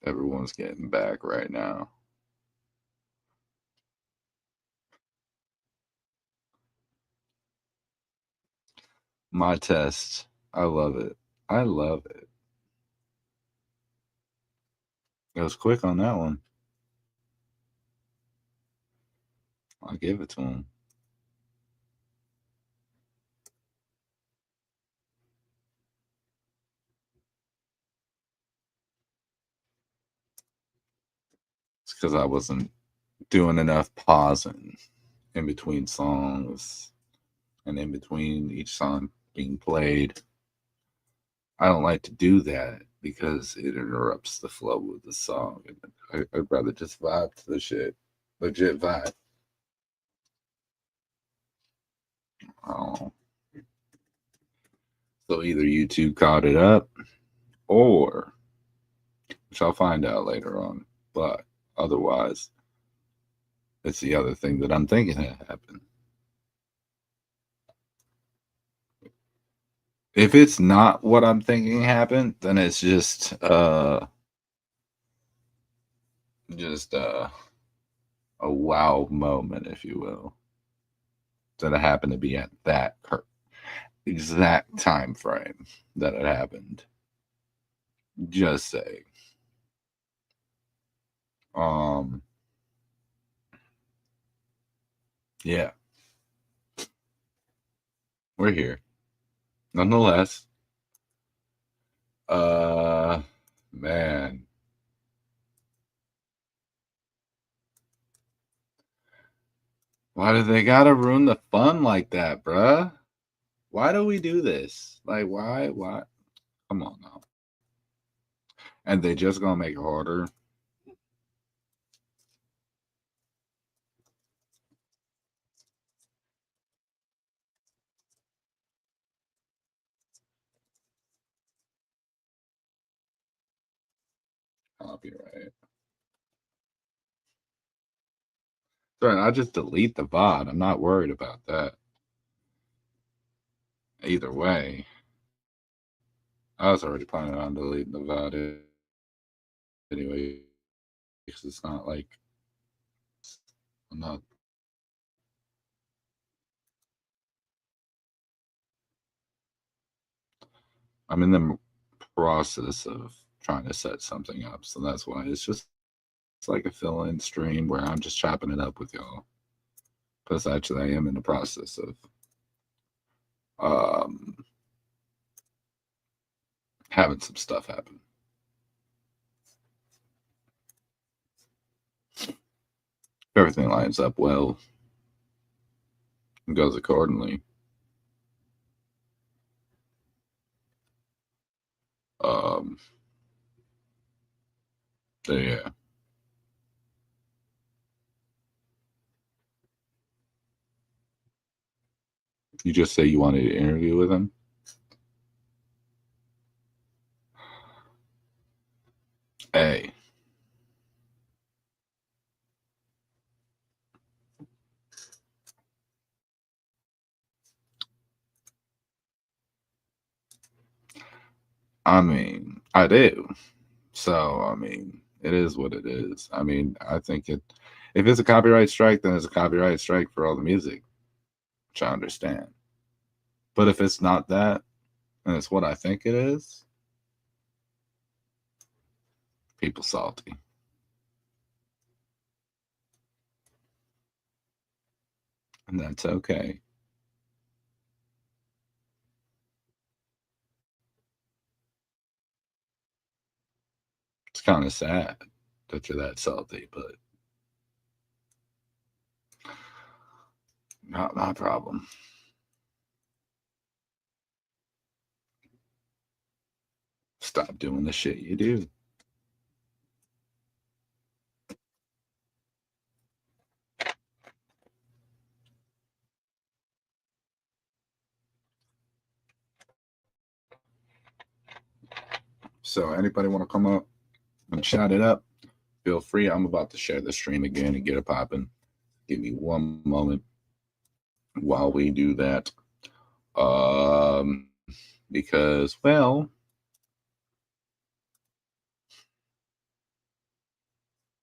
Everyone's getting back right now. My test. I love it. I love it. It was quick on that one. I'll give it to him. It's because I wasn't doing enough pausing in between songs and in between each song being played. I don't like to do that because it interrupts the flow of the song. I'd rather just vibe to the shit. Legit vibe. Oh. So either YouTube caught it up or, which I'll find out later on, but otherwise, it's the other thing that I'm thinking had happened. If it's not what I'm thinking happened, then it's just a wow moment, if you will, that it happened to be at that exact time frame that it happened. Just say. Yeah. We're here. Nonetheless. Man. Why do they gotta ruin the fun like that, bruh? Why do we do this? Like, why? Come on now. And they just gonna make it harder. Copyright. Sorry, I just delete the VOD. I'm not worried about that. Either way, I was already planning on deleting the VOD anyway, because it's not like I'm not. I'm in the process of trying to set something up, so that's why it's like a fill-in stream where I'm just chopping it up with y'all. Because actually, I am in the process of having some stuff happen. If everything lines up well and goes accordingly, yeah. You just say you wanted to interview with him? Hey. I mean, I do. So, I mean, it is what it is. I mean, I think if it's a copyright strike, then it's a copyright strike for all the music, which I understand. But if it's not that, and it's what I think it is, people salty. And that's okay. It's kind of sad that you're that salty, but not my problem. Stop doing the shit you do. So anybody want to come up and shout it up? Feel free. I'm about to share the stream again and get it popping. Give me one moment while we do that. Because, well,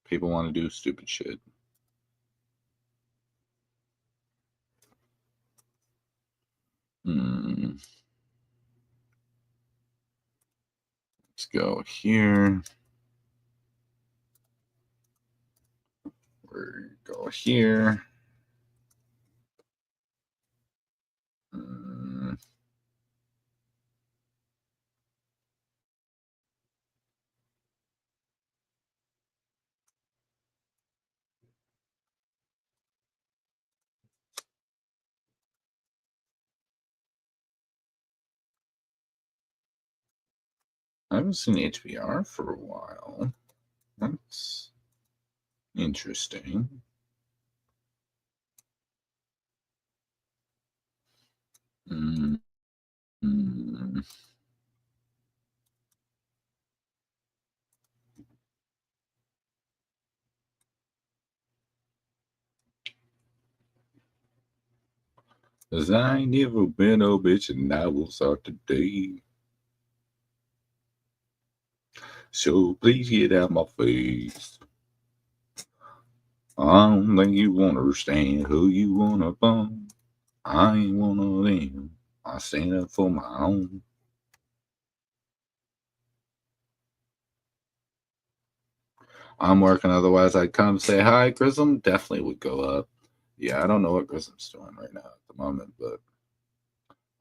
people want to do stupid shit. Let's go here. We go here. I haven't seen HBR for a while. That's interesting. Cause I ain't never been a bitch and I will start today. So please get out my face. I don't think you want to understand who you want to bum. I ain't one of them. I stand up for my own. I'm working, otherwise I'd come say hi. Grism definitely would go up. Yeah, I don't know what Grism's doing right now at the moment, but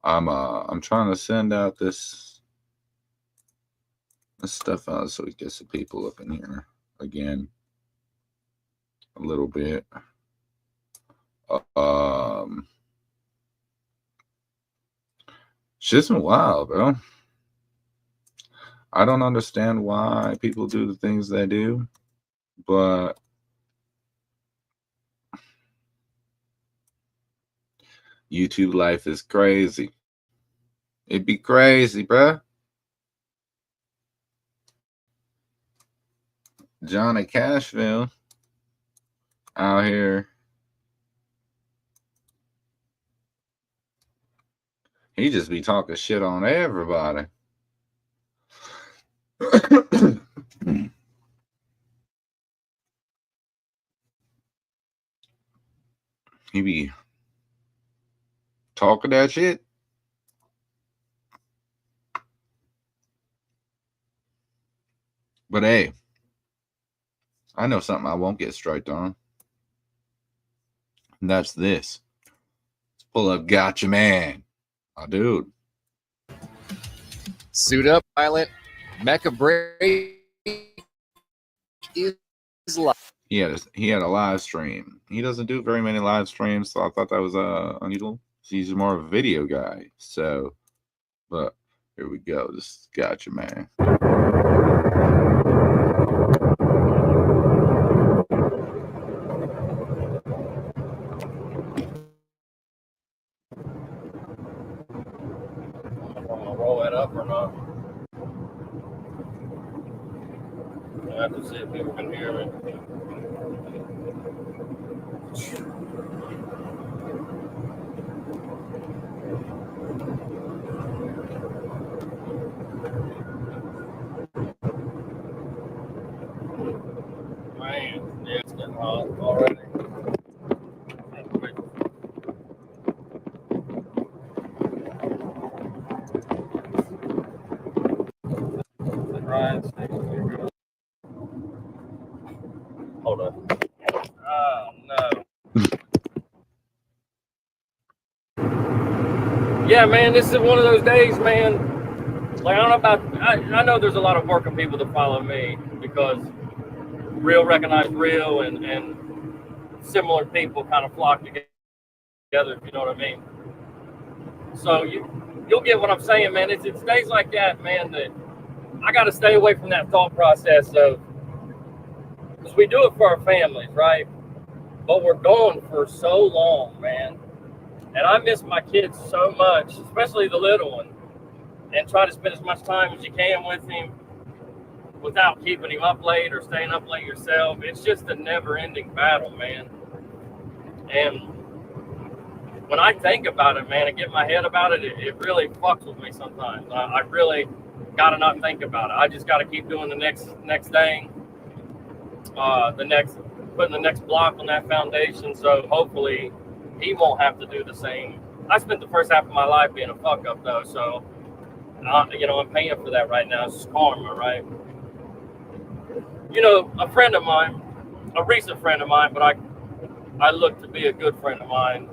I'm trying to send out this stuff out so we get some people up in here again a little bit. Shit's been wild, bro. I don't understand why people do the things they do, but YouTube life is crazy. It'd be crazy, bro. Johnny Cashville out here. He just be talking shit on everybody. He be talking that shit. But hey, I know something I won't get striked on. And that's this. Let's pull up Gotcha Man. My dude. Suit up, Violent. Mecha Break is live. He had a live stream. He doesn't do very many live streams, so I thought that was unusual. He's more of a video guy. So, but here we go. This Gotcha Man. Roll that up or not? I have to see if people can hear me. Man, yeah, it's getting hot already. Hold on. Oh no. Yeah, man, this is one of those days, man. Like, I don't know about. I know there's a lot of working people that follow me because real recognize real, and similar people kind of flock together. If you know what I mean. So you'll get what I'm saying, man. It's days like that, man, that I got to stay away from that thought process of, because we do it for our families, right? But we're gone for so long, man. And I miss my kids so much, especially the little one, and try to spend as much time as you can with him without keeping him up late or staying up late yourself. It's just a never-ending battle, man. And when I think about it, man, and get my head about it, it really fucks with me sometimes. I really got to not think about it. I just got to keep doing the next thing, putting the next block on that foundation. So hopefully he won't have to do the same. I spent the first half of my life being a fuck up though. So, you know, I'm paying for that right now. It's karma, right? You know, a friend of mine, a recent friend of mine, but I look to be a good friend of mine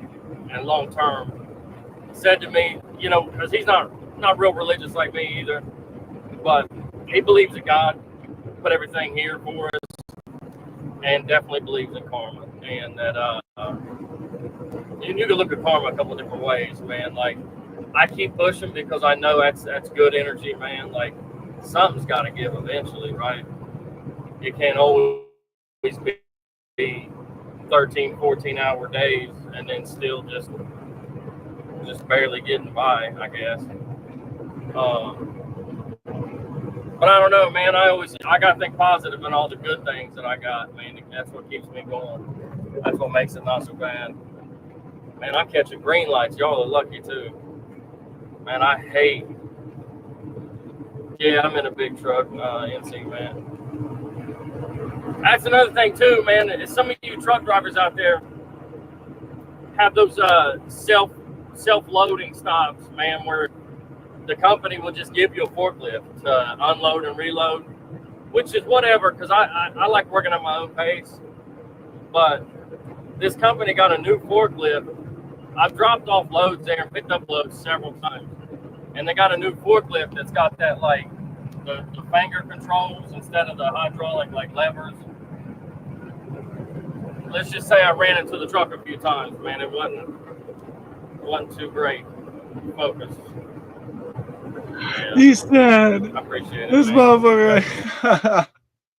and long term, said to me, you know, because he's not real religious like me either, but he believes in God, put everything here for us, and definitely believes in karma. And that you can look at karma a couple of different ways, man. Like, I keep pushing because I know that's good energy, man. Like, something's got to give eventually, right? You can't always be 13, 14-hour days and then still just barely getting by, I guess. But I don't know, man. I got to think positive in all the good things that I got, man. That's what keeps me going. That's what makes it not so bad. Man, I'm catching green lights. Y'all are lucky too. Man, I hate. Yeah, I'm in a big truck, NC, man. That's another thing too, man. Is some of you truck drivers out there have those self-loading stops, man, where the company will just give you a forklift to unload and reload, which is whatever, because I like working at my own pace. But this company got a new forklift. I've dropped off loads there and picked up loads several times. And they got a new forklift that's got that, like, the finger controls instead of the hydraulic, like, levers. Let's just say I ran into the truck a few times, man. It wasn't too great focus. Yeah. He said, I appreciate it, this man. motherfucker.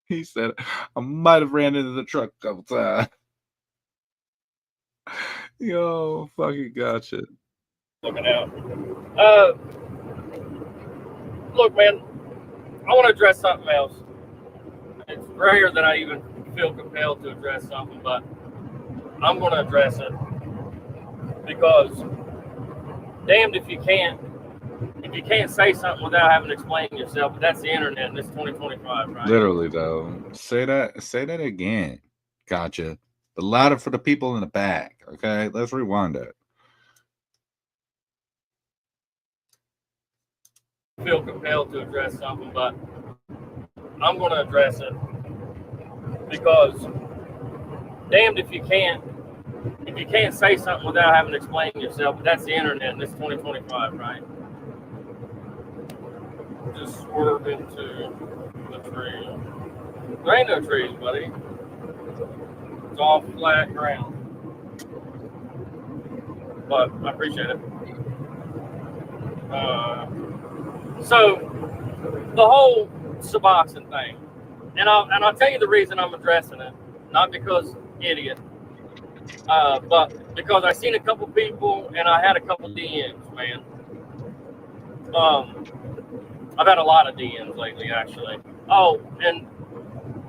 He said, I might have ran into the truck a couple times. Yo, fucking gotcha. Looking out. Look, man, I want to address something else. It's rare that I even feel compelled to address something, but I'm going to address it because damned if you can't say something without having to explain yourself. But that's the internet, and it's 2025, right? Literally, though. Say that again. Gotcha. But louder for the people in the back, okay? Let's rewind it. Feel compelled to address something, but I'm going to address it because damned if you can't say something without having to explain yourself. But that's the internet, and it's 2025, right? Just swerve into the tree. There ain't no trees, buddy. It's all flat ground. But I appreciate it. So the whole Suboxone thing, and I'll tell you the reason I'm addressing it, not because idiot, but because I seen a couple people and I had a couple DMs, man. I've had a lot of DMs lately, actually. Oh, and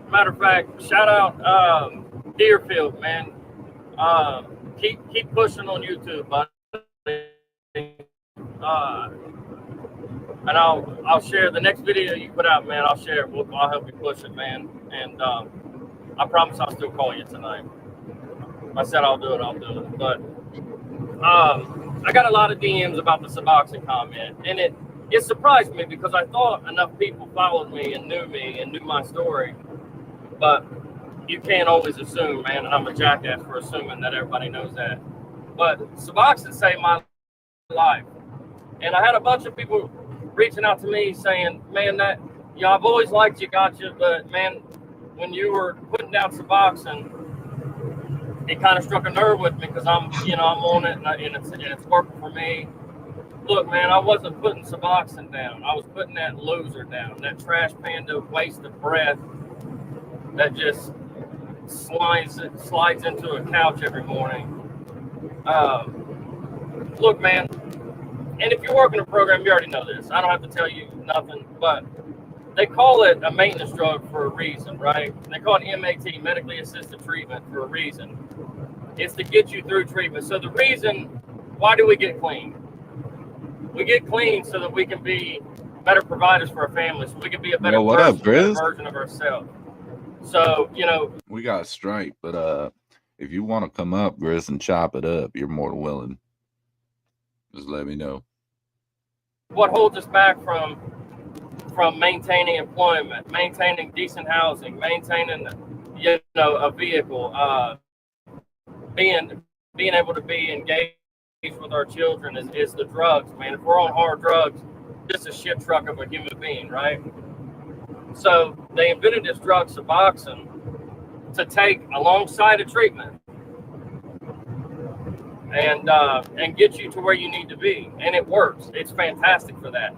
matter of fact, shout out Deerfield, man. Keep pushing on YouTube, buddy. And I'll share the next video you put out, man. I'll share it. I'll help you push it, man. And I promise I'll still call you tonight. If I said I'll do it. But I got a lot of DMs about the Suboxone comment, and it surprised me because I thought enough people followed me and knew my story. But you can't always assume, man, and I'm a jackass for assuming that everybody knows that. But Suboxone saved my life. And I had a bunch of people reaching out to me saying, man, I've always liked you, gotcha, but man, when you were putting down Suboxone, it kind of struck a nerve with me because I'm on it and it's working for me. Look, man, I wasn't putting Suboxone down. I was putting that loser down, that trash panda waste of breath that just slides into a couch every morning. Look, man, and if you're working a program, you already know this. I don't have to tell you nothing, but they call it a maintenance drug for a reason, right? They call it MAT, medically assisted treatment, for a reason. It's to get you through treatment. So the reason, why do we get clean? We get clean so that we can be better providers for our families. So we can be a better, what up, Grizz? version of ourselves. So, you know, We got a strike, but if you want to come up, Grizz, and chop it up, you're more than willing. Just let me know. what holds us back from maintaining employment, maintaining decent housing, maintaining, you know, a vehicle, being able to be engaged with our children is the drugs, man. If we're on hard drugs, just a shit truck of a human being, right? So they invented this drug, Suboxone, to take alongside a treatment and get you to where you need to be, and it works. It's fantastic for that.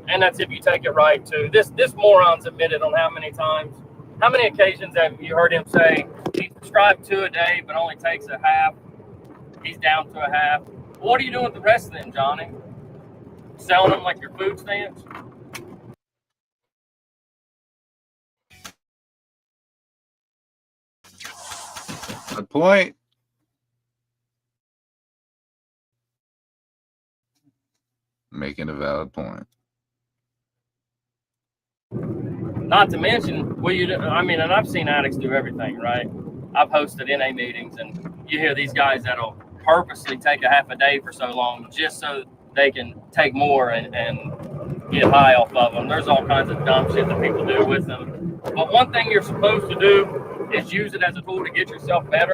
And that's if you take it right too. This moron's admitted on how many occasions have you heard him say he prescribed 2 a day but only takes a half? He's down to a half. What are you doing with the rest of them, Johnny? Selling them like your food stamps? Good point. Making a valid point. Not to mention, and I've seen addicts do everything, right? I've hosted NA meetings, and you hear these guys that'll purposely take a half a day for so long just so they can take more and get high off of them. There's all kinds of dumb shit that people do with them. But one thing you're supposed to do is use it as a tool to get yourself better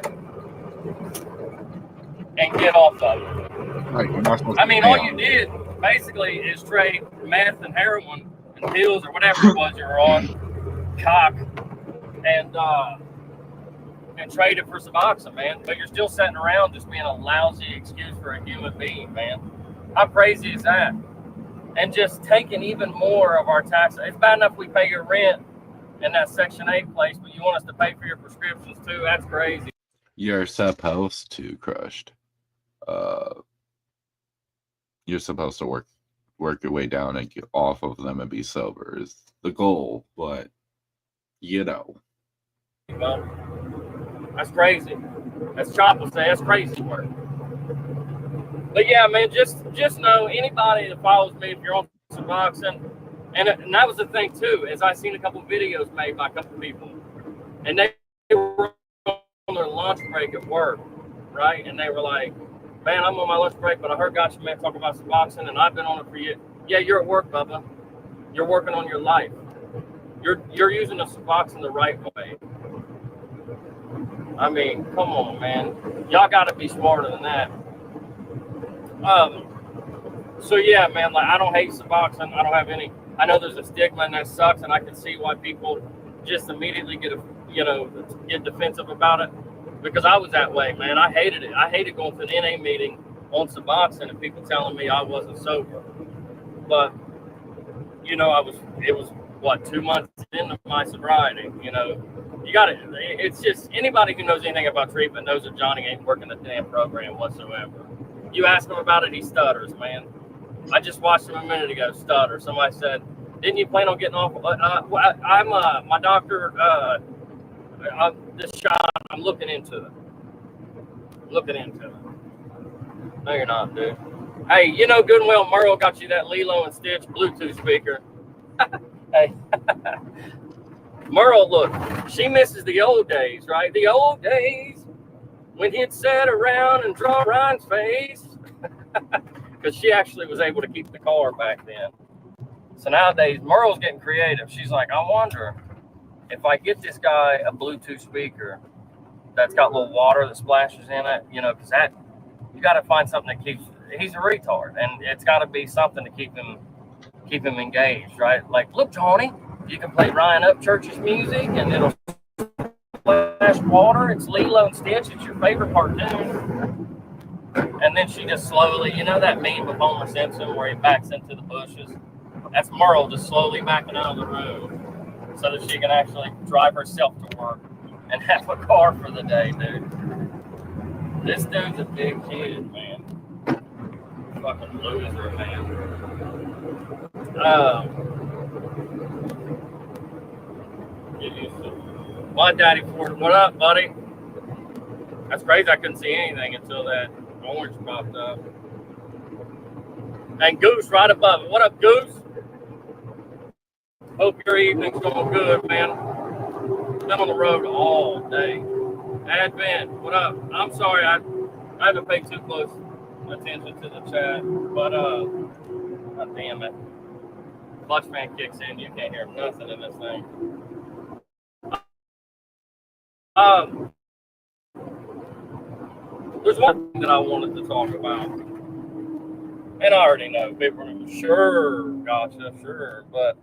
and get off of it. Right, you're not supposed I to mean, stay all on you did basically is trade meth and heroin and pills or whatever it was you were on, cock, and trade it for Suboxone, man. But you're still sitting around just being a lousy excuse for a human being, man. How crazy is that? And just taking even more of our taxes. It's bad enough we pay your rent in that Section 8 place, but you want us to pay for your prescriptions too? That's crazy. You're supposed to, Crushed. You're supposed to work your way down and get off of them and be sober is the goal, but you know. Well, that's crazy. As Chop would say, that's crazy work. But yeah, man, just know anybody that follows me, if you're on Suboxone, and that was the thing too, is I seen a couple videos made by a couple people, and they were on their lunch break at work, right? And they were like, man, I'm on my lunch break, but I heard Gotcha Man talk about Suboxone, and I've been on it for years. Yeah, you're at work, Bubba. You're working on your life. You're using the Suboxone the right way. I mean, come on, man. Y'all got to be smarter than that. So yeah, man, like I don't hate Suboxone. I don't have any. I know there's a stigma and that sucks, and I can see why people just immediately get defensive about it. Because I was that way, man. I hated it. I hated going to an NA meeting on Suboxone and people telling me I wasn't sober. But, you know, it was 2 months into my sobriety, you know. It's just, anybody who knows anything about treatment knows that Johnny ain't working the damn program whatsoever. You ask him about it, he stutters, man. I just watched him a minute ago stutter. Somebody said, didn't you plan on getting off? My doctor, this shot, I'm looking into it. No, you're not, dude. Hey, you know good and well Merle got you that Lilo and Stitch Bluetooth speaker. Hey. Merle, look, she misses the old days, right? The old days when he'd sit around and draw Ryan's face. Because she actually was able to keep the car back then. So nowadays, Merle's getting creative. She's like, I wonder if I get this guy a Bluetooth speaker that's got a little water that splashes in it, you know, because you got to find something that keeps. He's a retard, and it's got to be something to keep him engaged, right? Like, look, Johnny, you can play Ryan Upchurch's music, and it'll splash water. It's Lilo and Stitch. It's your favorite cartoon, And then she just slowly, you know that meme of Homer Simpson where he backs into the bushes? That's Merle just slowly backing out of the room so that she can actually drive herself to work and have a car for the day, dude. This dude's a big kid, man. Fucking loser, man. Get used to it. My daddy Ford, what up, buddy? That's crazy. I couldn't see anything until that orange popped up. And Goose right above it. What up, Goose? Hope your evening's going good, man. Been on the road all day. Advent, what up? I'm sorry, I haven't paid too close attention to the chat, but God damn it. Clutch fan kicks in, you can't hear nothing in this thing. There's one thing that I wanted to talk about. And I already know people are sure, gotcha, sure, but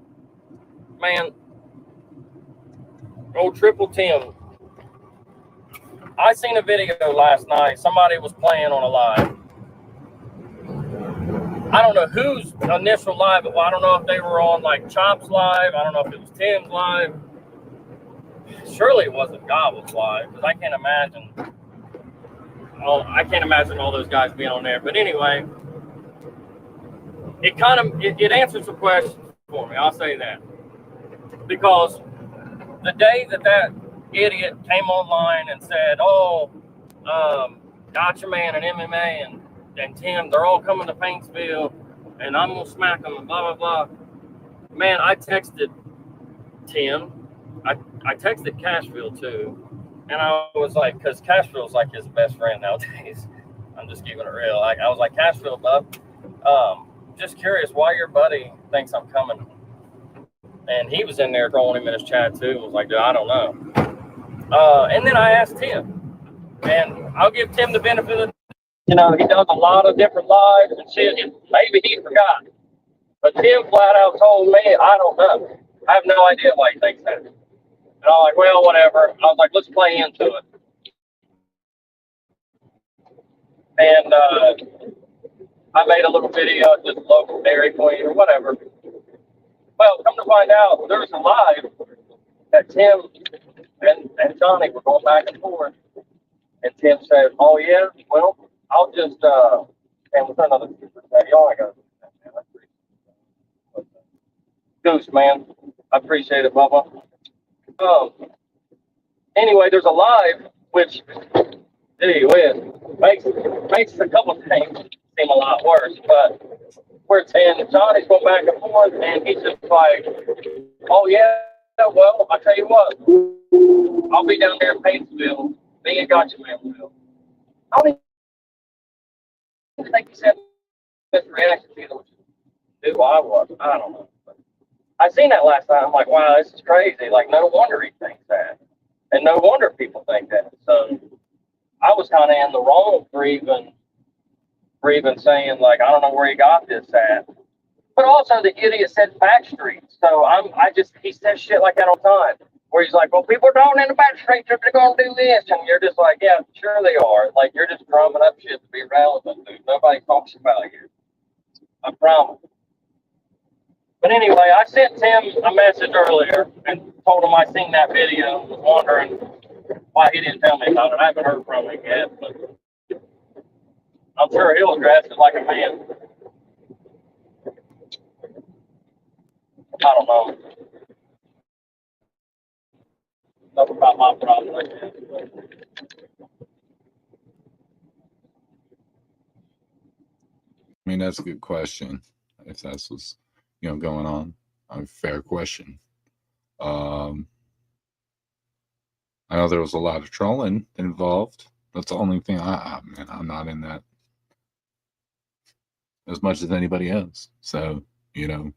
man, old Triple Tim. I seen a video last night. Somebody was playing on a live. I don't know whose initial live, but I don't know if they were on like Chop's live. I don't know if it was Tim's live. Surely it wasn't Gobble's live because I can't imagine all those guys being on there. But anyway, it answers the question for me. I'll say that because the day that idiot came online and said, "Oh, Gotcha Man and MMA and Tim, they're all coming to Paintsville, and I'm gonna smack them," and blah blah blah. Man, I texted Tim. I texted Cashville too, and I was like, because Cashville's like his best friend nowadays. I'm just keeping it real. I was like, Cashville, bub, just curious why your buddy thinks I'm coming. And he was in there throwing him in his chat too. And was like, dude, I don't know. And then I asked Tim, and I'll give Tim the benefit of, he does a lot of different lives and shit, and maybe he forgot. But Tim flat out told me, I don't know. I have no idea why he thinks that. And I'm like, well, whatever. I was like, let's play into it. And I made a little video at this local Dairy Queen or whatever. Well, come to find out, there was a live that Tim and Johnny were going back and forth. And Tim said, oh, yeah, well, I'll just, and with another super chat, y'all, I got Goose, man. I appreciate it, Bubba. Anyway, there's a live, which, gee whiz, makes a couple of things seem a lot worse, but where Tim and Johnny's going back and forth, and he's just like, oh, yeah, well, I'll tell you what, I'll be down there in Paintsville. Me and Gotcha Man will. I don't even think he said this reaction to who I was. I don't know. But I seen that last night. I'm like, wow, this is crazy. Like, no wonder he thinks that. And no wonder people think that. So I was kind of in the wrong for even saying, like, I don't know where he got this at. But also the idiot said Backstreet. So he says shit like that all the time. Where he's like, well, people are going in the Backstreet, they're going to do this. And you're just like, yeah, sure they are. Like, you're just drumming up shit to be relevant, dude. Nobody talks about you. I promise. But anyway, I sent Tim a message earlier and told him I seen that video and was wondering why he didn't tell me about it. I haven't heard from him yet, but I'm sure he'll address it like a man. I don't know. Enough about my problem like that. I mean, that's a good question. If that's what's going on, a fair question. I know there was a lot of trolling involved. That's the only thing. I'm not in that as much as anybody else. So I know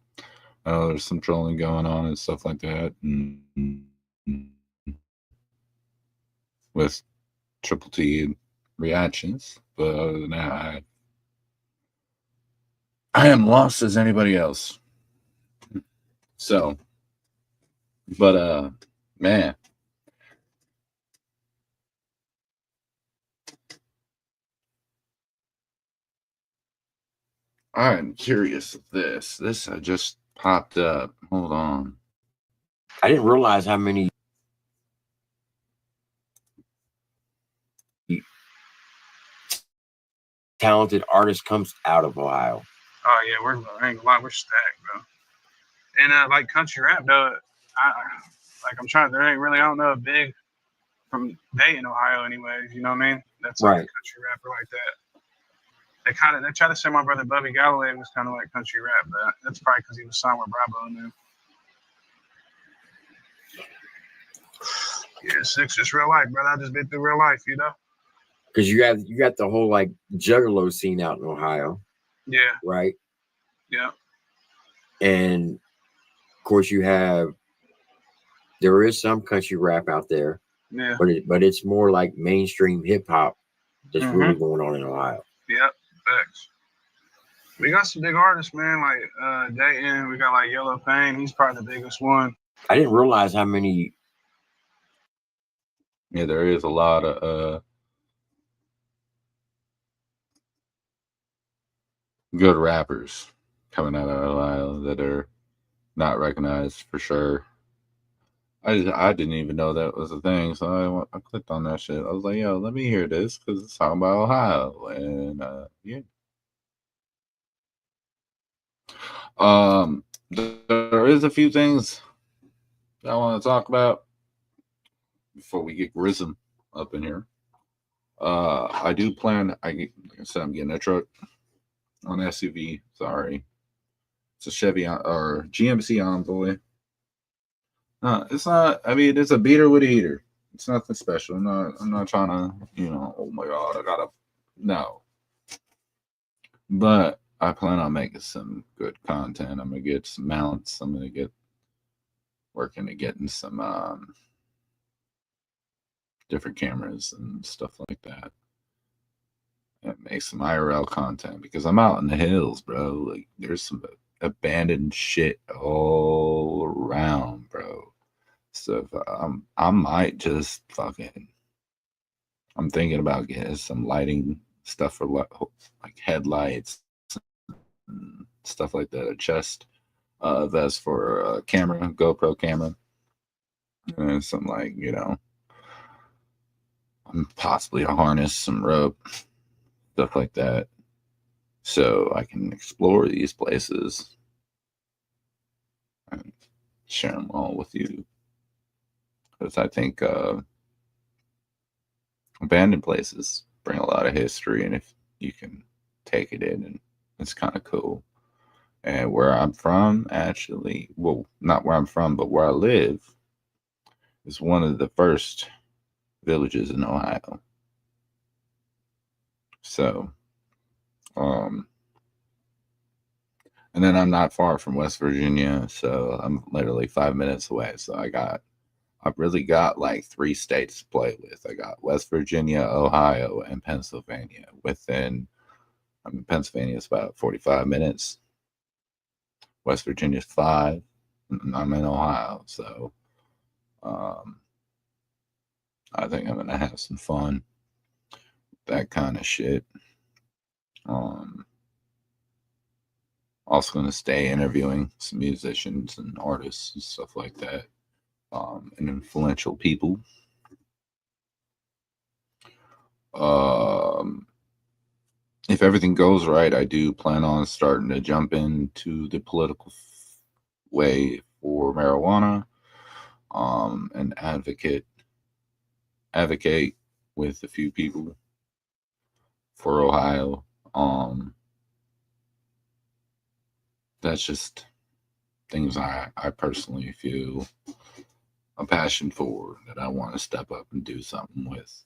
there's some trolling going on and stuff like that, and with Triple T reactions. But other than that, I am lost as anybody else. So, but man, I'm curious of this. This just popped up. Hold on. I didn't realize how many talented artists comes out of Ohio. Oh yeah, I ain't gonna lie, we're stacked, bro. And like country rap, though, there ain't really, I don't know a big from Dayton, Ohio, anyways. You know what I mean? That's like a country rapper like that. They try to say my brother Bubby Galloway was kind of like country rap, but that's probably because he was signed with Bravo and them. Yeah, Six, just real life, brother. I just been through real life, you know. Because you got the whole like juggalo scene out in Ohio. Yeah. Right. Yeah. And of course there is some country rap out there. Yeah. But it's more like mainstream hip hop that's really going on in Ohio. Yep. Facts. We got some big artists, man. Like Dayton, we got like Yellow Pain. He's probably the biggest one. I didn't realize how many. Yeah, there is a lot of good rappers coming out of Ohio that are not recognized for sure. I didn't even know that was a thing, so I clicked on that shit. I was like, yo, let me hear this because it's talking about Ohio, and yeah. There is a few things I want to talk about before we get Grism up in here. I do plan. Like I said, I'm getting a truck on SUV. Sorry, it's a Chevy or GMC Envoy. It's not. I mean, it's a beater with a heater. It's nothing special. I'm not trying to. Oh my god, I gotta. No. But I plan on making some good content. I'm gonna get some mounts. I'm gonna get working to getting some different cameras and stuff like that. And make some IRL content because I'm out in the hills, bro. Like there's some abandoned shit all around, bro. So I might just fucking. I'm thinking about getting some lighting stuff for like headlights, and stuff like that. A chest vest for a camera, GoPro camera, and some possibly a harness, some rope, stuff like that, so I can explore these places and share them all with you. Because I think abandoned places bring a lot of history, and if you can take it in, and it's kind of cool. And where I'm from, actually, well, not where I'm from, but where I live, is one of the first villages in Ohio. So, and then I'm not far from West Virginia, so I'm literally 5 minutes away. So I've really got like 3 states to play with. I got West Virginia, Ohio, and Pennsylvania. Pennsylvania is about 45 minutes. West Virginia's 5. And I'm in Ohio, so I think I'm gonna have some fun. That kind of shit. Also gonna stay interviewing some musicians and artists and stuff like that. And influential people. If everything goes right, I do plan on starting to jump into the political way for marijuana, and advocate with a few people for Ohio. That's just things I personally feel a passion for, that I want to step up and do something with.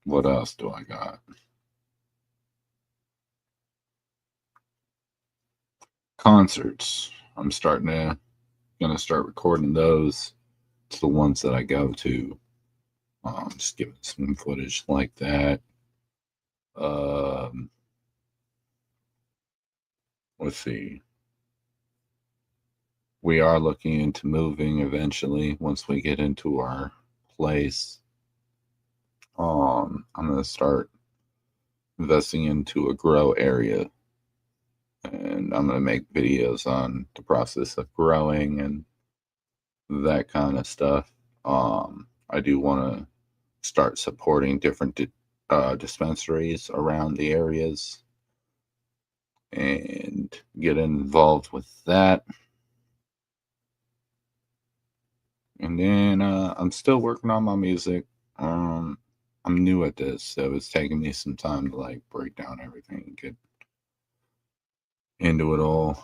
What else do I got? Concerts. I'm gonna start recording those. It's the ones that I go to. Just giving some footage like that. Let's see. We are looking into moving eventually once we get into our place. I'm going to start investing into a grow area. And I'm going to make videos on the process of growing and that kind of stuff. I do want to start supporting different dispensaries around the areas and get involved with that. And then I'm still working on my music. I'm new at this, so it's taking me some time to like break down everything and get into it all.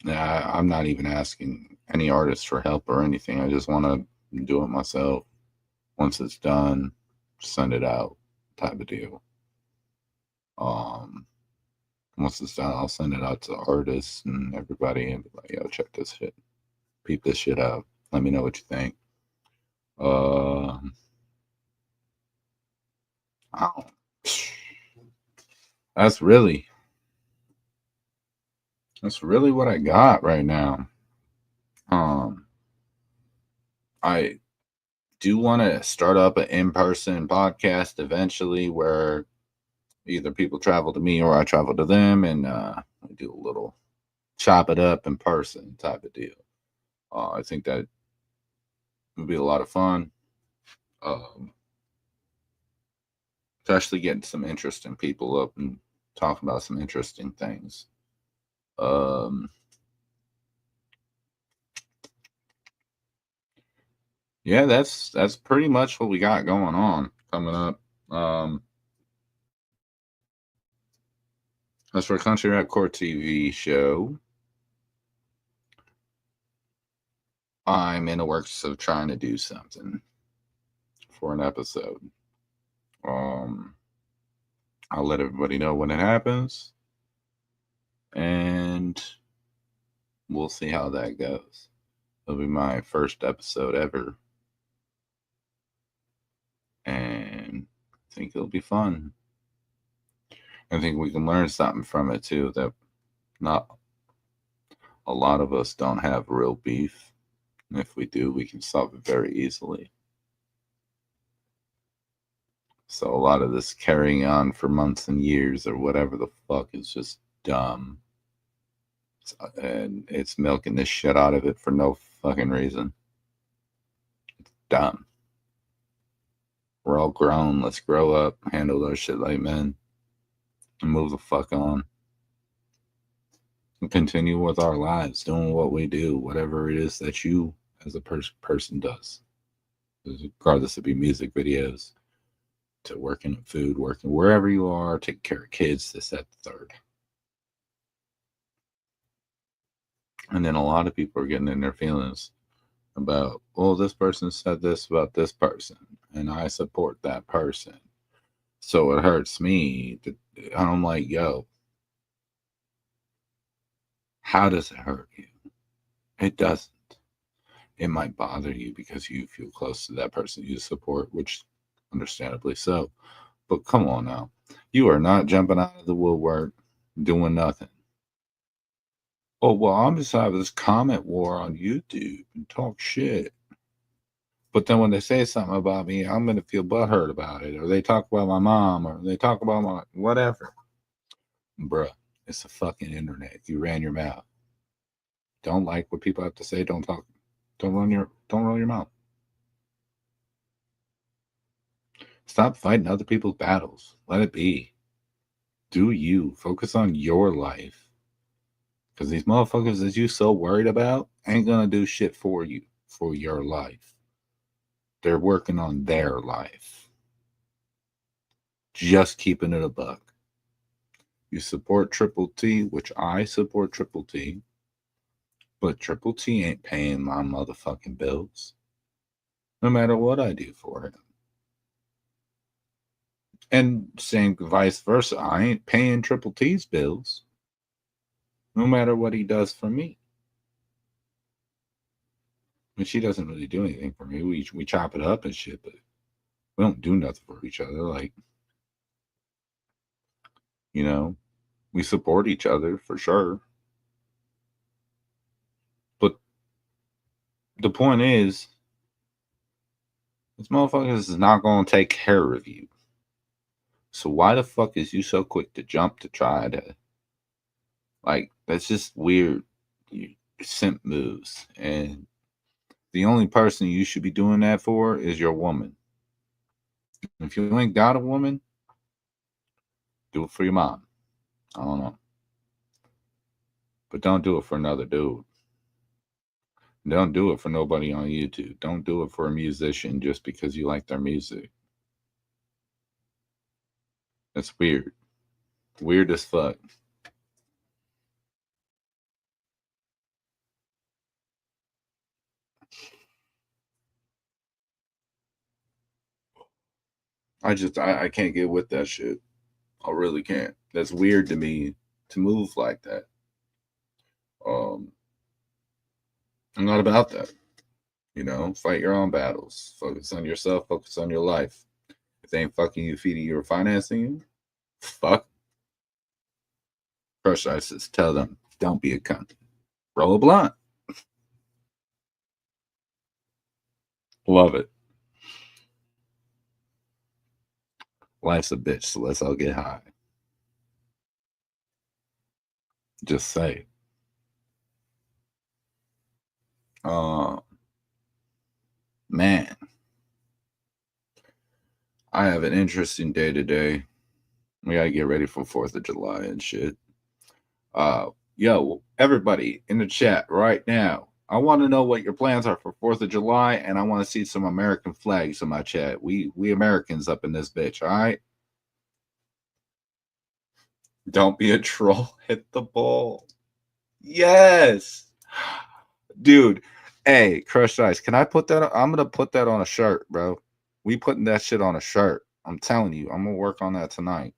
I'm not even asking any artist for help or anything. I just want to do it myself. Once it's done, send it out, type of deal. Once it's done, I'll send it out to artists and everybody and be like, yo, check this shit. Peep this shit out. Let me know what you think. That's really what I got right now. I do want to start up an in-person podcast eventually where either people travel to me or I travel to them, and we do a little chop it up in person type of deal. I think that would be a lot of fun. Especially getting some interesting people up and talking about some interesting things. Yeah, that's pretty much what we got going on coming up. As for Country Rap Court TV show, I'm in the works of trying to do something for an episode. I'll let everybody know when it happens, and we'll see how that goes. It'll be my first episode ever, and I think it'll be fun. I think we can learn something from it too, that not a lot of us don't have real beef. And if we do, we can solve it very easily. So a lot of this carrying on for months and years or whatever the fuck is just dumb. And it's milking this shit out of it for no fucking reason. It's dumb. We're all grown. Let's grow up, handle our shit like men, and move the fuck on. And continue with our lives, doing what we do, whatever it is that you as a person does. Regardless of your music videos, to working in food, working wherever you are, taking care of kids, this, that, the third. And then a lot of people are getting in their feelings about, well, this person said this about this person, and I support that person. So it hurts me. I'm like, yo, how does it hurt you? It doesn't. It might bother you because you feel close to that person you support, which understandably so. But come on now. You are not jumping out of the woodwork doing nothing. Oh, well, I'm just having this comment war on YouTube and talk shit. But then when they say something about me, I'm going to feel butthurt about it. Or they talk about my mom, or they talk about my whatever. Bruh, it's the fucking internet. You ran your mouth. Don't like what people have to say. Don't talk. Don't run your mouth. Stop fighting other people's battles. Let it be. Do you. Focus on your life. Because these motherfuckers that you so worried about ain't gonna do shit for you, for your life. They're working on their life. Just keeping it a buck. You support Triple T, which I support Triple T. But Triple T ain't paying my motherfucking bills. No matter what I do for him. And same vice versa. I ain't paying Triple T's bills. No matter what he does for me. I mean, she doesn't really do anything for me. We chop it up and shit, but we don't do nothing for each other. Like, you know, we support each other for sure. But the point is This motherfucker is not going to take care of you. So why the fuck is you so quick to jump to try to, like, that's just weird. You simp moves. And the only person you should be doing that for is your woman. If you ain't got a woman, do it for your mom. I don't know. But don't do it for another dude. Don't do it for nobody on YouTube. Don't do it for a musician just because you like their music. That's weird. Weird as fuck. I can't get with that shit. I really can't. That's weird to me to move like that. I'm not about that. You know, fight your own battles. Focus on yourself. Focus on your life. If they ain't fucking you, feeding you, or financing you, fuck. Crush ISIS. Tell them, don't be a cunt. Roll a blunt. Love it. Life's a bitch, so let's all get high. Just say. Man. I have an interesting day today. We gotta get ready for 4th of July and shit. Yo, everybody in the chat right now, I want to know what your plans are for 4th of July, and I want to see some American flags in my chat. We Americans up in this bitch, all right? Don't be a troll. Hit the ball. Yes. Dude, hey, Crushed Ice, can I put that on? I'm going to put that on a shirt, bro. We putting that shit on a shirt. I'm telling you, I'm going to work on that tonight.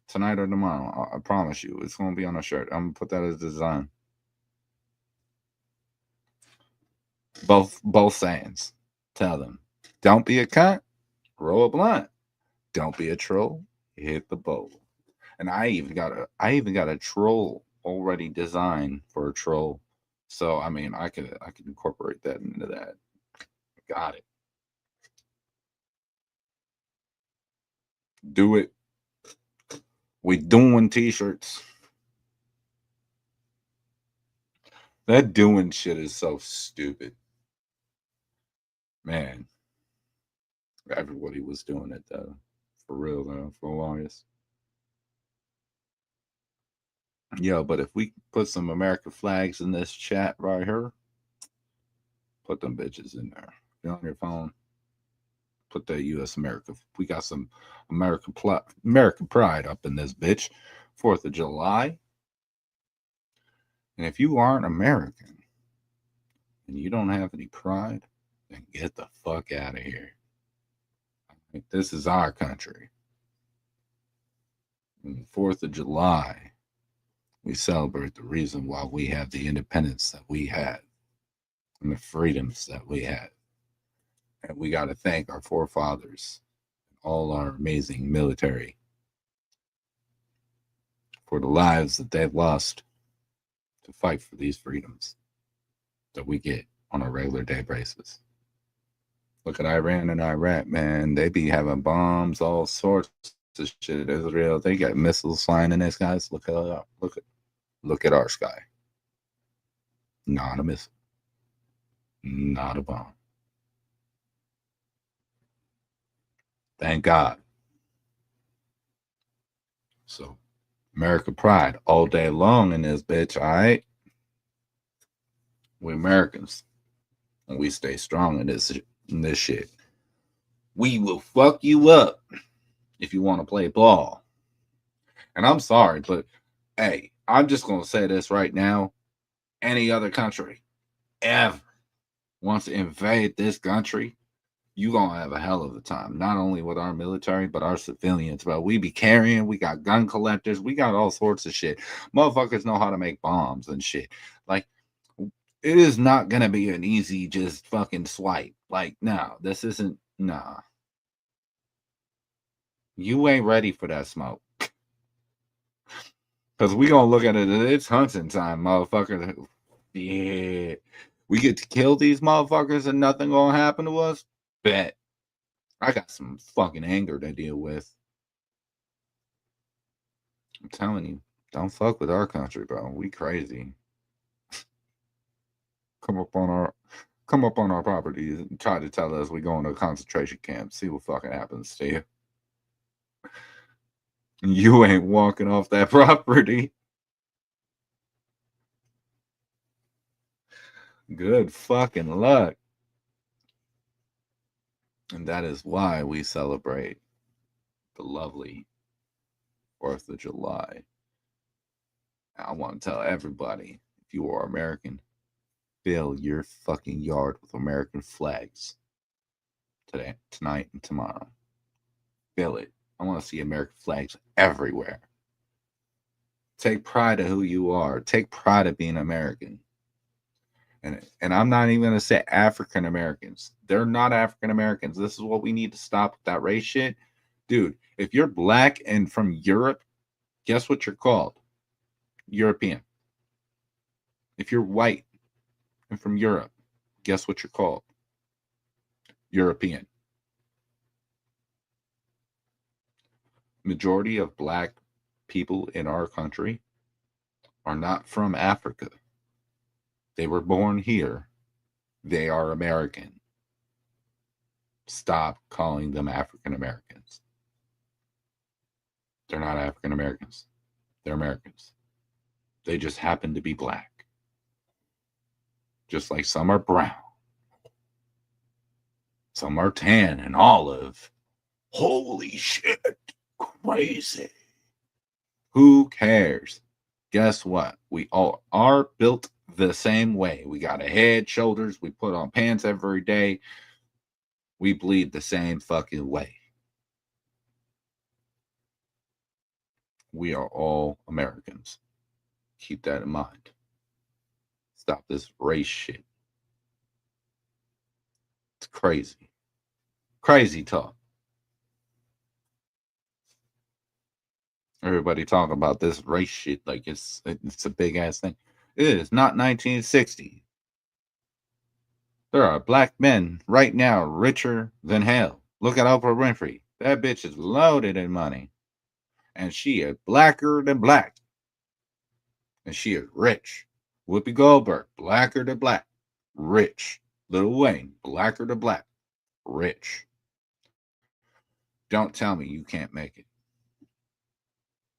Tonight or tomorrow. I promise you. It's going to be on a shirt. I'm going to put that as a design. Both sayings. Tell them. Don't be a cunt. Roll a blunt. Don't be a troll. Hit the bowl. And I even got a troll already designed for a troll. So I mean I could incorporate that into that. Got it. Do it. We doing t-shirts. That doing shit is so stupid. Man. Everybody was doing it though. For real though, for the longest. Yo, but if we put some American flags in this chat right here, put them bitches in there. You're on your phone, put that U.S. America. We got some American pride up in this bitch. 4th of July. And if you aren't American and you don't have any pride, then get the fuck out of here. This is our country. And the 4th of July, we celebrate the reason why we have the independence that we had and the freedoms that we had. And we got to thank our forefathers, all our amazing military, for the lives that they've lost to fight for these freedoms that we get on a regular day basis. Look at Iran and Iraq, man. They be having bombs, all sorts of shit. Israel, they got missiles flying in the skies. Look at our sky. Not a missile. Not a bomb. Thank God. So, America pride all day long in this bitch, all right? We Americans. And we stay strong in this shit. We will fuck you up if you want to play ball. And I'm sorry, but hey, I'm just going to say this right now. Any other country ever wants to invade this country, you going to have a hell of a time. Not only with our military, but our civilians. But we be carrying, we got gun collectors, we got all sorts of shit. Motherfuckers know how to make bombs and shit. Like, it is not going to be an easy just fucking swipe. Like, no, this isn't, nah. You ain't ready for that smoke. Because we going to look at it, it's hunting time, motherfucker. Yeah. We get to kill these motherfuckers and nothing going to happen to us? Bet. I got some fucking anger to deal with. I'm telling you, don't fuck with our country, bro. We crazy. Come up on our property and try to tell us we going to a concentration camp. See what fucking happens to you. You ain't walking off that property. Good fucking luck. And that is why we celebrate the lovely 4th of July. I want to tell everybody, if you are American, fill your fucking yard with American flags today, tonight, and tomorrow. Fill it. I want to see American flags everywhere. Take pride of who you are. Take pride of being American. And I'm not even going to say African Americans. They're not African Americans. This is what we need to stop with that race shit. Dude, if you're black and from Europe, guess what you're called? European. If you're white and from Europe, guess what you're called? European. Majority of black people in our country are not from Africa. They were born here. They are American. Stop calling them African Americans. They're not African Americans. They're Americans. They just happen to be black. Just like some are brown. Some are tan and olive. Holy shit. Crazy. Who cares? Guess what? We all are built the same way. We got a head, shoulders. We put on pants every day. We bleed the same fucking way. We are all Americans. Keep that in mind. Stop this race shit. It's crazy. Crazy talk. Everybody talking about this race shit like it's a big ass thing. It is not 1960. There are black men right now richer than hell. Look at Oprah Winfrey. That bitch is loaded in money. And she is blacker than black. And she is rich. Whoopi Goldberg, blacker than black. Rich. Lil Wayne, blacker than black. Rich. Don't tell me you can't make it.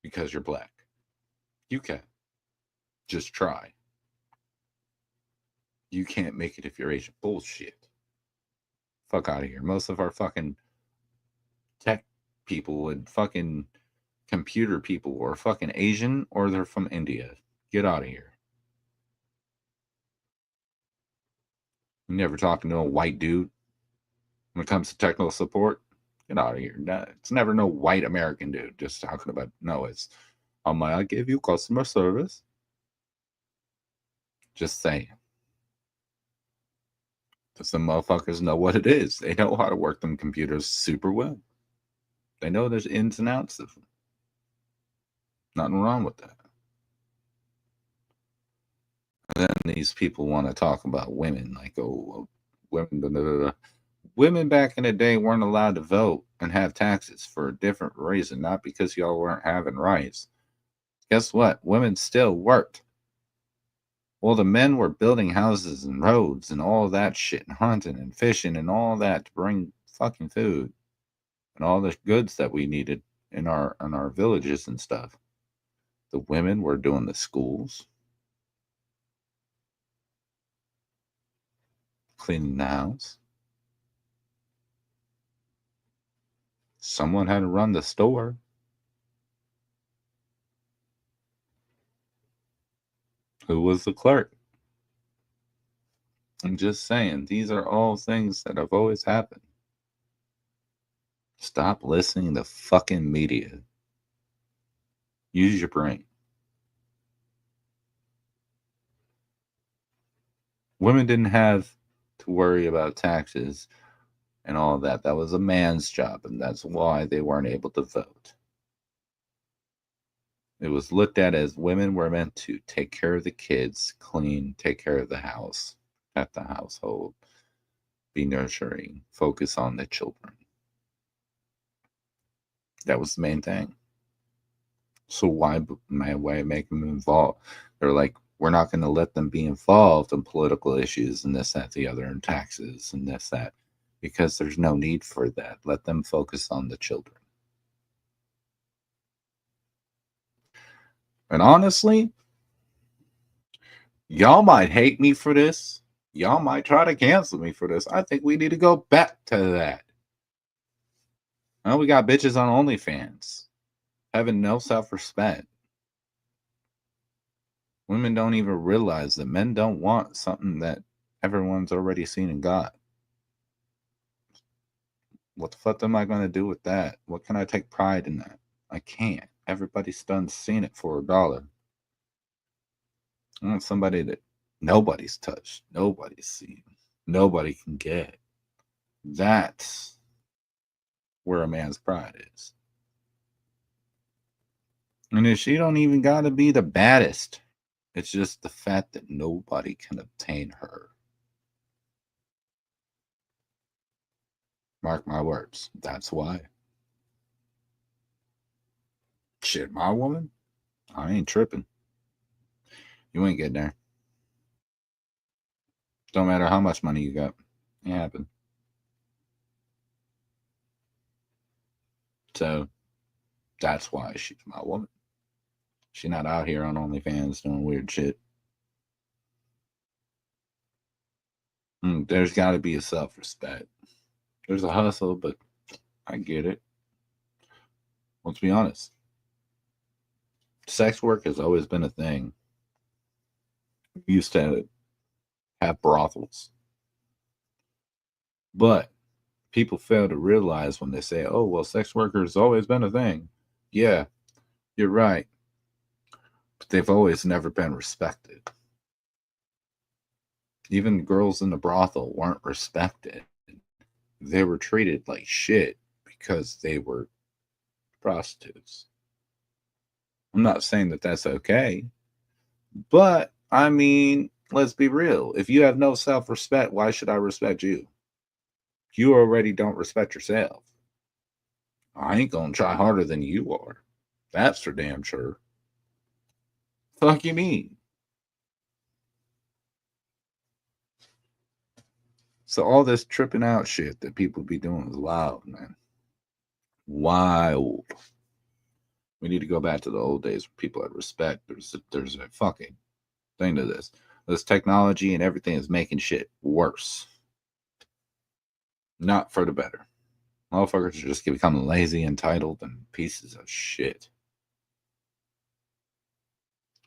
Because you're black. You can. Just try. You can't make it if you're Asian. Bullshit. Fuck out of here. Most of our fucking tech people and fucking computer people are fucking Asian or they're from India. Get out of here. You never talking to a white dude when it comes to technical support. Get out of here. It's never no white American dude just talking about, no, it's, may I give you customer service? Just saying. Because the motherfuckers know what it is. They know how to work them computers super well. They know there's ins and outs of them. Nothing wrong with that. And then these people want to talk about women, like, oh, women, blah, blah, blah. Women back in the day weren't allowed to vote and have taxes for a different reason, not because y'all weren't having rights. Guess what? Women still worked. Well, the men were building houses and roads and all that shit and hunting and fishing and all that to bring fucking food and all the goods that we needed in our villages and stuff. The women were doing the schools, cleaning the house. Someone had to run the store. Who was the clerk? I'm just saying, these are all things that have always happened. Stop listening to fucking media. Use your brain. Women didn't have to worry about taxes and all that. That was a man's job, and that's why they weren't able to vote. It was looked at as women were meant to take care of the kids, clean, take care of the house, at the household, be nurturing, focus on the children. That was the main thing. So why make them involved? They're like, we're not going to let them be involved in political issues and this, that, the other, and taxes and this, that, because there's no need for that. Let them focus on the children. And honestly, y'all might hate me for this. Y'all might try to cancel me for this. I think we need to go back to that. Well, we got bitches on OnlyFans having no self-respect. Women don't even realize that men don't want something that everyone's already seen and got. What the fuck am I going to do with that? What can I take pride in that? I can't. Everybody's done seen it for $1. I want somebody that nobody's touched, nobody's seen, nobody can get. That's where a man's pride is. And if she don't even got to be the baddest, it's just the fact that nobody can obtain her. Mark my words. That's why. Shit, my woman? I ain't tripping. You ain't getting there. Don't matter how much money you got. It happened. So, that's why she's my woman. She's not out here on OnlyFans doing weird shit. There's got to be a self-respect. There's a hustle, but I get it. Let's be honest. Sex work has always been a thing. We used to have brothels. But people fail to realize when they say, oh, well, sex workers always been a thing. Yeah, you're right. But they've always never been respected. Even girls in the brothel weren't respected. They were treated like shit because they were prostitutes. I'm not saying that that's okay. But, I mean, let's be real. If you have no self-respect, why should I respect you? You already don't respect yourself. I ain't gonna try harder than you are. That's for damn sure. Fuck you mean? So all this tripping out shit that people be doing is wild, man. Wild. We need to go back to the old days where people had respect. There's a fucking thing to this. This technology and everything is making shit worse. Not for the better. Motherfuckers are just becoming lazy, entitled, and pieces of shit.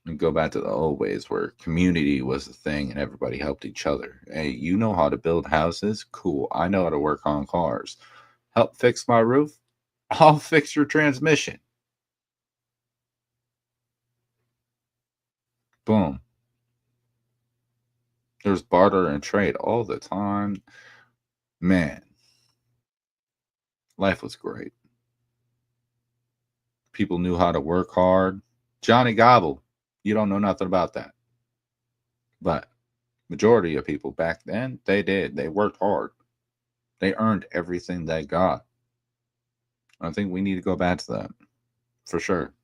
And go back to the old ways where community was the thing and everybody helped each other. Hey, you know how to build houses? Cool. I know how to work on cars. Help fix my roof? I'll fix your transmission. Boom. There's barter and trade all the time. Man. Life was great. People knew how to work hard. Johnny Gobble. You don't know nothing about that. But majority of people back then, they did. They worked hard. They earned everything they got. I think we need to go back to that. For sure.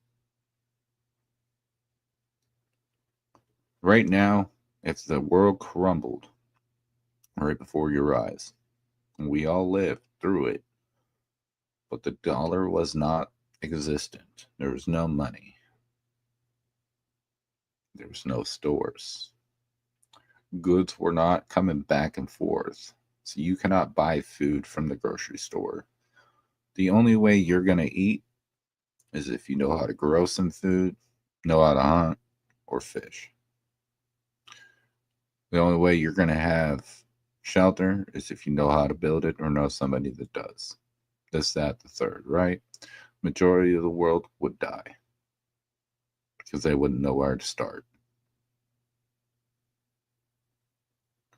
Right now, if the world crumbled right before your eyes, and we all lived through it, but the dollar was not existent. There was no money. There was no stores. Goods were not coming back and forth. So you cannot buy food from the grocery store. The only way you're going to eat is if you know how to grow some food, know how to hunt, or fish. The only way you're going to have shelter is if you know how to build it or know somebody that does. This, that, the third, right? Majority of the world would die because they wouldn't know where to start.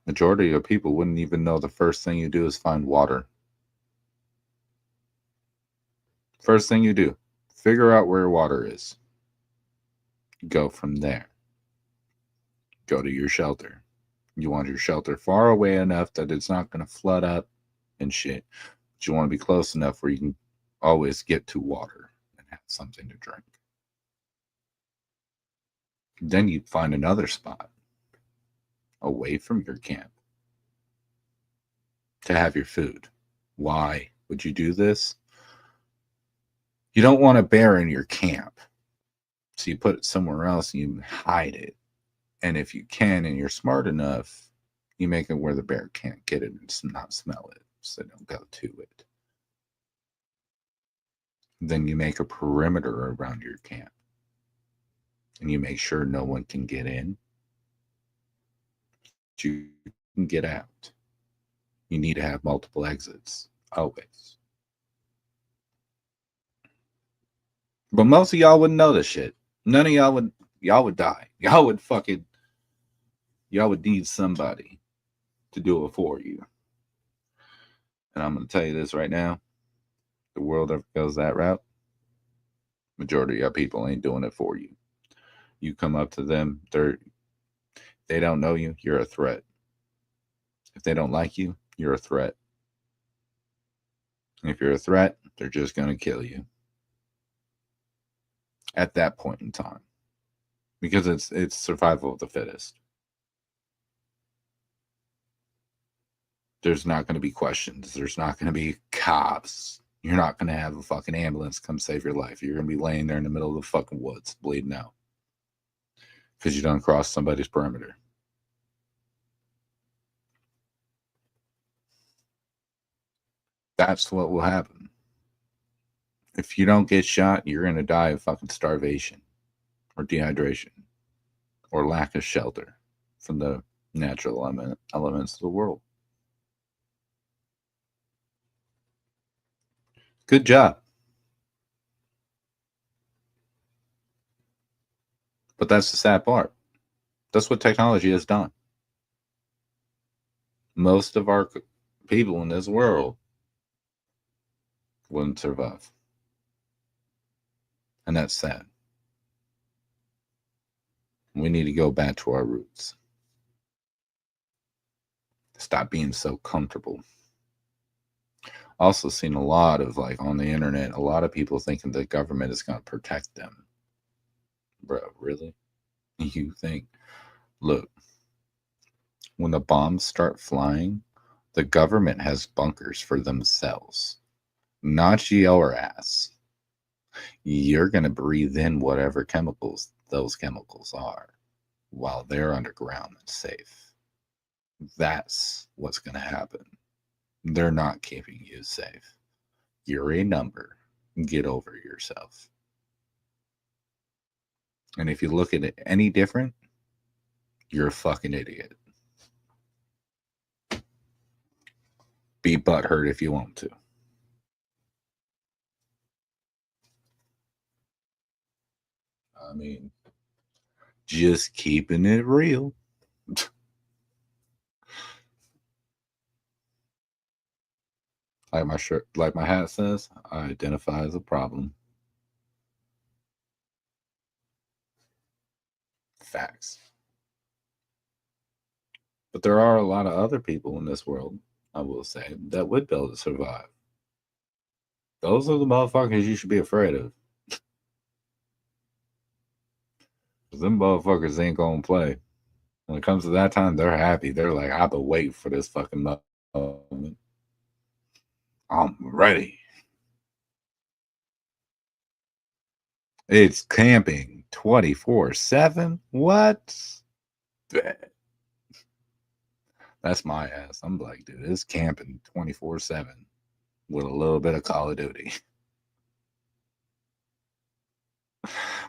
Majority of people wouldn't even know the first thing you do is find water. First thing you do, figure out where water is. Go from there. Go to your shelter. You want your shelter far away enough that it's not going to flood up and shit. But you want to be close enough where you can always get to water and have something to drink. Then you find another spot away from your camp to have your food. Why would you do this? You don't want a bear in your camp. So you put it somewhere else and you hide it. And if you can and you're smart enough, you make it where the bear can't get it and not smell it. So they don't go to it. Then you make a perimeter around your camp. And you make sure no one can get in. But you can get out. You need to have multiple exits. Always. But most of y'all wouldn't know this shit. None of y'all would die. Y'all would need somebody to do it for you. And I'm going to tell you this right now. The world ever goes that route, majority of y'all people ain't doing it for you. You come up to them, they don't know you, you're a threat. If they don't like you, you're a threat. And if you're a threat, they're just going to kill you. At that point in time. Because it's survival of the fittest. There's not going to be questions. There's not going to be cops. You're not going to have a fucking ambulance come save your life. You're going to be laying there in the middle of the fucking woods bleeding out. Because you done crossed somebody's perimeter. That's what will happen. If you don't get shot, you're going to die of fucking starvation or dehydration or lack of shelter from the natural elements of the world. Good job. But that's the sad part. That's what technology has done. Most of our people in this world wouldn't survive. And that's sad. We need to go back to our roots. Stop being so comfortable. Also seen a lot of, like, on the internet, a lot of people thinking the government is going to protect them. Bro, really? You think, look, when the bombs start flying, the government has bunkers for themselves. Not your ass. You're going to breathe in whatever chemicals those chemicals are while they're underground and safe. That's what's going to happen. They're not keeping you safe. You're a number. Get over yourself. And if you look at it any different, you're a fucking idiot. Be butthurt if you want to. I mean, just keeping it real. Like my shirt, like my hat says, I identify as a problem. Facts. But there are a lot of other people in this world, I will say, that would be able to survive. Those are the motherfuckers you should be afraid of. Them motherfuckers ain't gonna play. When it comes to that time, they're happy. They're like, I've been waiting for this fucking moment. I'm ready. It's camping 24/7. What? That's my ass. I'm like, dude, it's camping 24/7 with a little bit of Call of Duty.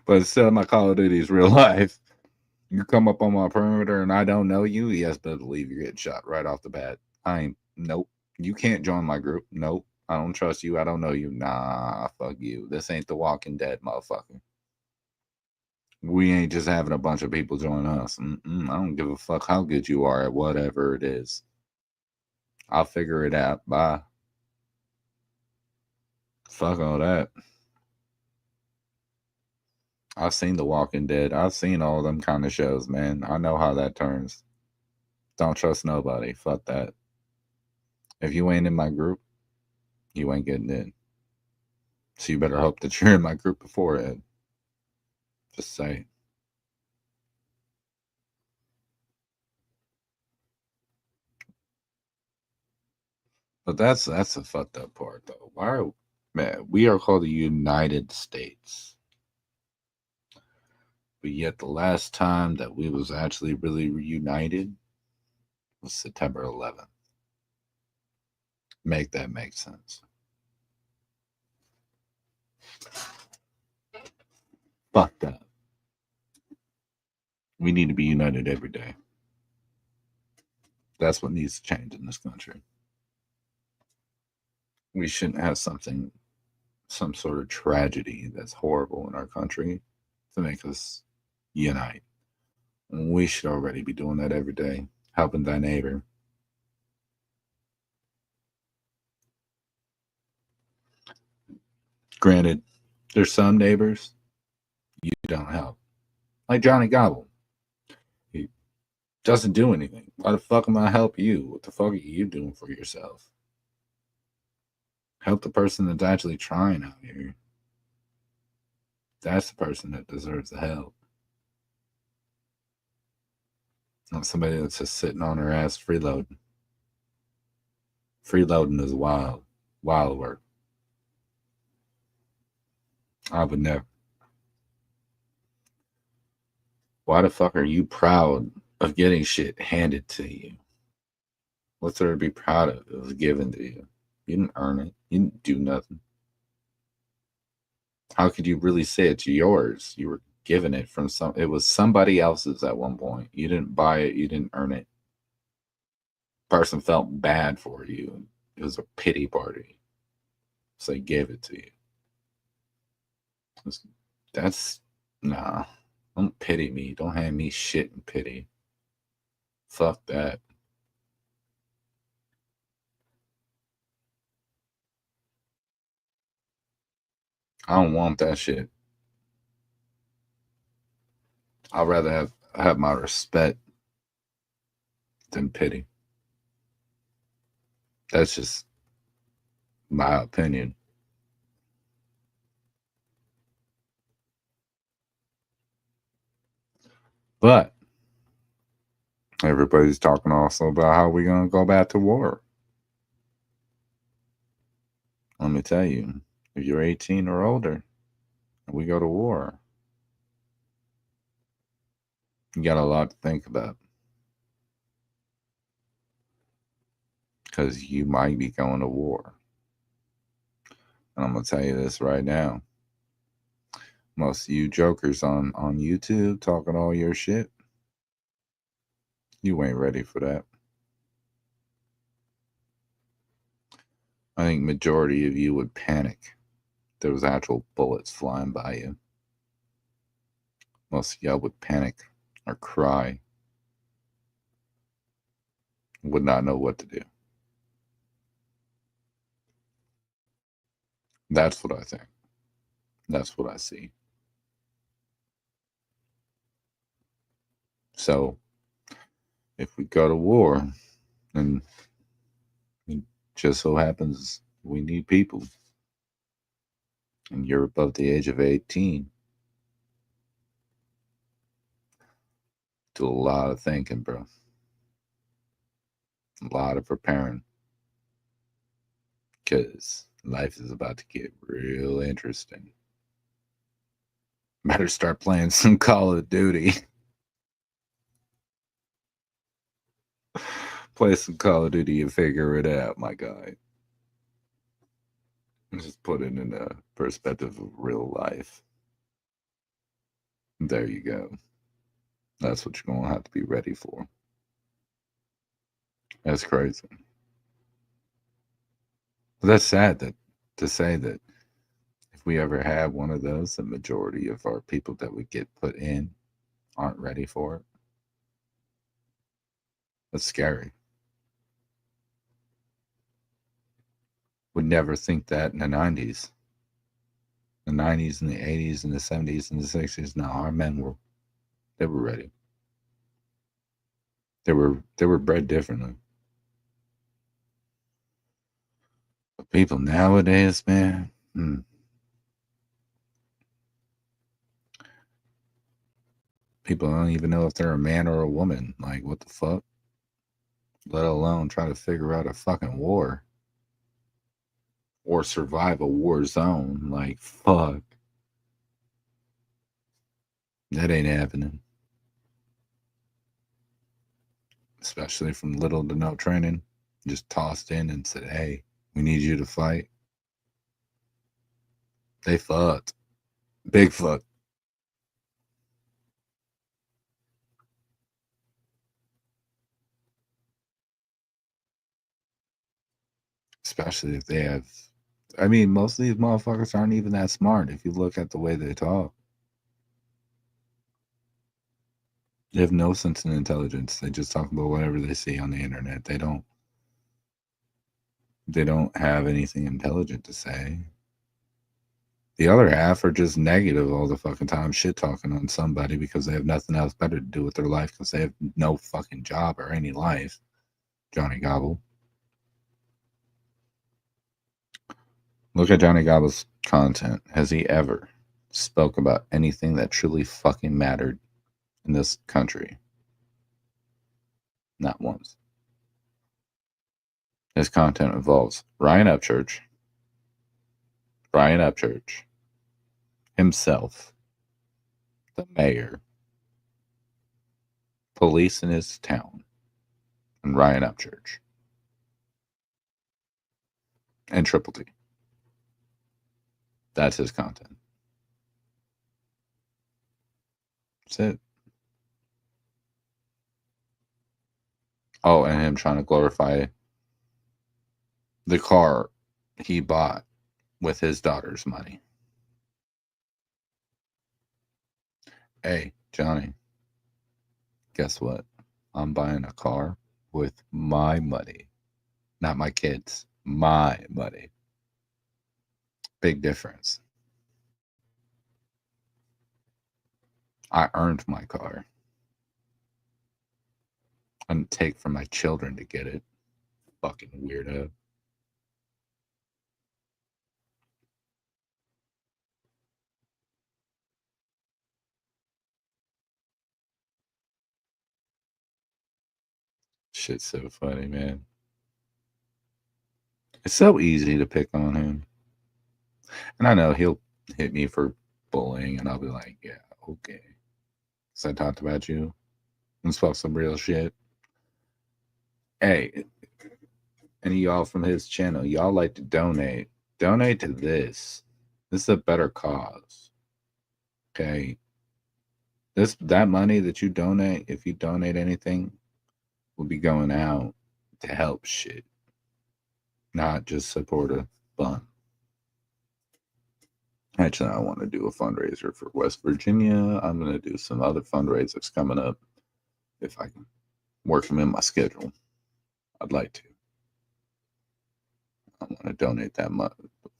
But instead of my Call of Duty is real life. You come up on my perimeter and I don't know you, yes, better believe you're getting shot right off the bat. Nope. You can't join my group. Nope. I don't trust you. I don't know you. Nah, fuck you. This ain't The Walking Dead, motherfucker. We ain't just having a bunch of people join us. I don't give a fuck how good you are at whatever it is. I'll figure it out. Bye. Fuck all that. I've seen The Walking Dead. I've seen all them kind of shows, man. I know how that turns. Don't trust nobody. Fuck that. If you ain't in my group, you ain't getting in. So you better hope that you're in my group beforehand. Just say. But that's the fucked up part, though. We are called the United States. But yet the last time that we was actually really reunited was September 11th. Make that make sense. Fuck that. We need to be united every day. That's what needs to change in this country. We shouldn't have some sort of tragedy that's horrible in our country to make us unite. We should already be doing that every day, helping thy neighbor. Granted, there's some neighbors you don't help. Like Johnny Gobble. He doesn't do anything. Why the fuck am I help you? What the fuck are you doing for yourself? Help the person that's actually trying out here. That's the person that deserves the help. Not somebody that's just sitting on her ass freeloading. Freeloading is wild work. I would never. Why the fuck are you proud of getting shit handed to you? What's there to be proud of? It was given to you. You didn't earn it. You didn't do nothing. How could you really say it's yours? You were given it from it was somebody else's at one point. You didn't buy it. You didn't earn it. Person felt bad for you. It was a pity party. So they gave it to you. Nah. Don't pity me. Don't hand me shit and pity. Fuck that. I don't want that shit. I'd rather have my respect than pity. That's just my opinion. But everybody's talking also about how we're going to go back to war. Let me tell you, if you're 18 or older and we go to war, you got a lot to think about. Because you might be going to war. And I'm going to tell you this right now. Most of you jokers on YouTube talking all your shit, you ain't ready for that. I think majority of you would panic. There was actual bullets flying by you. Most of y'all would panic or cry. Would not know what to do. That's what I think. That's what I see. So, if we go to war, and it just so happens we need people, and you're above the age of 18, do a lot of thinking, bro. A lot of preparing. Because life is about to get real interesting. Better start playing some Call of Duty. Play some Call of Duty and figure it out, my guy. Just put it in a perspective of real life. There you go. That's what you're going to have to be ready for. That's crazy. But that's sad to say that if we ever have one of those, the majority of our people that we get put in aren't ready for it. That's scary. Would never think that in the 90s. The 90s and the 80s and the 70s and the 60s. No, our men were ready. They were bred differently. But people nowadays, man, people don't even know if they're a man or a woman. Like, what the fuck? Let alone try to figure out a fucking war or survive a war zone. Like, fuck. That ain't happening. Especially from little to no training. Just tossed in and said, hey, we need you to fight. They fucked. Big fuck. Especially if they have, I mean, most of these motherfuckers aren't even that smart if you look at the way they talk. They have no sense of intelligence. They just talk about whatever they see on the internet. They don't have anything intelligent to say. The other half are just negative all the fucking time, shit talking on somebody because they have nothing else better to do with their life because they have no fucking job or any life. Johnny Gobble. Look at Johnny Gobble's content. Has he ever spoke about anything that truly fucking mattered in this country? Not once. His content involves Ryan Upchurch, himself, the mayor, police in his town, and Ryan Upchurch, and Triple T. That's his content. That's it. Oh, and him trying to glorify the car he bought with his daughter's money. Hey, Johnny, guess what? I'm buying a car with my money. Not my kids. My money. Big difference. I earned my car. I didn't take from my children to get it. Fucking weirdo. Shit's so funny, man. It's so easy to pick on him. And I know he'll hit me for bullying, and I'll be like, yeah, okay. Because I talked about you and spoke some real shit. Hey, any of y'all from his channel, y'all like to donate. Donate to this. This is a better cause. Okay? That money that you donate, if you donate anything, will be going out to help shit. Not just support a fund. Actually, I want to do a fundraiser for West Virginia. I'm going to do some other fundraisers coming up if I can work them in my schedule. I'd like to. I want to donate that money.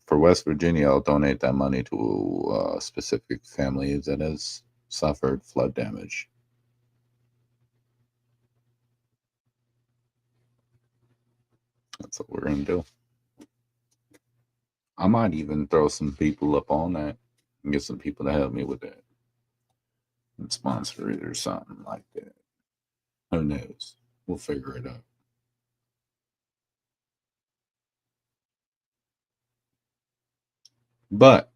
For West Virginia, I'll donate that money to a specific family that has suffered flood damage. That's what we're going to do. I might even throw some people up on that and get some people to help me with that and sponsor it or something like that. Who knows? We'll figure it out. But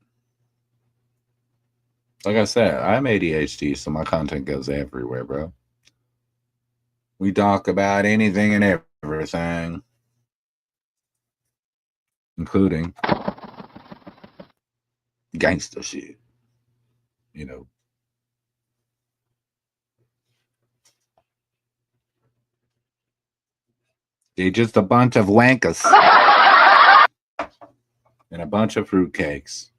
like I said, I'm ADHD, so my content goes everywhere, bro. We talk about anything and everything, including gangster shit. You know. They're just a bunch of wankers and a bunch of fruitcakes.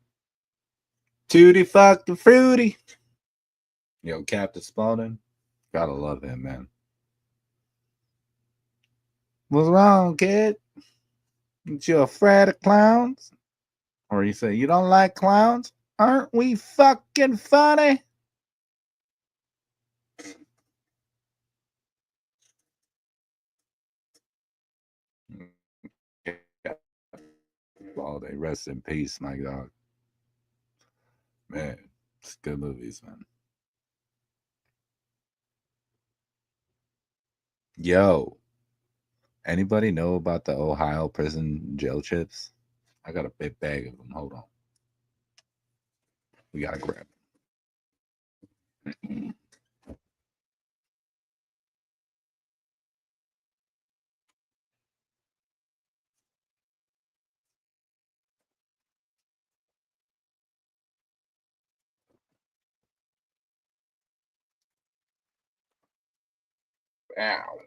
Tutti fucking fruity. Yo, Captain Spaulding. Gotta love him, man. What's wrong, kid? You afraid of clowns? Or you say, you don't like clowns? Aren't we fucking funny? Balde, rest in peace, my dog. Man, it's good movies, man. Yo, anybody know about the Ohio prison jail chips? I got a big bag of them. Hold on. We gotta grab them. Ow.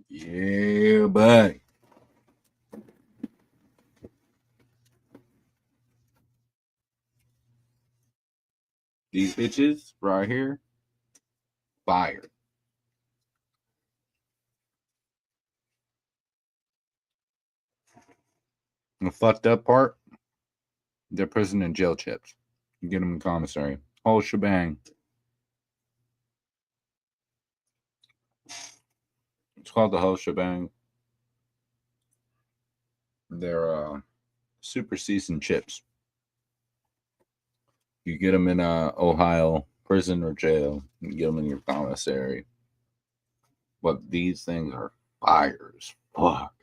Yeah, buddy. These bitches right here, fire. The fucked up part, they're prison and jail chips. You get them in commissary. Whole shebang. It's called the whole shebang. They're super seasoned chips. You get them in Ohio prison or jail. You get them in your commissary. But these things are fire as fuck.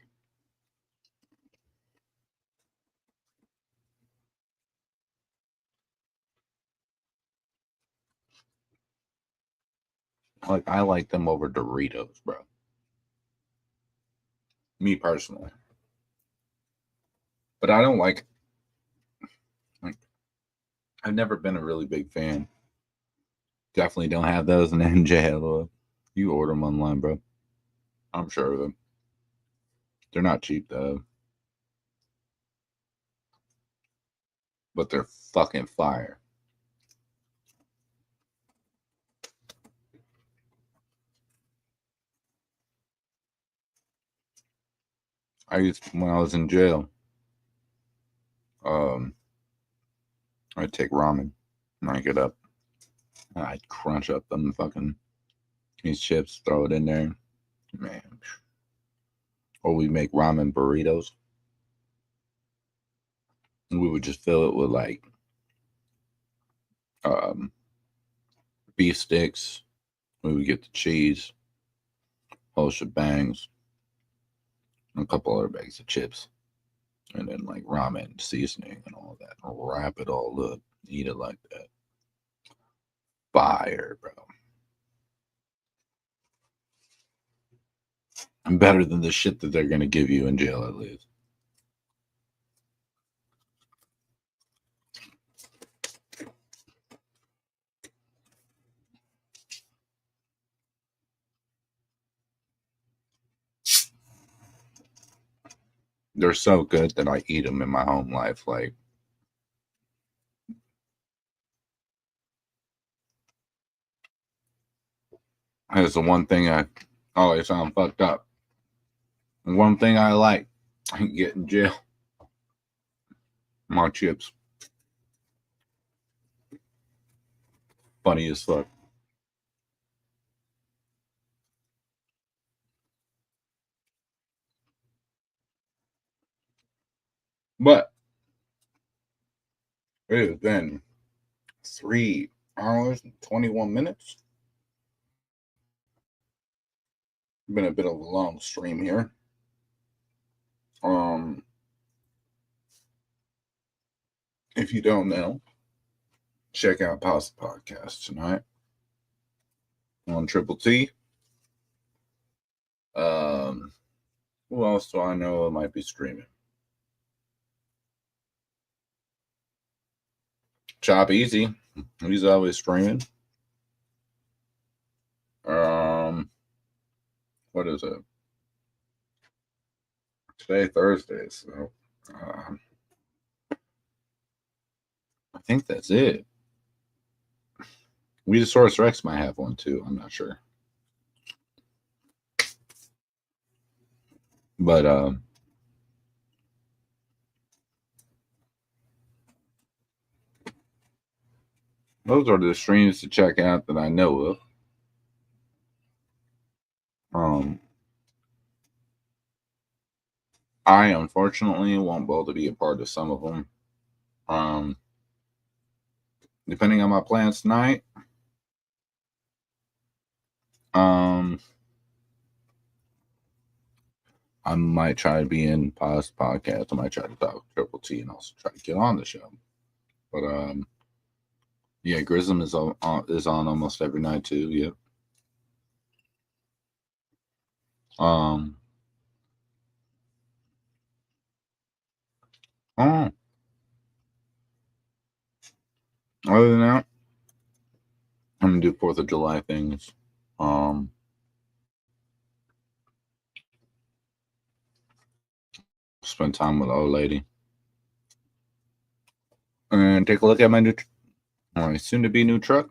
Like, I like them over Doritos, bro. Me personally. But I don't like I've never been a really big fan. Definitely don't have those in NJ. You order them online, bro. I'm sure of them. They're not cheap, though. But they're fucking fire. When I was in jail, I'd take ramen, rank it up. I'd crunch up them fucking these chips, throw it in there, man. Or we make ramen burritos, and we would just fill it with like beef sticks. We would get the cheese, whole shebangs, and a couple other bags of chips, and then like ramen seasoning and all that. Wrap it all up, eat it like that. Fire, bro. I'm better than the shit that they're gonna give you in jail, at least. They're so good that I eat them in my home life. Like, that's the one thing I always sound fucked up. And one thing I like, I can get in jail. My chips. Funny as fuck. But it has been 3 hours and 21 minutes. Been a bit of a long stream here. If you don't know, check out Pasta Podcast tonight on Triple T. Who else do I know that might be streaming? Chop Easy. He's always streaming. What is it? Today, Thursday, so I think that's it. Weedosaurus Rex might have one too. I'm not sure. But those are the streams to check out that I know of. I unfortunately won't be able to be a part of some of them. Depending on my plans tonight. I might try to be in past podcast. I might try to talk with Triple T and also try to get on the show. But yeah, Grism is on almost every night too. Yep. Other than that, I'm gonna do 4th of July things. Spend time with the old lady. And take a look at my new soon-to-be new truck.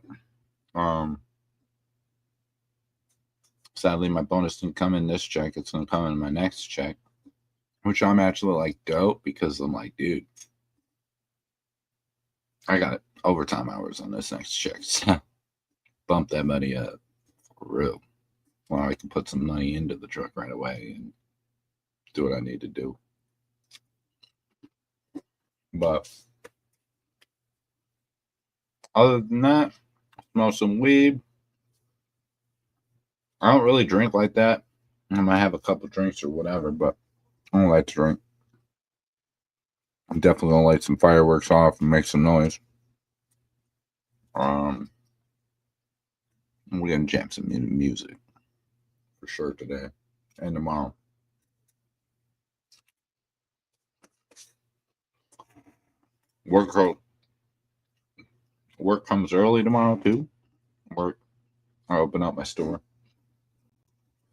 Sadly, my bonus didn't come in this check. It's going to come in my next check, which I'm actually like dope because I'm like, dude, I got overtime hours on this next check. So bump that money up for real. Well, I can put some money into the truck right away and do what I need to do. But other than that, smoke some weed. I don't really drink like that. I might have a couple drinks or whatever, but I don't like to drink. I'm definitely gonna light some fireworks off and make some noise. We're gonna jam some music for sure today and tomorrow. Work comes early tomorrow too. I open up my store.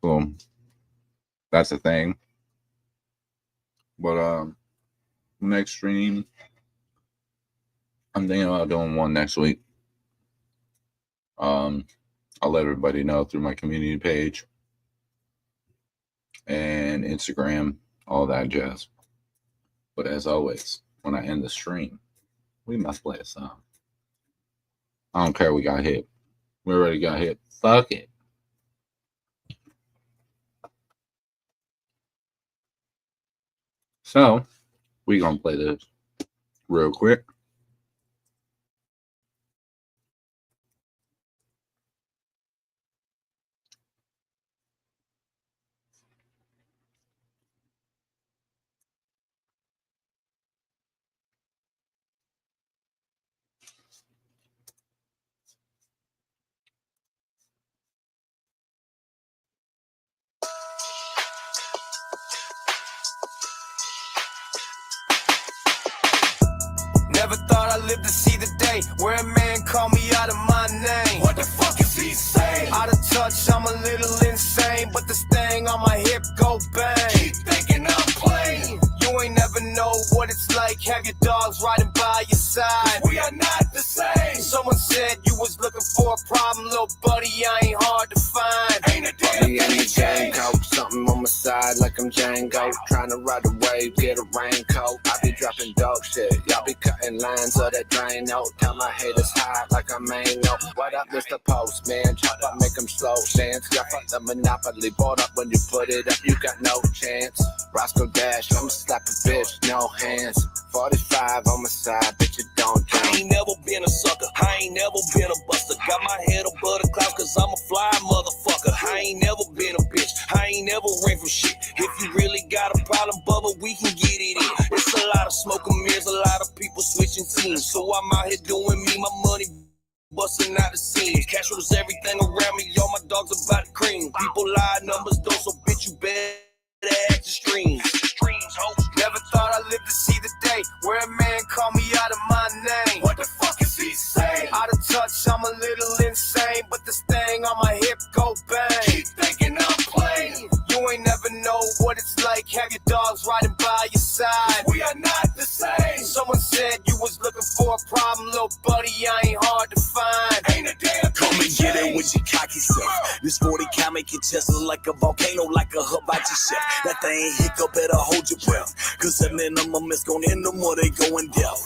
So that's a thing. But next stream, I'm thinking about doing one next week. I'll let everybody know through my community page and Instagram, all that jazz. But as always, when I end the stream, we must play a song. I don't care we got hit. We already got hit. Fuck it. So, we gonna play this real quick. Never thought I'd live to see the day where a man called me out of my name. What the fuck is he saying? Out of touch, I'm a little insane, but this thing on my hip go bang. Keep thinking I'm playing. You ain't never know what it's like, have your dogs riding by your side. We are not the same. Someone said you was looking for a problem, little buddy, I ain't hard to find. Ain't a damn thing changed. Something on my side like I'm Django, trying to ride the wave, get a raincoat. I be dropping dog shit, y'all be cutting lines of that drain note. Tell my haters hide like I'm Mango. What up, Mr. Postman? Chop up, make them slow dance. Y'all fuck the monopoly, bought up when you put it up, you got no chance. Roscoe Dash, I'ma slap a bitch, no hands. 45 on my side, bitch, you don't count. I ain't never been a sucker, I ain't never been a buster. Got my head above the clouds cause I'm a fly motherfucker. I ain't never been a bitch, I ain't never ran from shit. If you really got a problem, Bubba, we can get it in. It's a lot of smoke and mirrors, a lot of people switching teams. So I'm out here doing me, my money busting out the scene. Cash rules everything around me, all my dogs about to cream. People lie, numbers don't, so bitch, you better act the streams. Never thought I'd live to see the day where a man called me out of my name. What the fuck is he saying? Out of touch, I'm a little insane, but this thing on my hip go bang. Keep thinking I'm playing. You ain't never know what it's like, have your dogs riding by your side. We are not the same. Someone said you was looking for a problem, little buddy, I ain't hard to find. Ain't a damn Come and get it with your cocky self. This 40 cal make your chest look like a volcano, like a hibachi chef. That thing hiccup, better hold your breath. Cause the minimum is going in, the more they going deaf.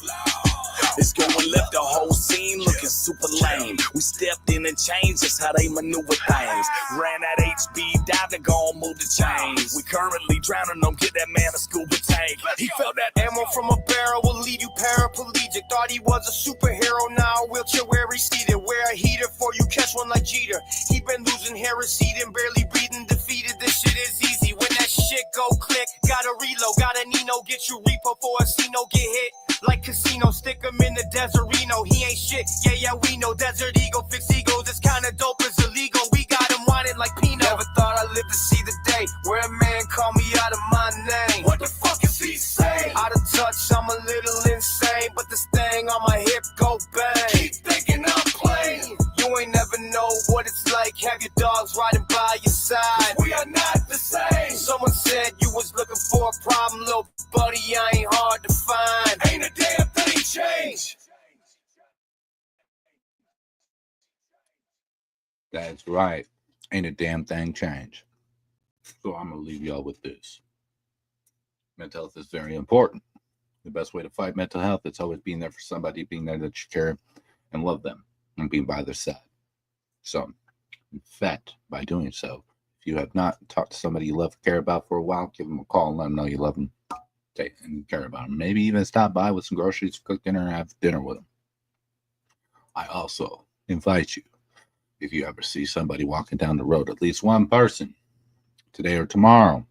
It's going left, the whole scene looking niggas super lame. We stepped in and changed just how they maneuver things. Ran at HB, dived and gone move the chains. We currently drowning them, get that man a scuba tank. He felt that Ammo from a barrel will leave you paraplegic. Thought he was a superhero, now a wheelchair where he seated. Wear a heater for you catch one like Jeter. He been losing hair, receding, barely breathing, defeated. This shit is easy when that shit go click. Gotta reload, gotta Nino, get you repo for a Cino, get hit. Like casino, stick him in the desert Reno. He ain't shit, yeah, we know. Desert Eagle, fix egos, it's kinda dope, it's illegal. We got him whining like Pino. Never thought I'd live to see the day where a man call me out of my name. What the fuck is he saying? Out of touch, I'm a little insane, but this thing on my hip go bang. Keep thinking I'm playing. You ain't never know what it's like, have your dogs riding by your side. We are not the same. Someone said you was looking for a problem, little buddy, I ain't hard to find. Ain't a damn thing changed. That's right. Ain't a damn thing changed. So I'm going to leave y'all with this. Mental health is very important. The best way to fight mental health is always being there for somebody, being there that you care and love them, and being by their side. So, in fact, by doing so, if you have not talked to somebody you love and care about for a while, give them a call and let them know you love them and care about them. Maybe even stop by with some groceries, cook dinner, and have dinner with them. I also invite you, if you ever see somebody walking down the road, at least one person, today or tomorrow,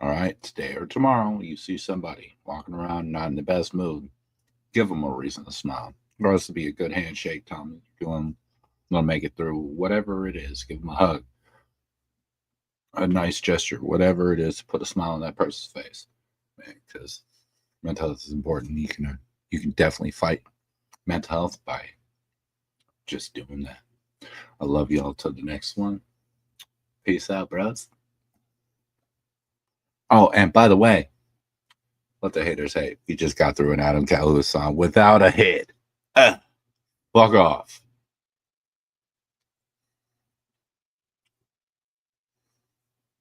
all right, today or tomorrow, you see somebody walking around not in the best mood, give them a reason to smile. Or else to be a good handshake, tell them you're going to make it through. Whatever it is, give them a hug, a nice gesture, whatever it is to put a smile on that person's face. Because mental health is important. You can definitely fight mental health by just doing that. I love y'all till the next one. Peace out, bros. Oh, and by the way, let the haters hate. We just got through an Adam Cahulas song without a hit. Fuck off.